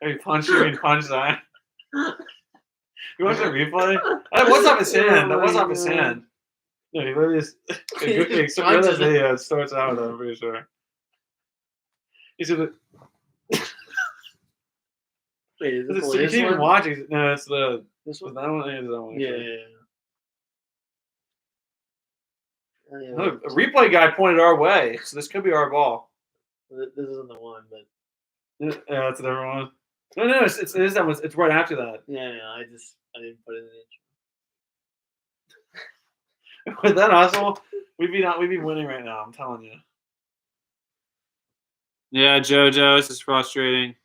He punched his eye. You watch the replay? That was off his hand. That was off his hand. No, he literally just that video. It starts out with that, I'm pretty sure. He's gonna. Wait, is you this can't even watch it. No, it's this one? that one. It's that one. Yeah. Look, a replay guy pointed our way, so this could be our ball. This isn't the one, but yeah, that's a different one. No, it is that one. It's right after that. Yeah, I didn't put it in the intro. With that hustle, we'd be winning right now. I'm telling you. Yeah, JoJo, this is frustrating.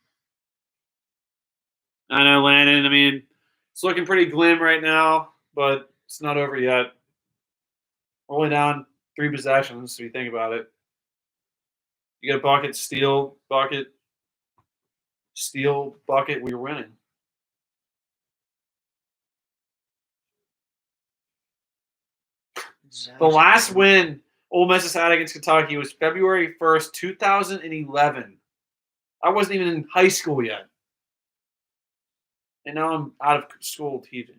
I know, Landon. I mean, it's looking pretty glim right now, but it's not over yet. We're only down 3 possessions, so you think about it. You get a bucket, steal, bucket, we're winning. The last win Ole Miss has had against Kentucky was February 1st, 2011. I wasn't even in high school yet. And now I'm out of school teaching.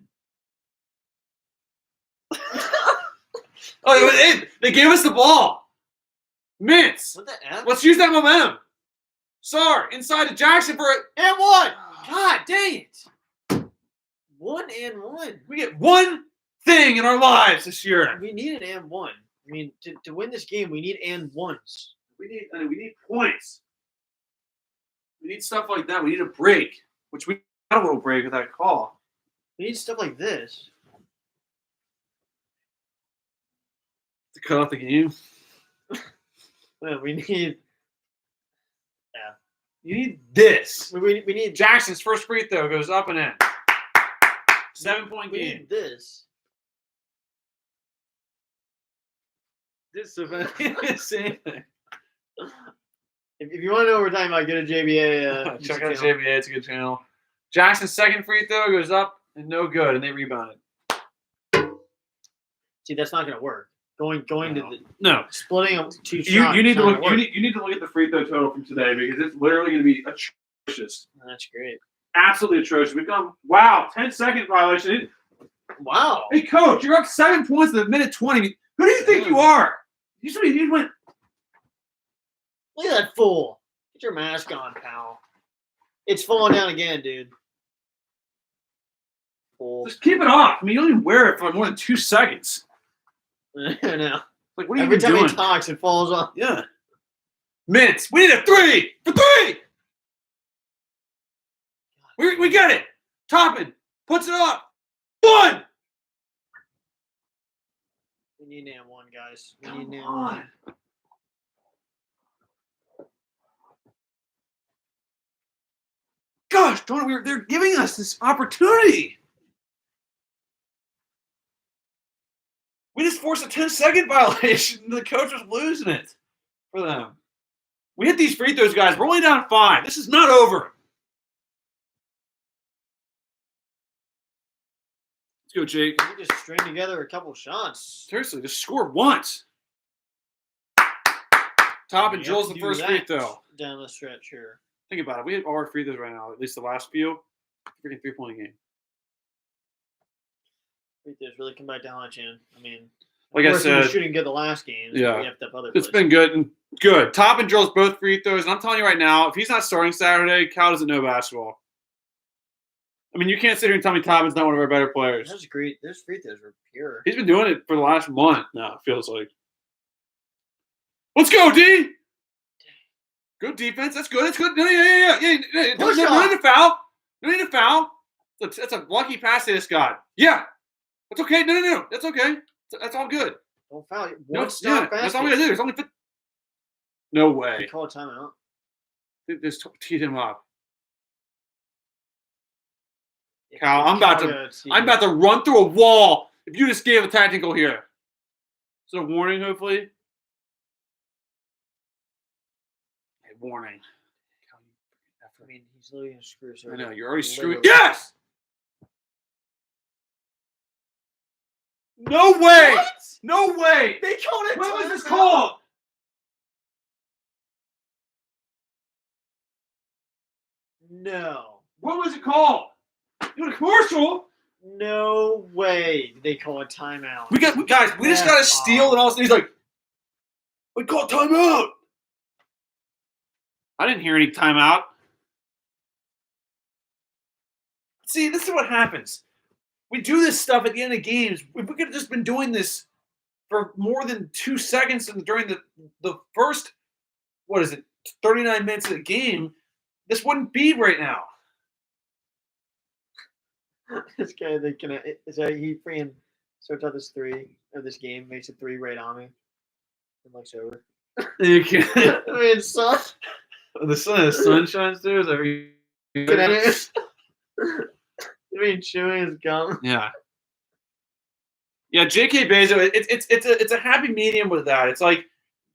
Oh, they gave us the ball. Mints. What the F? Let's use that momentum. Sar, inside to Jackson for it. And one. God dang it. 1-1. We get one thing in our lives this year. We need an and one. I mean, to win this game, we need and ones. We need points. We need stuff like that. We need a break, which we got a little break with that call. We need stuff like this. To cut off the game. Well, we need. You need this. We need. Jackson's first free throw goes up and in. 7-point We game. need this. This is same thing. If you want to know what we're talking about, go to JBA. Check out JBA. It's a good channel. Jackson's second free throw goes up and no good, and they rebounded. See, that's not going to work. Going to the No. splitting up two shots. You need to not look. gonna You need to look at the free throw total from today because it's literally going to be atrocious. That's great. Absolutely atrocious. We've gone 10-second violation. Wow. Hey, coach, you're up 7 points in the minute 20. Who do you think you are? You went. Look at that fool. Get your mask on, pal. It's falling down again, dude. Fool. Just keep it off. I mean, you don't even wear it for more than 2 seconds. I know. Like, what are you Every even time doing? he talks, it falls off. Yeah. Mints. We need a 3 for 3. We get it. Toppin puts it up. 1. We need an and one, guys. We need an and one. Gosh, they're giving us this opportunity. We just forced a 10-second violation. The coach was losing it for them. We hit these free throws, guys. We're only down 5. This is not over. Let's go, Jake. We just string together a couple shots. Seriously, just score once. Toppin We drills have the to do first that free throw. down the stretch here. Think about it. We have all our free throws right now, at least the last few. Freaking 3-point game. Free throws really come back to haunt you. I mean, Like of I course, we were said, shooting good the last game. So yeah. we have to have other it's places. been good. Toppin drills both free throws, and I'm telling you right now, if he's not starting Saturday, Cal doesn't know basketball. I mean, you can't sit here and tell me Toppin's not one of our better players. That was great. Those free throws were pure. He's been doing it for the last month now, it feels like. Let's go, D! Good defense. That's good. That's good. Yeah. Push No off. need to foul. No need to foul. That's a lucky pass they just got. Yeah. That's okay. No. That's okay. That's all good. Don't foul. No, One stop basket. that's all we got to do. There's only No They way. call a timeout. They just teed him up. Cal, I'm about to run through a wall if you just gave a tactical here. Is it a warning, hopefully? Hey, warning. I mean, he's literally going to screw us over. I know, you're already Literally. screwing. Yes! No way! What? No way! They called it. What was this timeout. called? No. What was it called? You want a commercial? No way. They call a timeout. We just got to steal, and all of a sudden he's like, "We call timeout." I didn't hear any timeout. See, this is what happens. We do this stuff at the end of games. We could have just been doing this for more than 2 seconds during the first, 39 minutes of the game. This wouldn't be right now. This guy, he freaking starts out this three of this game, makes it 3 right on me, and looks over. You can't. I mean, son. The sun shines through. Is that what you- I mean, chewing his gum. Yeah. Yeah, J.K. Bezos. It's a happy medium with that. It's like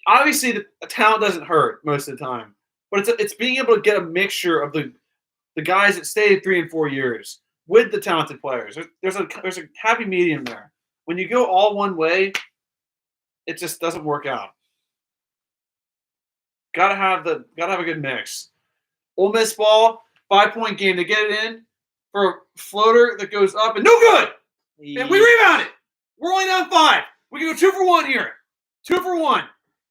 obviously the talent doesn't hurt most of the time, but it's being able to get a mixture of the guys that stayed 3 and 4 years with the talented players. There's a happy medium there. When you go all one way, it just doesn't work out. Gotta have a good mix. Ole Miss ball, 5-point game. They get it in for a floater that goes up and no good. And we rebound it. We're only down 5. We can go 2 for 1 here. 2 for 1.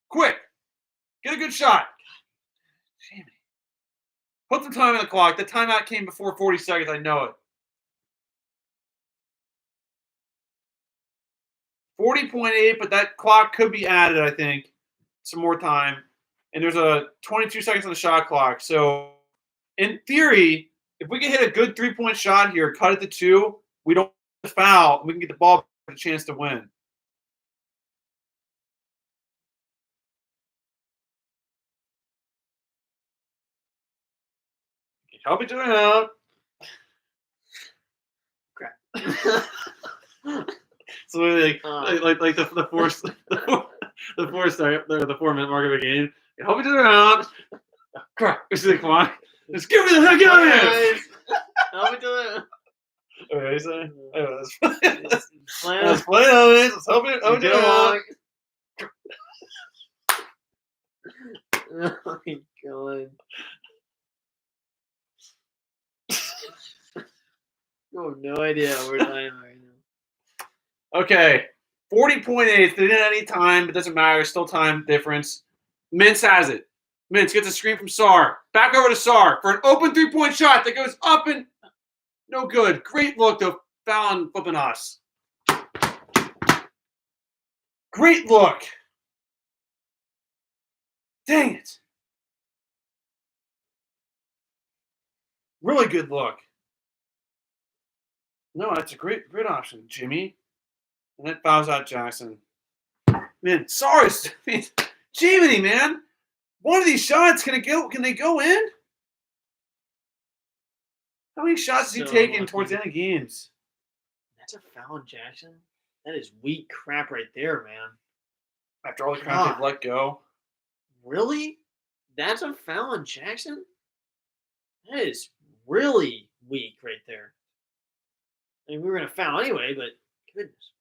Quick. Get a good shot. Jamie. Put some time on the clock. The timeout came before 40 seconds. I know it. 40.8, but that clock could be added, I think. Some more time. And there's a 22 seconds on the shot clock. So, in theory, if we can hit a good 3-point shot here, cut it to 2, we don't foul, we can get the ball back with a chance to win. Help each other out. Crap. So like the force the 4-minute mark of the game. Help each other out. Crap. Come on. Just give me the heck out of here. Help each other out. Okay, you say? Let's Play play on it. Let's help it out. Oh my god. I have no idea where I am right now. Okay. 40.8. They didn't have any time. It doesn't matter. Still time difference. Mintz has it. Mintz gets a screen from Sarr. Back over to Sarr for an open 3-point shot that goes up and no good. Great look to Fallon flipping us. Great look. Dang it. Really good look. No, that's a great option, Jimmy. And that fouls out Jackson. Man, sorry, Jimmy, man. One of these shots, can they go in? How many shots has he taken towards the end of games? That's a foul on Jackson? That is weak crap right there, man. After all the crap they've let go. Really? That's a foul on Jackson? That is really weak right there. I mean, we were going to foul anyway, but goodness.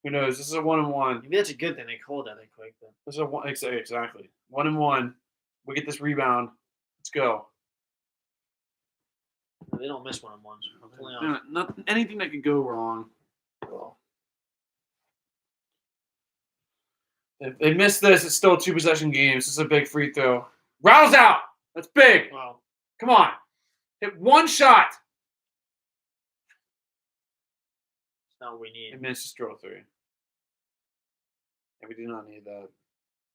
Who knows? This is a 1-1. Maybe that's a good thing they called that quick. But. This is a one, exactly 1-1. We get this rebound. Let's go. They don't miss 1-1s. Not anything that could go wrong. Well, if they miss this, it's still a 2-possession game. This is a big free throw. Rouse out. That's big. wow. Come on. Hit one shot. That's not what we need. And Miss just throw 3. And we do not need that.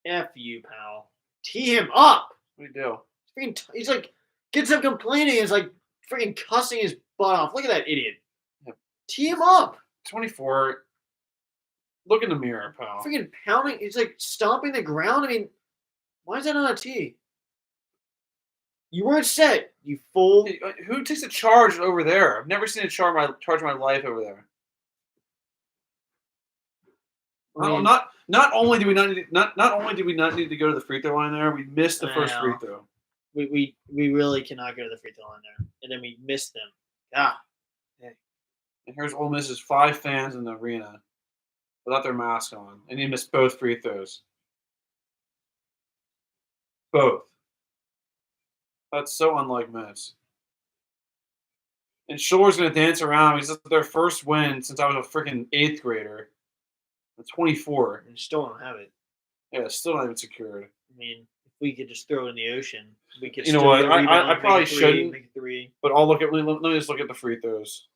F you, pal. Tee him up. What do you do? He's like, gets up complaining. He's like freaking cussing his butt off. Look at that idiot. Yep. Tee him up. 24. Look in the mirror, pal. Freaking pounding. He's like stomping the ground. I mean, why is that not a tee? You weren't set, you fool. Hey, who takes a charge over there? I've never seen a charge in my life over there. Not only did we not need to go to the free throw line there, we missed the first free throw. We really cannot go to the free throw line there, and then we missed them. Ah. And here's Ole Miss's 5 fans in the arena without their mask on, and he missed both free throws. Both. That's so unlike Miss. And Shuller's going to dance around because it's their first win since I was a freaking 8th grader. At 24. And still don't have it. Yeah, still not even secured. I mean, if we could just throw it in the ocean, we could. You know what? I probably shouldn't. Make 3. But I'll look at. Let me just look at the free throws.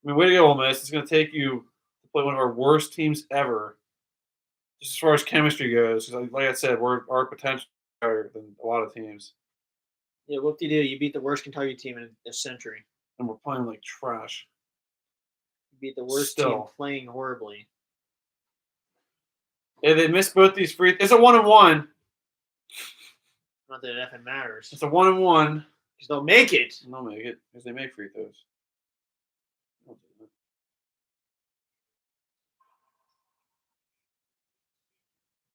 I mean, way to go, Ole Miss! It's going to take you to play one of our worst teams ever, just as far as chemistry goes. Because, like I said, our potential better than a lot of teams. Yeah, whoop-de-doo. You beat the worst Kentucky team in a century. And we're playing like trash. You beat the worst team playing horribly. Yeah, they missed both these free. It's a 1-1. Not that it effing matters. It's a 1-1. Because they'll make it. They'll make it because they make free throws.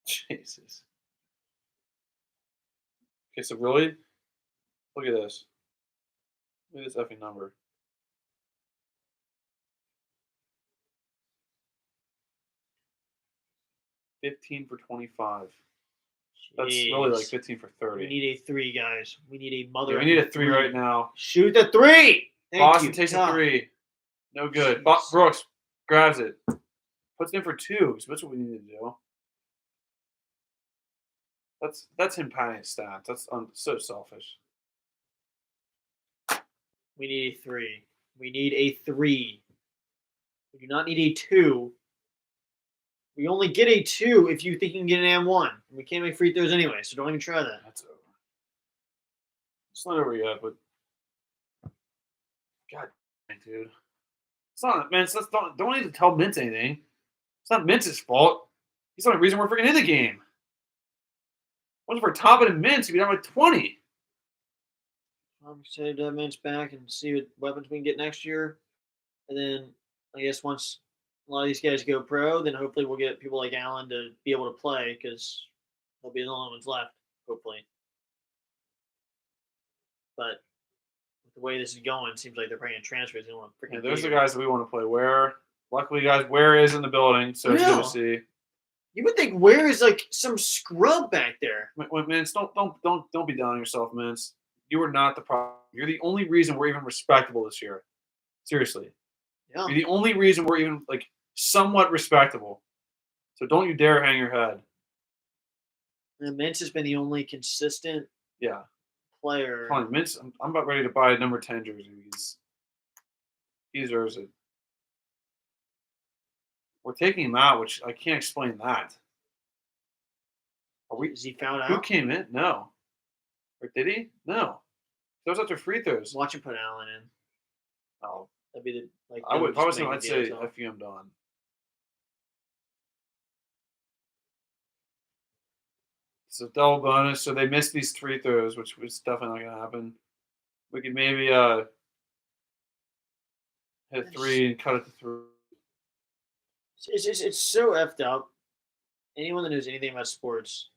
Jesus. Okay, so really, look at this. Look at this effing number. $15 for 25. That's really like 15 for 30. We need a 3, guys. We need a mother. Yeah, we need a 3 right now. Shoot the 3. Boston takes a 3. No good. Brooks grabs it. Puts puts in for 2. So that's what we need to do. That's him padding his stats. That's so selfish. We need a 3. We need a 3. We do not need a 2. We only get a 2 if you think you can get an M1. We can't make free throws anyway, so don't even try that. That's over. It's not over yet, but God, dude, it's not Mintz. Don't need to tell Mintz anything. It's not Mintz's fault. He's the only reason we're freaking in the game. Once we're topping and Mintz, we'd be down by 20. I'm excited to have Mintz back and see what weapons we can get next year. And then I guess once a lot of these guys go pro, then hopefully we'll get people like Allen to be able to play because they'll be the only ones left, hopefully. But with the way this is going, it seems like they're bringing transfers. They don't want to freaking. Yeah, there's the guys that we want to play. Luckily, guys, Ware is in the building, so it's good to see. You would think Ware is like some scrub back there. Mintz, don't be down on yourself, Mintz. You are not the problem. You're the only reason we're even respectable this year. Seriously. Yeah. You're the only reason we're even like somewhat respectable. So don't you dare hang your head. And Mintz has been the only consistent player. Come on, Mintz, I'm about ready to buy a number 10 jersey. He deserves it. We're taking him out, which I can't explain that. Is he found out? Who came in? No. Or did he? No. Those after free throws. Watch him put Allen in. Oh. That'd be the like. I would. If I was him, I'd say F you, I'm done. So double bonus. So they missed these free throws, which was definitely not going to happen. We could maybe hit 3 and cut it to 3. It's so effed up. Anyone that knows anything about sports,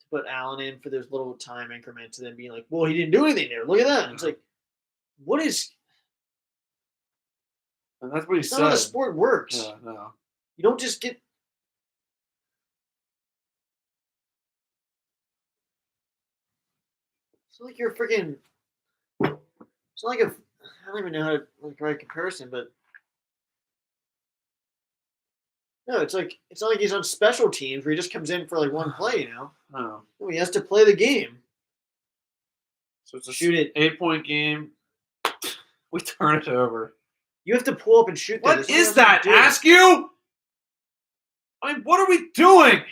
to put Allen in for those little time increments and then being like, well, he didn't do anything there. Look at that. It's like, what is. And that's what he said. Not how the sport works. Yeah, no. You don't just get. It's not like you're freaking. It's not like a. I don't even know how to like write comparison, but. No, it's not like he's on special teams where he just comes in for like one play, you know? No. No, he has to play the game. So it's a shoot it 8-point game. We turn it over. You have to pull up and shoot that. What is that? Ask you? I mean, what are we doing?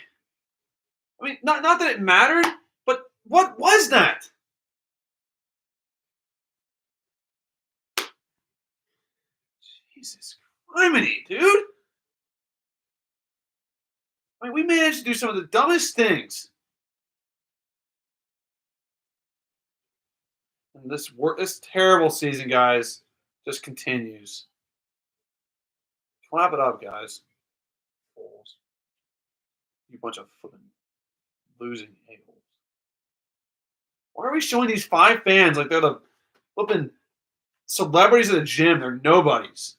I mean, not that it mattered, but what was that? Jesus criminy, dude. I mean, we managed to do some of the dumbest things. And this terrible season, guys, just continues. Clap it up, guys. Fools. You bunch of flipping losing a-holes. Why are we showing these 5 fans like they're the flipping celebrities at the gym? They're nobodies.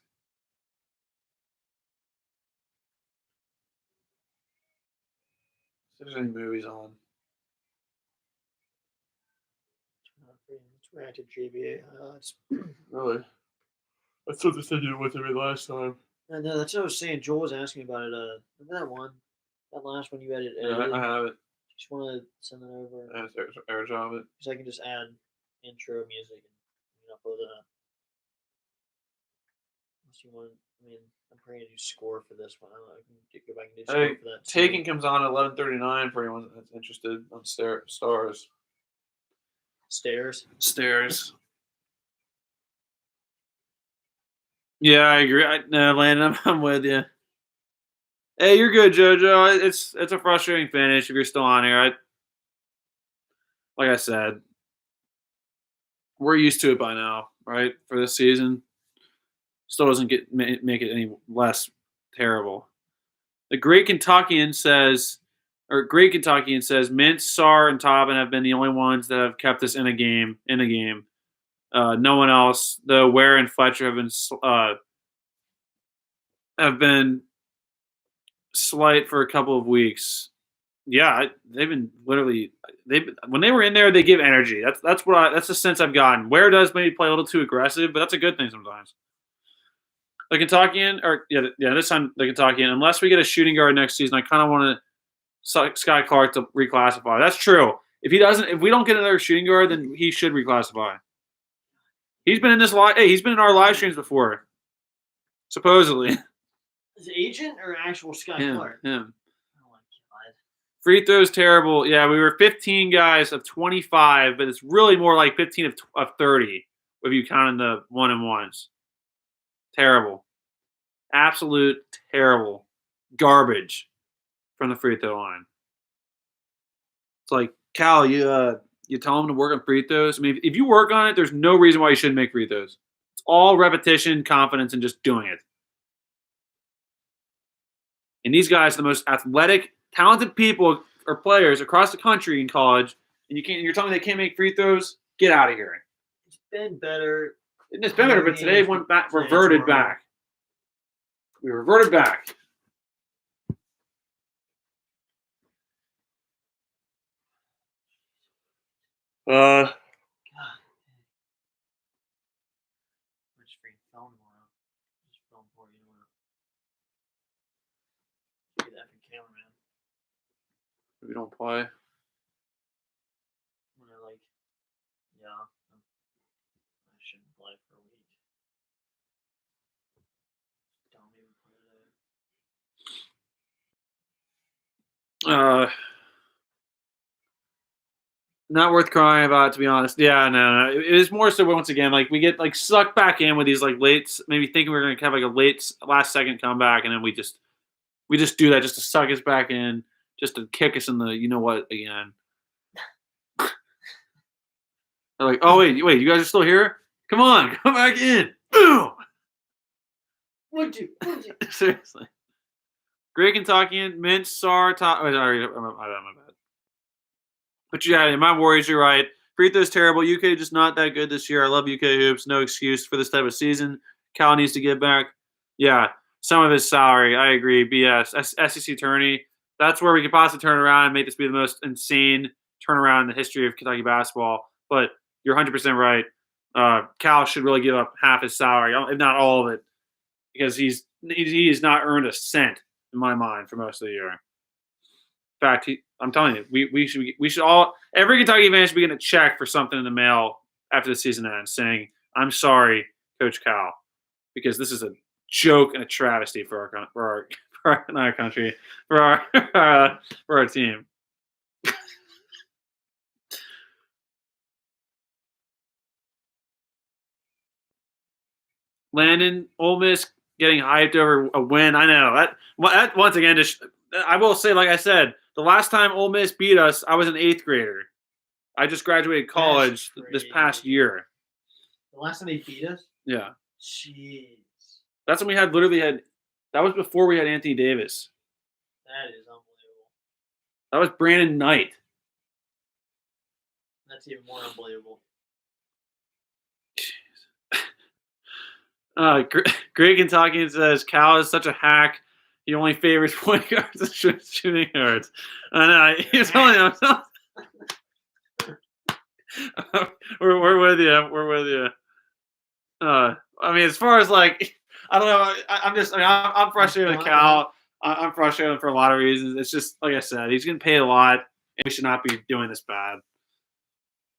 If there's any movies on. Let's react to JBA highlights. Really? I thought they said you went through it last time. No, that's what I was saying. Joel was asking about it. Remember that one? That last one you edited? Yeah, I have it. Just want to send it over. I have AirDrop it. Because I can just add intro music and upload it. Unless you want, I mean, I'm probably going to do score for this one. I don't know. I can go back and do score for that. Taking comes on at 11:39 for anyone that's interested on Stars. Stairs. Yeah, I agree. Landon, I'm with you. Hey, you're good, JoJo. It's a frustrating finish if you're still on here. Like I said, we're used to it by now, right? For this season, still doesn't make it any less terrible. The Great Kentuckian says, Mintz, Sarr, and Tobin have been the only ones that have kept us in a game. No one else, though Ware and Fletcher have been slight for a couple of weeks. Yeah, they've been literally when they were in there, they give energy. That's the sense I've gotten. Ware does maybe play a little too aggressive, but that's a good thing sometimes. the Kentuckian, this time the Kentuckian. Unless we get a shooting guard next season, I kind of want Sky Clark to reclassify. That's true. If we don't get another shooting guard, then he should reclassify. He's been in this live. Hey, he's been in our live streams before, supposedly. His agent or actual Sky Clark? Him. Oh my god. Free throws terrible. Yeah, we were 15 guys of 25, but it's really more like 15 of 30 if you count in the 1-and-1s. Terrible. Absolute terrible. Garbage from the free throw line. It's like, Cal, you tell him to work on free throws. I mean, if you work on it, there's no reason why you shouldn't make free throws. It's all repetition, confidence, and just doing it. And these guys are the most athletic, talented people or players across the country in college, and you're telling me they can't make free throws? Get out of here. It's been better. It's been better, but today went back, reverted back. We reverted back. God. I'm just freaking film tomorrow. Just film for you tomorrow. Look at that from cameraman. We don't play. When I shouldn't play for a week. Don't even play today. Not worth crying about, to be honest. Yeah, no. It is more so once again, like we get like sucked back in with these like late, maybe thinking we're gonna have like a late last second comeback, and then we just do that just to suck us back in, just to kick us in the you know what again. They're like, oh wait, you guys are still here? Come on, come back in. Boom. Would you? Seriously. Great Kentuckian, Mint, Sar, top. My bad. But yeah, my worries, you're right. Free throws terrible. UK just not that good this year. I love UK hoops. No excuse for this type of season. Cal needs to get back. Yeah, some of his salary. I agree. BS. SEC Tourney. That's where we could possibly turn around and make this be the most insane turnaround in the history of Kentucky basketball. But you're 100% right. Cal should really give up half his salary, if not all of it, because he has not earned a cent in my mind for most of the year. In fact, I'm telling you, we should all, every Kentucky fan should be getting a check for something in the mail after the season ends, saying, "I'm sorry, Coach Cal," because this is a joke and a travesty for our country, for our team. Landon, Ole Miss getting hyped over a win. I know that once again. I will say, like I said, the last time Ole Miss beat us, I was an 8th grader. I just graduated college this past year. The last time they beat us? Yeah. Jeez. That's when we literally had. That was before we had Anthony Davis. That is unbelievable. That was Brandon Knight. That's even more unbelievable. Greg Kentuckian says Cal is such a hack. He only favors point guards and shooting guards. I know. He's telling you. We're with you. We're with you. I mean, as far as like, I don't know. I'm frustrated with Cal. I'm frustrated for a lot of reasons. It's just like I said, he's getting paid a lot, and we should not be doing this bad.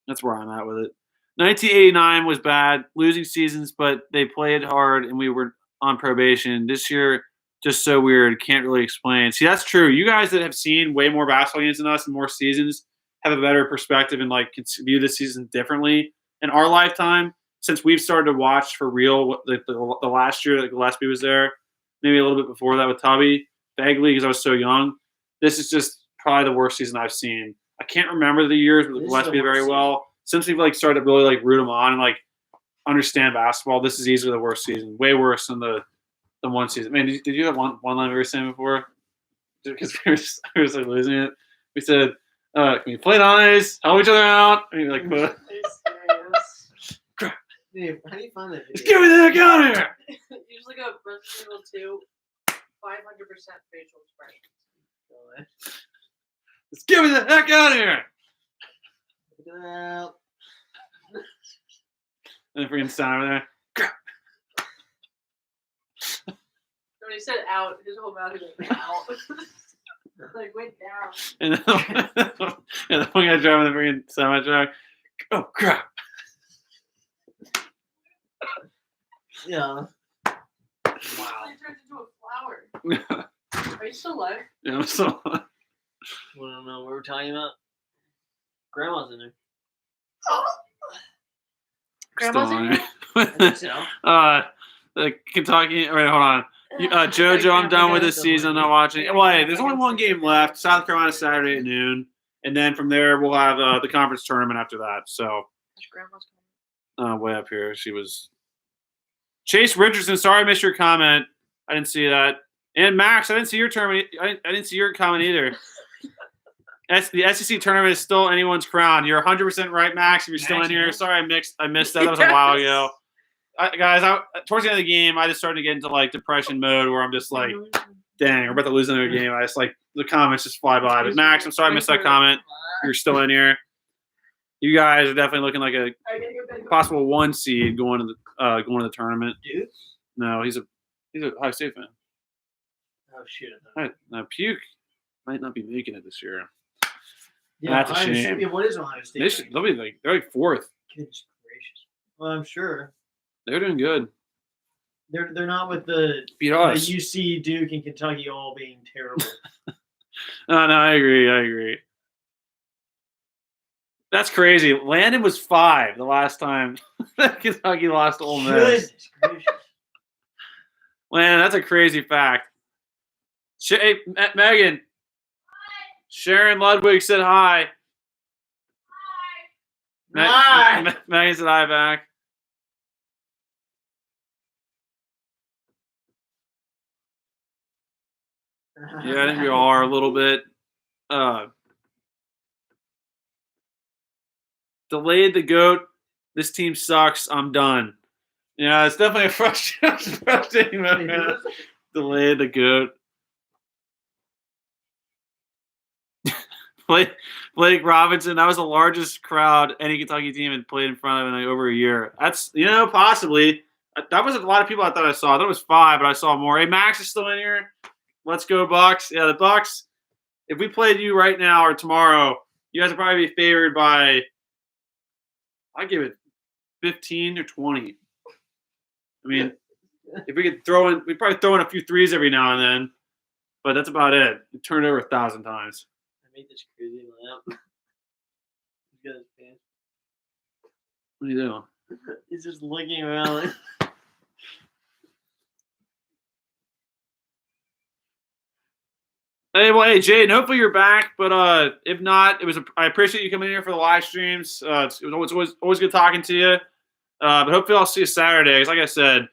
That's where I'm at with it. 1989 was bad, losing seasons, but they played hard, and we were on probation. This year, just so weird. Can't really explain. See, that's true. You guys that have seen way more basketball games than us and more seasons have a better perspective and like can view the season differently. In our lifetime, since we've started to watch for real, the last year that Gillespie was there, maybe a little bit before that with Tubby, vaguely because I was so young. This is just probably the worst season I've seen. I can't remember the years with Gillespie very well. Since we've like started to really like root him on and like understand basketball, this is easily the worst season. Way worse than the one season. Man, did you have one line we were saying before? Because we were just like losing it. We said, "Can we play nice? Help each other out?" And you're like, "What?" Dude, how do you find that video? Just get me the heck out of here! You just look up Resident Evil 2, 500% facial expression. Just get me the heck out of here! Well, And the freaking sound over there. When he said out, his whole mouth was like out. Like went down. And then one guy driving the freaking semi truck. Oh crap! Yeah. Wow. He turned into a flower. Are you still alive? Yeah, so I don't know what we're talking about. Grandma's in there. Grandma's in here? I think so. The Kentucky. Wait, hold on. JoJo, I'm done with this season. I'm not watching. Well, hey, there's only one game left. South Carolina Saturday at noon, and then from there we'll have the conference tournament after that. So, Grandma's way up here, she was Chase Richardson. Sorry, I missed your comment. I didn't see that. And Max, I didn't see your tournament. I didn't see your comment either. The SEC tournament is still anyone's crown. You're 100% right, Max. If you're still in here, sorry I missed that. That was a while ago. Guys, towards the end of the game, I just started to get into like depression mode where I'm just like, dang, we're about to lose another game. I just like the comments just fly by. But Max, I'm sorry I missed that comment. You're still in here. You guys are definitely looking like a possible 1 seed going to the tournament. Dude? No, he's a Ohio State fan. Oh shit. Now Puke might not be making it this year. Yeah, That's a shame. Yeah, what is Ohio State? They'll be they're like 4th. Goodness gracious. Well, I'm sure. They're doing good. They're not with the Beat us. UC, Duke, and Kentucky all being terrible. No, I agree. That's crazy. Landon was 5 the last time Kentucky lost to Ole Miss. Goodness gracious. Landon, that's a crazy fact. Hey, Megan. Sharon Ludwig said hi. Hi. Megan said hi back. Yeah, I think we all are a little bit. Delayed the GOAT. This team sucks. I'm done. Yeah, it's definitely a frustrating moment. Delayed the GOAT. Blake Robinson, that was the largest crowd any Kentucky team had played in front of in like over a year. That's, possibly. That wasn't a lot of people I thought I saw. I thought it was 5, but I saw more. Hey, Max is still in here. Let's go, Bucks. Yeah, the Bucks, if we played you right now or tomorrow, you guys would probably be favored by, I'd give it 15 or 20. I mean, if we could we'd probably throw in a few threes every now and then, but that's about it. We turned it over 1,000 times. I made this crazy lamp. He's got his pants. What are you doing? He's just looking around. Hey, Jaden, hopefully you're back. But if not, I appreciate you coming in here for the live streams. It was always good talking to you. But hopefully I'll see you Saturday. 'Cause like I said,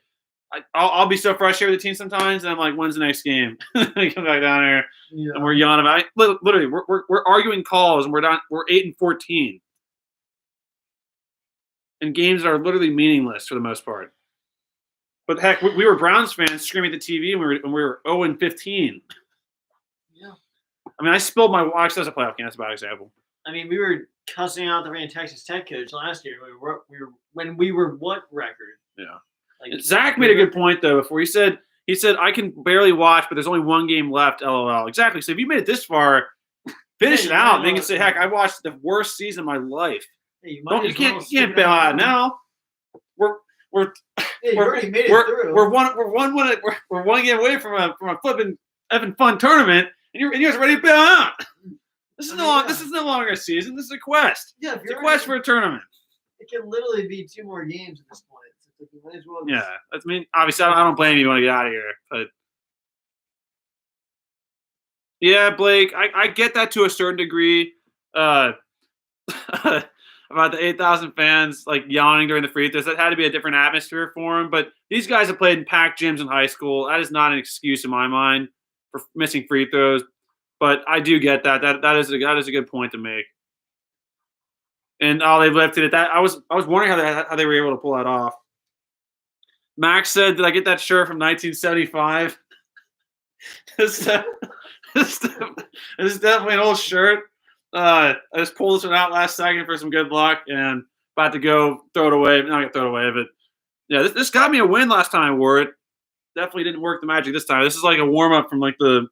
I'll be so frustrated with the team sometimes, and I'm like, when's the next game? I come back down here, and we're yawning about it. Literally, we're arguing calls, and we're 8-14, and games that are literally meaningless for the most part. But heck, we were Browns fans screaming at the TV, and we were 0-15. Yeah. I mean, I spilled my watch. That's a playoff game. That's a bad example. I mean, we were cussing out the freaking Texas Tech coach last year. When we were what record? Yeah. Like, Zach made a good point though. Before he said I can barely watch, but there's only 1 game left. LOL. Exactly. So if you made it this far, finish it out. Then you can say, heck, I watched the worst season of my life. Hey, you can't bail out now. We're you already made it through. We're one game away from a flipping effing fun tournament, and you guys are ready to bail out. This is no longer a season. This is a quest. Yeah, it's a quest for a tournament. It can literally be 2 more games at this point. So you might as well. Yeah, obviously I don't blame you want to get out of here, but yeah, Blake, I get that to a certain degree. About the 8,000 fans like yawning during the free throws, that had to be a different atmosphere for them. But these guys have played in packed gyms in high school. That is not an excuse in my mind for missing free throws. But I do get that. That is a good point to make. And they've lifted it. That I was wondering how they were able to pull that off. Max said, "Did I get that shirt from 1975?" This is definitely an old shirt. I just pulled this one out last second for some good luck, and about to go throw it away. Not gonna throw it away, but yeah, this got me a win last time I wore it. definitely didn't work the magic this time. This is like a warm up from like the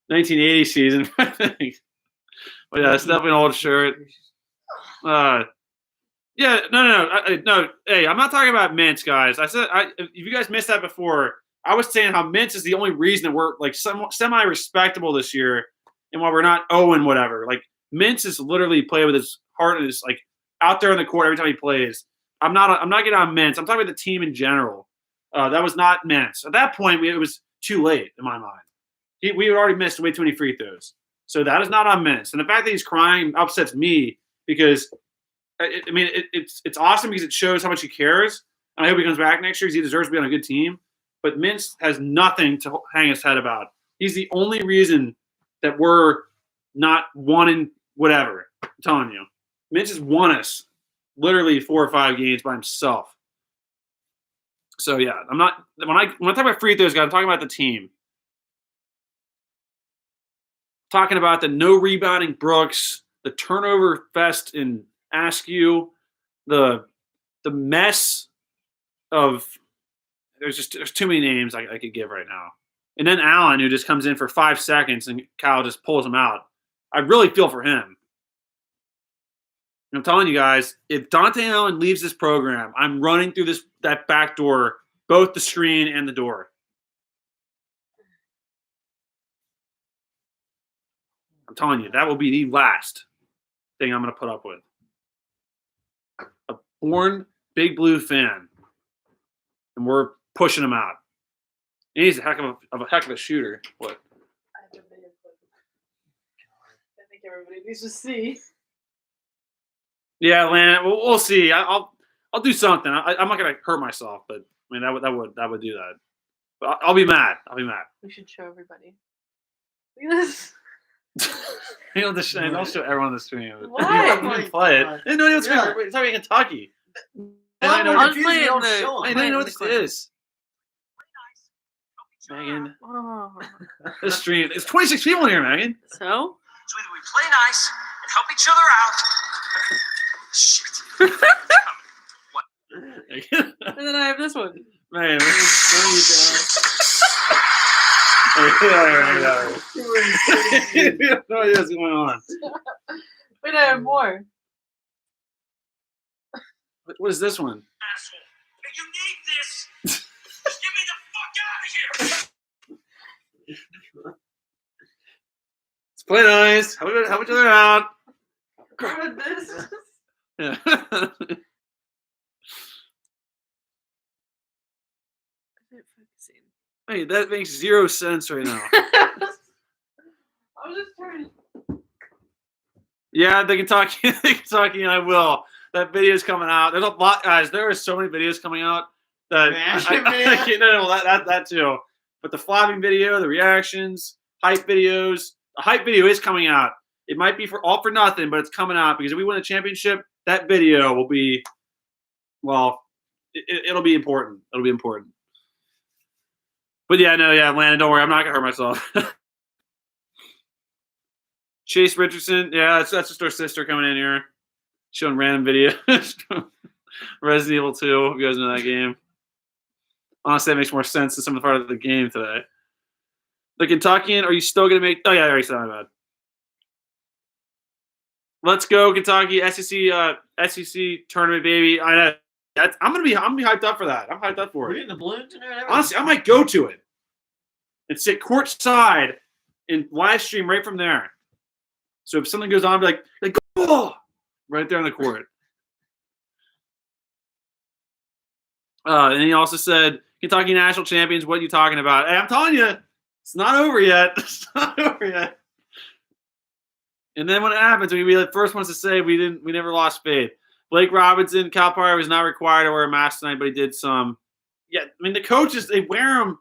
1980 season, I think. But yeah, it's definitely an old shirt. Yeah, no. Hey, I'm not talking about Mintz, guys. If you guys missed that before, I was saying how Mintz is the only reason that we're like semi-respectable this year, and why we're not 0 whatever. Like Mintz is literally playing with his heart and is like out there on the court every time he plays. I'm not getting on Mintz. I'm talking about the team in general. That was not Mintz. At that point, it was too late in my mind. We had already missed way too many free throws. So that is not on Mintz. And the fact that he's crying upsets me because, it's awesome because it shows how much he cares. And I hope he comes back next year because he deserves to be on a good team. But Mintz has nothing to hang his head about. He's the only reason that we're not one whatever. I'm telling you. Mintz has won us literally 4 or 5 games by himself. So, yeah, I'm not – when I talk about free throws, guys, I'm talking about the team. Talking about the no rebounding Brooks, the turnover fest in Askew, the mess of there's too many names I could give right now. And then Allen, who just comes in for 5 seconds and Kyle just pulls him out. I really feel for him. And I'm telling you guys, if Dante Allen leaves this program, I'm running through that back door, both the screen and the door. I'm telling you, that will be the last thing I'm going to put up with. A born Big Blue fan, and we're pushing him out. And he's a heck of a shooter. What? I have a video clip. I think everybody needs to see. Yeah, Lana, we'll see. I'll do something. I'm not going to hurt myself, but I mean that would do that. But I'll be mad. We should show everybody. Look at this. Don't show everyone the stream. Why? I didn't play it. I didn't know it was it's not Kentucky. I don't even know what this is. Megan. Oh. This stream. It's 26 people in here, Megan. So? So either we play nice and help each other out. Shit. And then I have this one. Man, what are you doing? You have no idea what's going on. Wait, I have more. What is this one? Asshole. If you need this, just get me the fuck out of here. Let's play nice. Help each other out. What is this? Yeah. Hey, that makes 0 sense right now. I was just trying to. Yeah, the Kentucky, I will. That video is coming out. There's a lot, guys. There are so many videos coming out that that too. But the flopping video, the reactions, hype videos. The hype video is coming out. It might be for all for nothing, but it's coming out because if we win a championship, that video will be, well, it'll be important. It'll be important. But yeah, Landon, don't worry. I'm not going to hurt myself. Chase Richardson. Yeah, that's just our sister coming in here. Showing random videos. Resident Evil 2. You guys know that game. Honestly, that makes more sense than some of the part of the game today. The Kentuckian, are you still going to make – oh, yeah, I already said my bad. Let's go, Kentucky. SEC Tournament, baby. I know. I'm gonna be hyped up for that. I'm hyped up for We're it. getting the balloons in there. Honestly, I might go to it and sit courtside and live stream right from there. So if something goes on, I'll be like oh, right there on the court. And he also said, Kentucky national champions, what are you talking about? Hey, I'm telling you, it's not over yet. It's not over yet. And then when it happens, we'll be the first ones to say we never lost faith. Blake Robinson, Calipari was not required to wear a mask tonight, but he did some. Yeah, I mean, the coaches, they wear them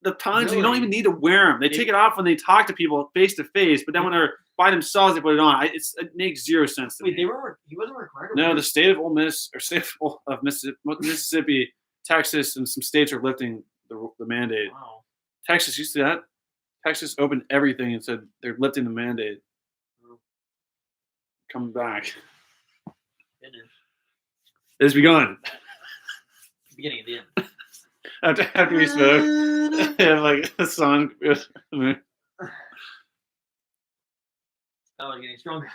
the times you don't even need to wear them. They take it off when they talk to people face to face, but then when they're by themselves, they put it on. It makes 0 sense to me. He wasn't required to No, wear the state of Ole Miss, or state of Mississippi, Texas, and some states are lifting the mandate. Wow. Texas, you see that? Texas opened everything and said they're lifting the mandate. Coming back. Goodness. It's begun. Beginning of the end. after we spoke, and like the song. Oh, I'm getting stronger.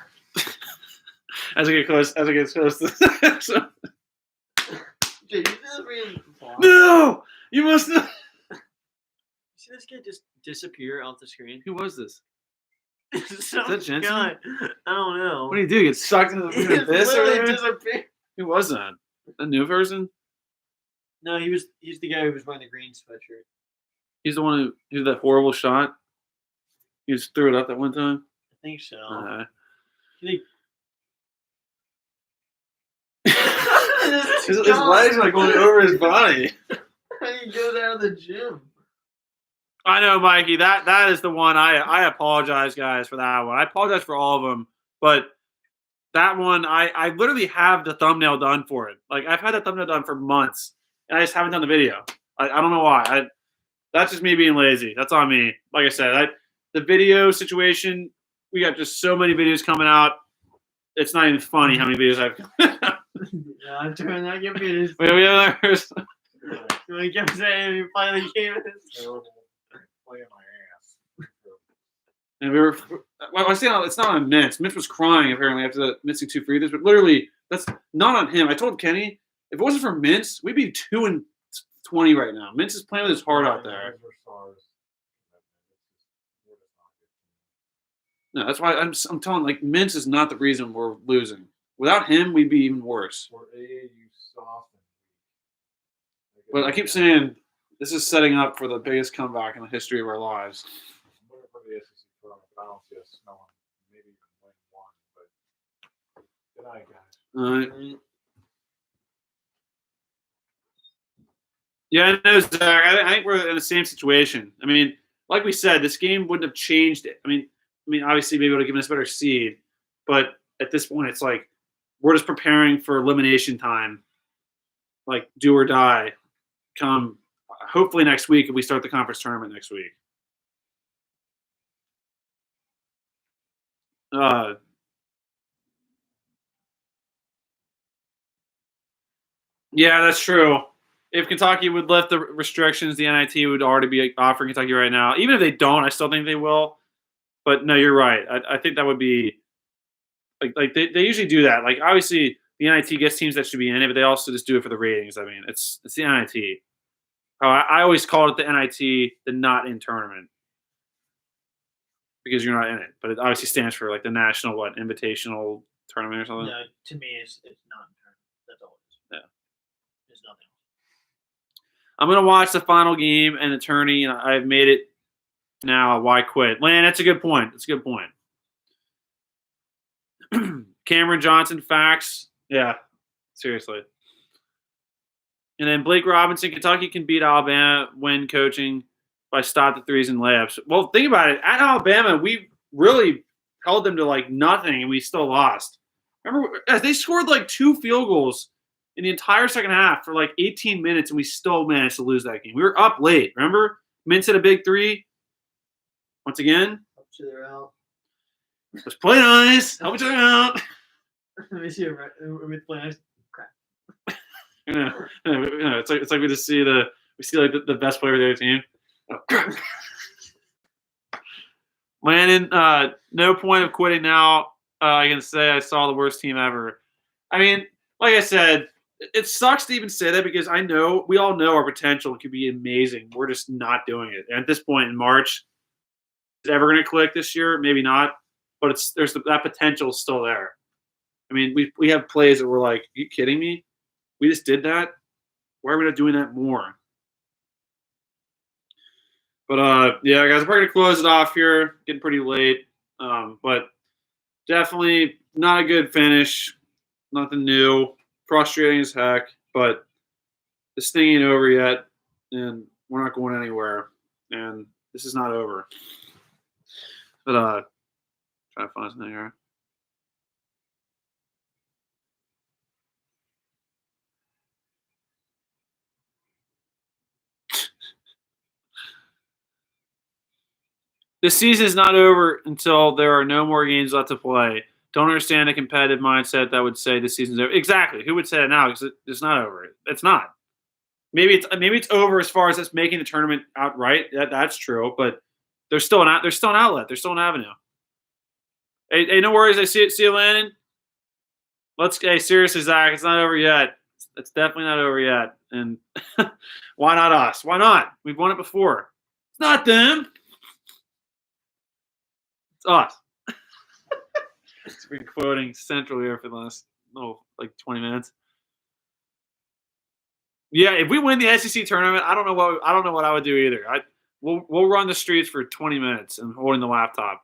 As I get close to Dude, you see this reading? no, you must not. See this kid just disappear off the screen? Who was this? Some that Jensen? guy. I don't know. What do you do? Get sucked into He the just abyss? literally Or disappeared. who was that? A new person? No, he's the guy who was wearing the green sweatshirt. He's the one who did that horrible shot. He just threw it up that one time. I think so. His His legs are like going over his body. He goes out of the gym. I know, Mikey. That is the one. I apologize, guys, for that one. I apologize for all of them, but that one, I literally have the thumbnail done for it. Like I've had that thumbnail done for months, and I just haven't done the video. I don't know why. That's just me being lazy. That's on me. Like I said, the video situation. We got just so many videos coming out. It's not even funny how many videos I've. Yeah, I'm trying not to get beat. Wait, we have others. He kept saying he finally came in. Playing my ass. And we were. Well, I say it's not on Mintz. Mintz was crying apparently after missing 2 free throws, but literally that's not on him. I told Kenny if it wasn't for Mintz, we'd be 2-20 right now. Mintz is playing with his heart out there. No, that's why I'm telling like Mintz is not the reason we're losing. Without him, we'd be even worse. We're AAU soft. But I keep saying this is setting up for the biggest comeback in the history of our lives. I'm looking for the SEC Tourney, but I don't see us snowing. Maybe even win one. But good night, guys. All right. Yeah, I know, Zach. I think we're in the same situation. I mean, like we said, this game wouldn't have changed it. I mean, obviously, maybe it would have given us a better seed, but at this point, it's like we're just preparing for elimination time, like do or die. Come, hopefully next week if we start the conference tournament next week. Yeah, that's true. If Kentucky would lift the restrictions, the NIT would already be offering Kentucky right now. Even if they don't, I still think they will. But no, you're right. I think that would be like they usually do that. Like obviously the NIT gets teams that should be in it, but they also just do it for the ratings. I mean, it's the NIT. I always called it the NIT, the not in tournament, because you're not in it. But it obviously stands for like the national invitational tournament or something. No, to me, it's not in tournament. That's all it is. Yeah. There's nothing else. I'm gonna watch the final game and the tourney, and I've made it. Now, why quit? Lan, that's a good point. That's a good point. Cameron Johnson, facts. Yeah, seriously. And then Blake Robinson, Kentucky can beat Alabama when coaching by stop the threes and layups. Well, think about it. At Alabama, we really held them to like nothing, and we still lost. Remember, they scored like 2 field goals in the entire second half for like 18 minutes, and we still managed to lose that game. We were up late. Remember? Mintz hit a big 3. Once again, Up to their out. let's play nice. Help each other out. Let me see. With play nice. It's like we just see like the best player of the other team. Oh, crap. Landon, no point of quitting now. I can say I saw the worst team ever. I mean, like I said, it sucks to even say that because we all know our potential could be amazing. We're just not doing it. And at this point in March, is it ever going to click this year? Maybe not. But that potential is still there. I mean, we have plays that we're like, are you kidding me? We just did that? Why are we not doing that more? But, yeah, guys, we're going to close it off here. Getting pretty late. But definitely not a good finish. Nothing new. Frustrating as heck. But this thing ain't over yet. And we're not going anywhere. And this is not over. But, try to find something here. This season is not over until there are no more games left to play. Don't understand a competitive mindset that would say the season's over. Exactly. Who would say that now? Because it's not over. It's not. maybe it's over as far as us making the tournament outright. That's true, but there's still an outlet. There's still an avenue. Hey, no worries. I see it. See you, Landon. Hey, seriously, Zach, it's not over yet. It's definitely not over yet. And why not us? Why not? We've won it before. It's not them. It's us. It's been quoting Central here for the last 20 minutes. Yeah, if we win the SEC tournament, I don't know what I would do either. We'll run the streets for 20 minutes and holding the laptop.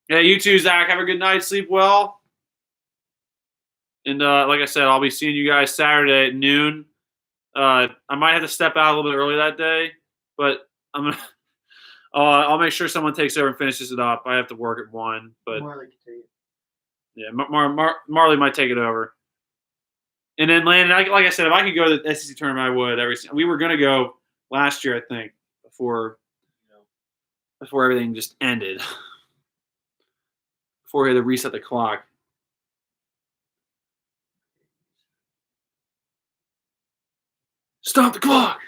Yeah, you too, Zach. Have a good night. Sleep well. And like I said, I'll be seeing you guys Saturday at noon. I might have to step out a little bit early that day, but I'll make sure someone takes over and finishes it up. I have to work at 1, but Marley can take it. yeah, Marley might take it over. And then Landon, like I said, if I could go to the SEC tournament, I would. We were going to go last year, I think, before everything just ended. Before we had to reset the clock. Stop the clock.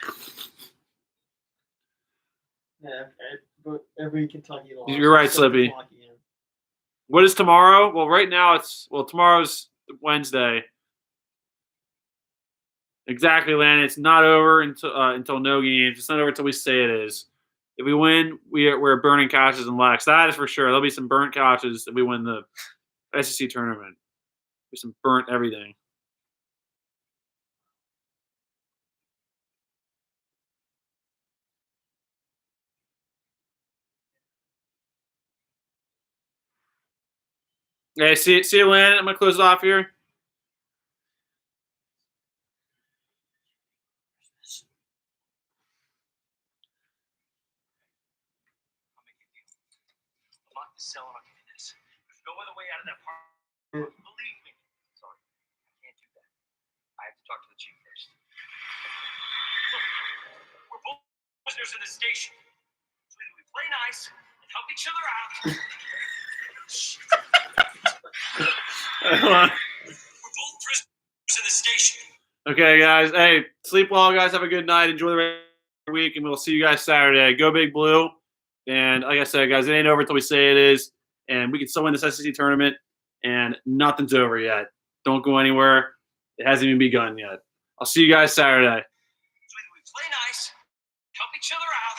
Yeah, but every Kentucky loss. You're right, Slippy. What is tomorrow? Well, right now tomorrow's Wednesday. Exactly, Landon. It's not over until no games. It's not over until we say it is. If we win, we're burning couches and Lex. That is for sure. There'll be some burnt couches if we win the SEC tournament. There's some burnt everything. Okay, see you, Landon. I'm gonna close it off here. Selling on you this. There's no other way out of that part. Believe me. Sorry, I can't do that. I have to talk to the chief first. Look, we're both prisoners in the station. So either we play nice and help each other out. We're both prisoners in the station. Okay, guys. Hey, sleep well, guys. Have a good night. Enjoy the rest of the week, and we'll see you guys Saturday. Go Big Blue. And like I said, guys, it ain't over until we say it is. And we can still win this SEC tournament. And nothing's over yet. Don't go anywhere. It hasn't even begun yet. I'll see you guys Saturday. So either we play nice, help each other out,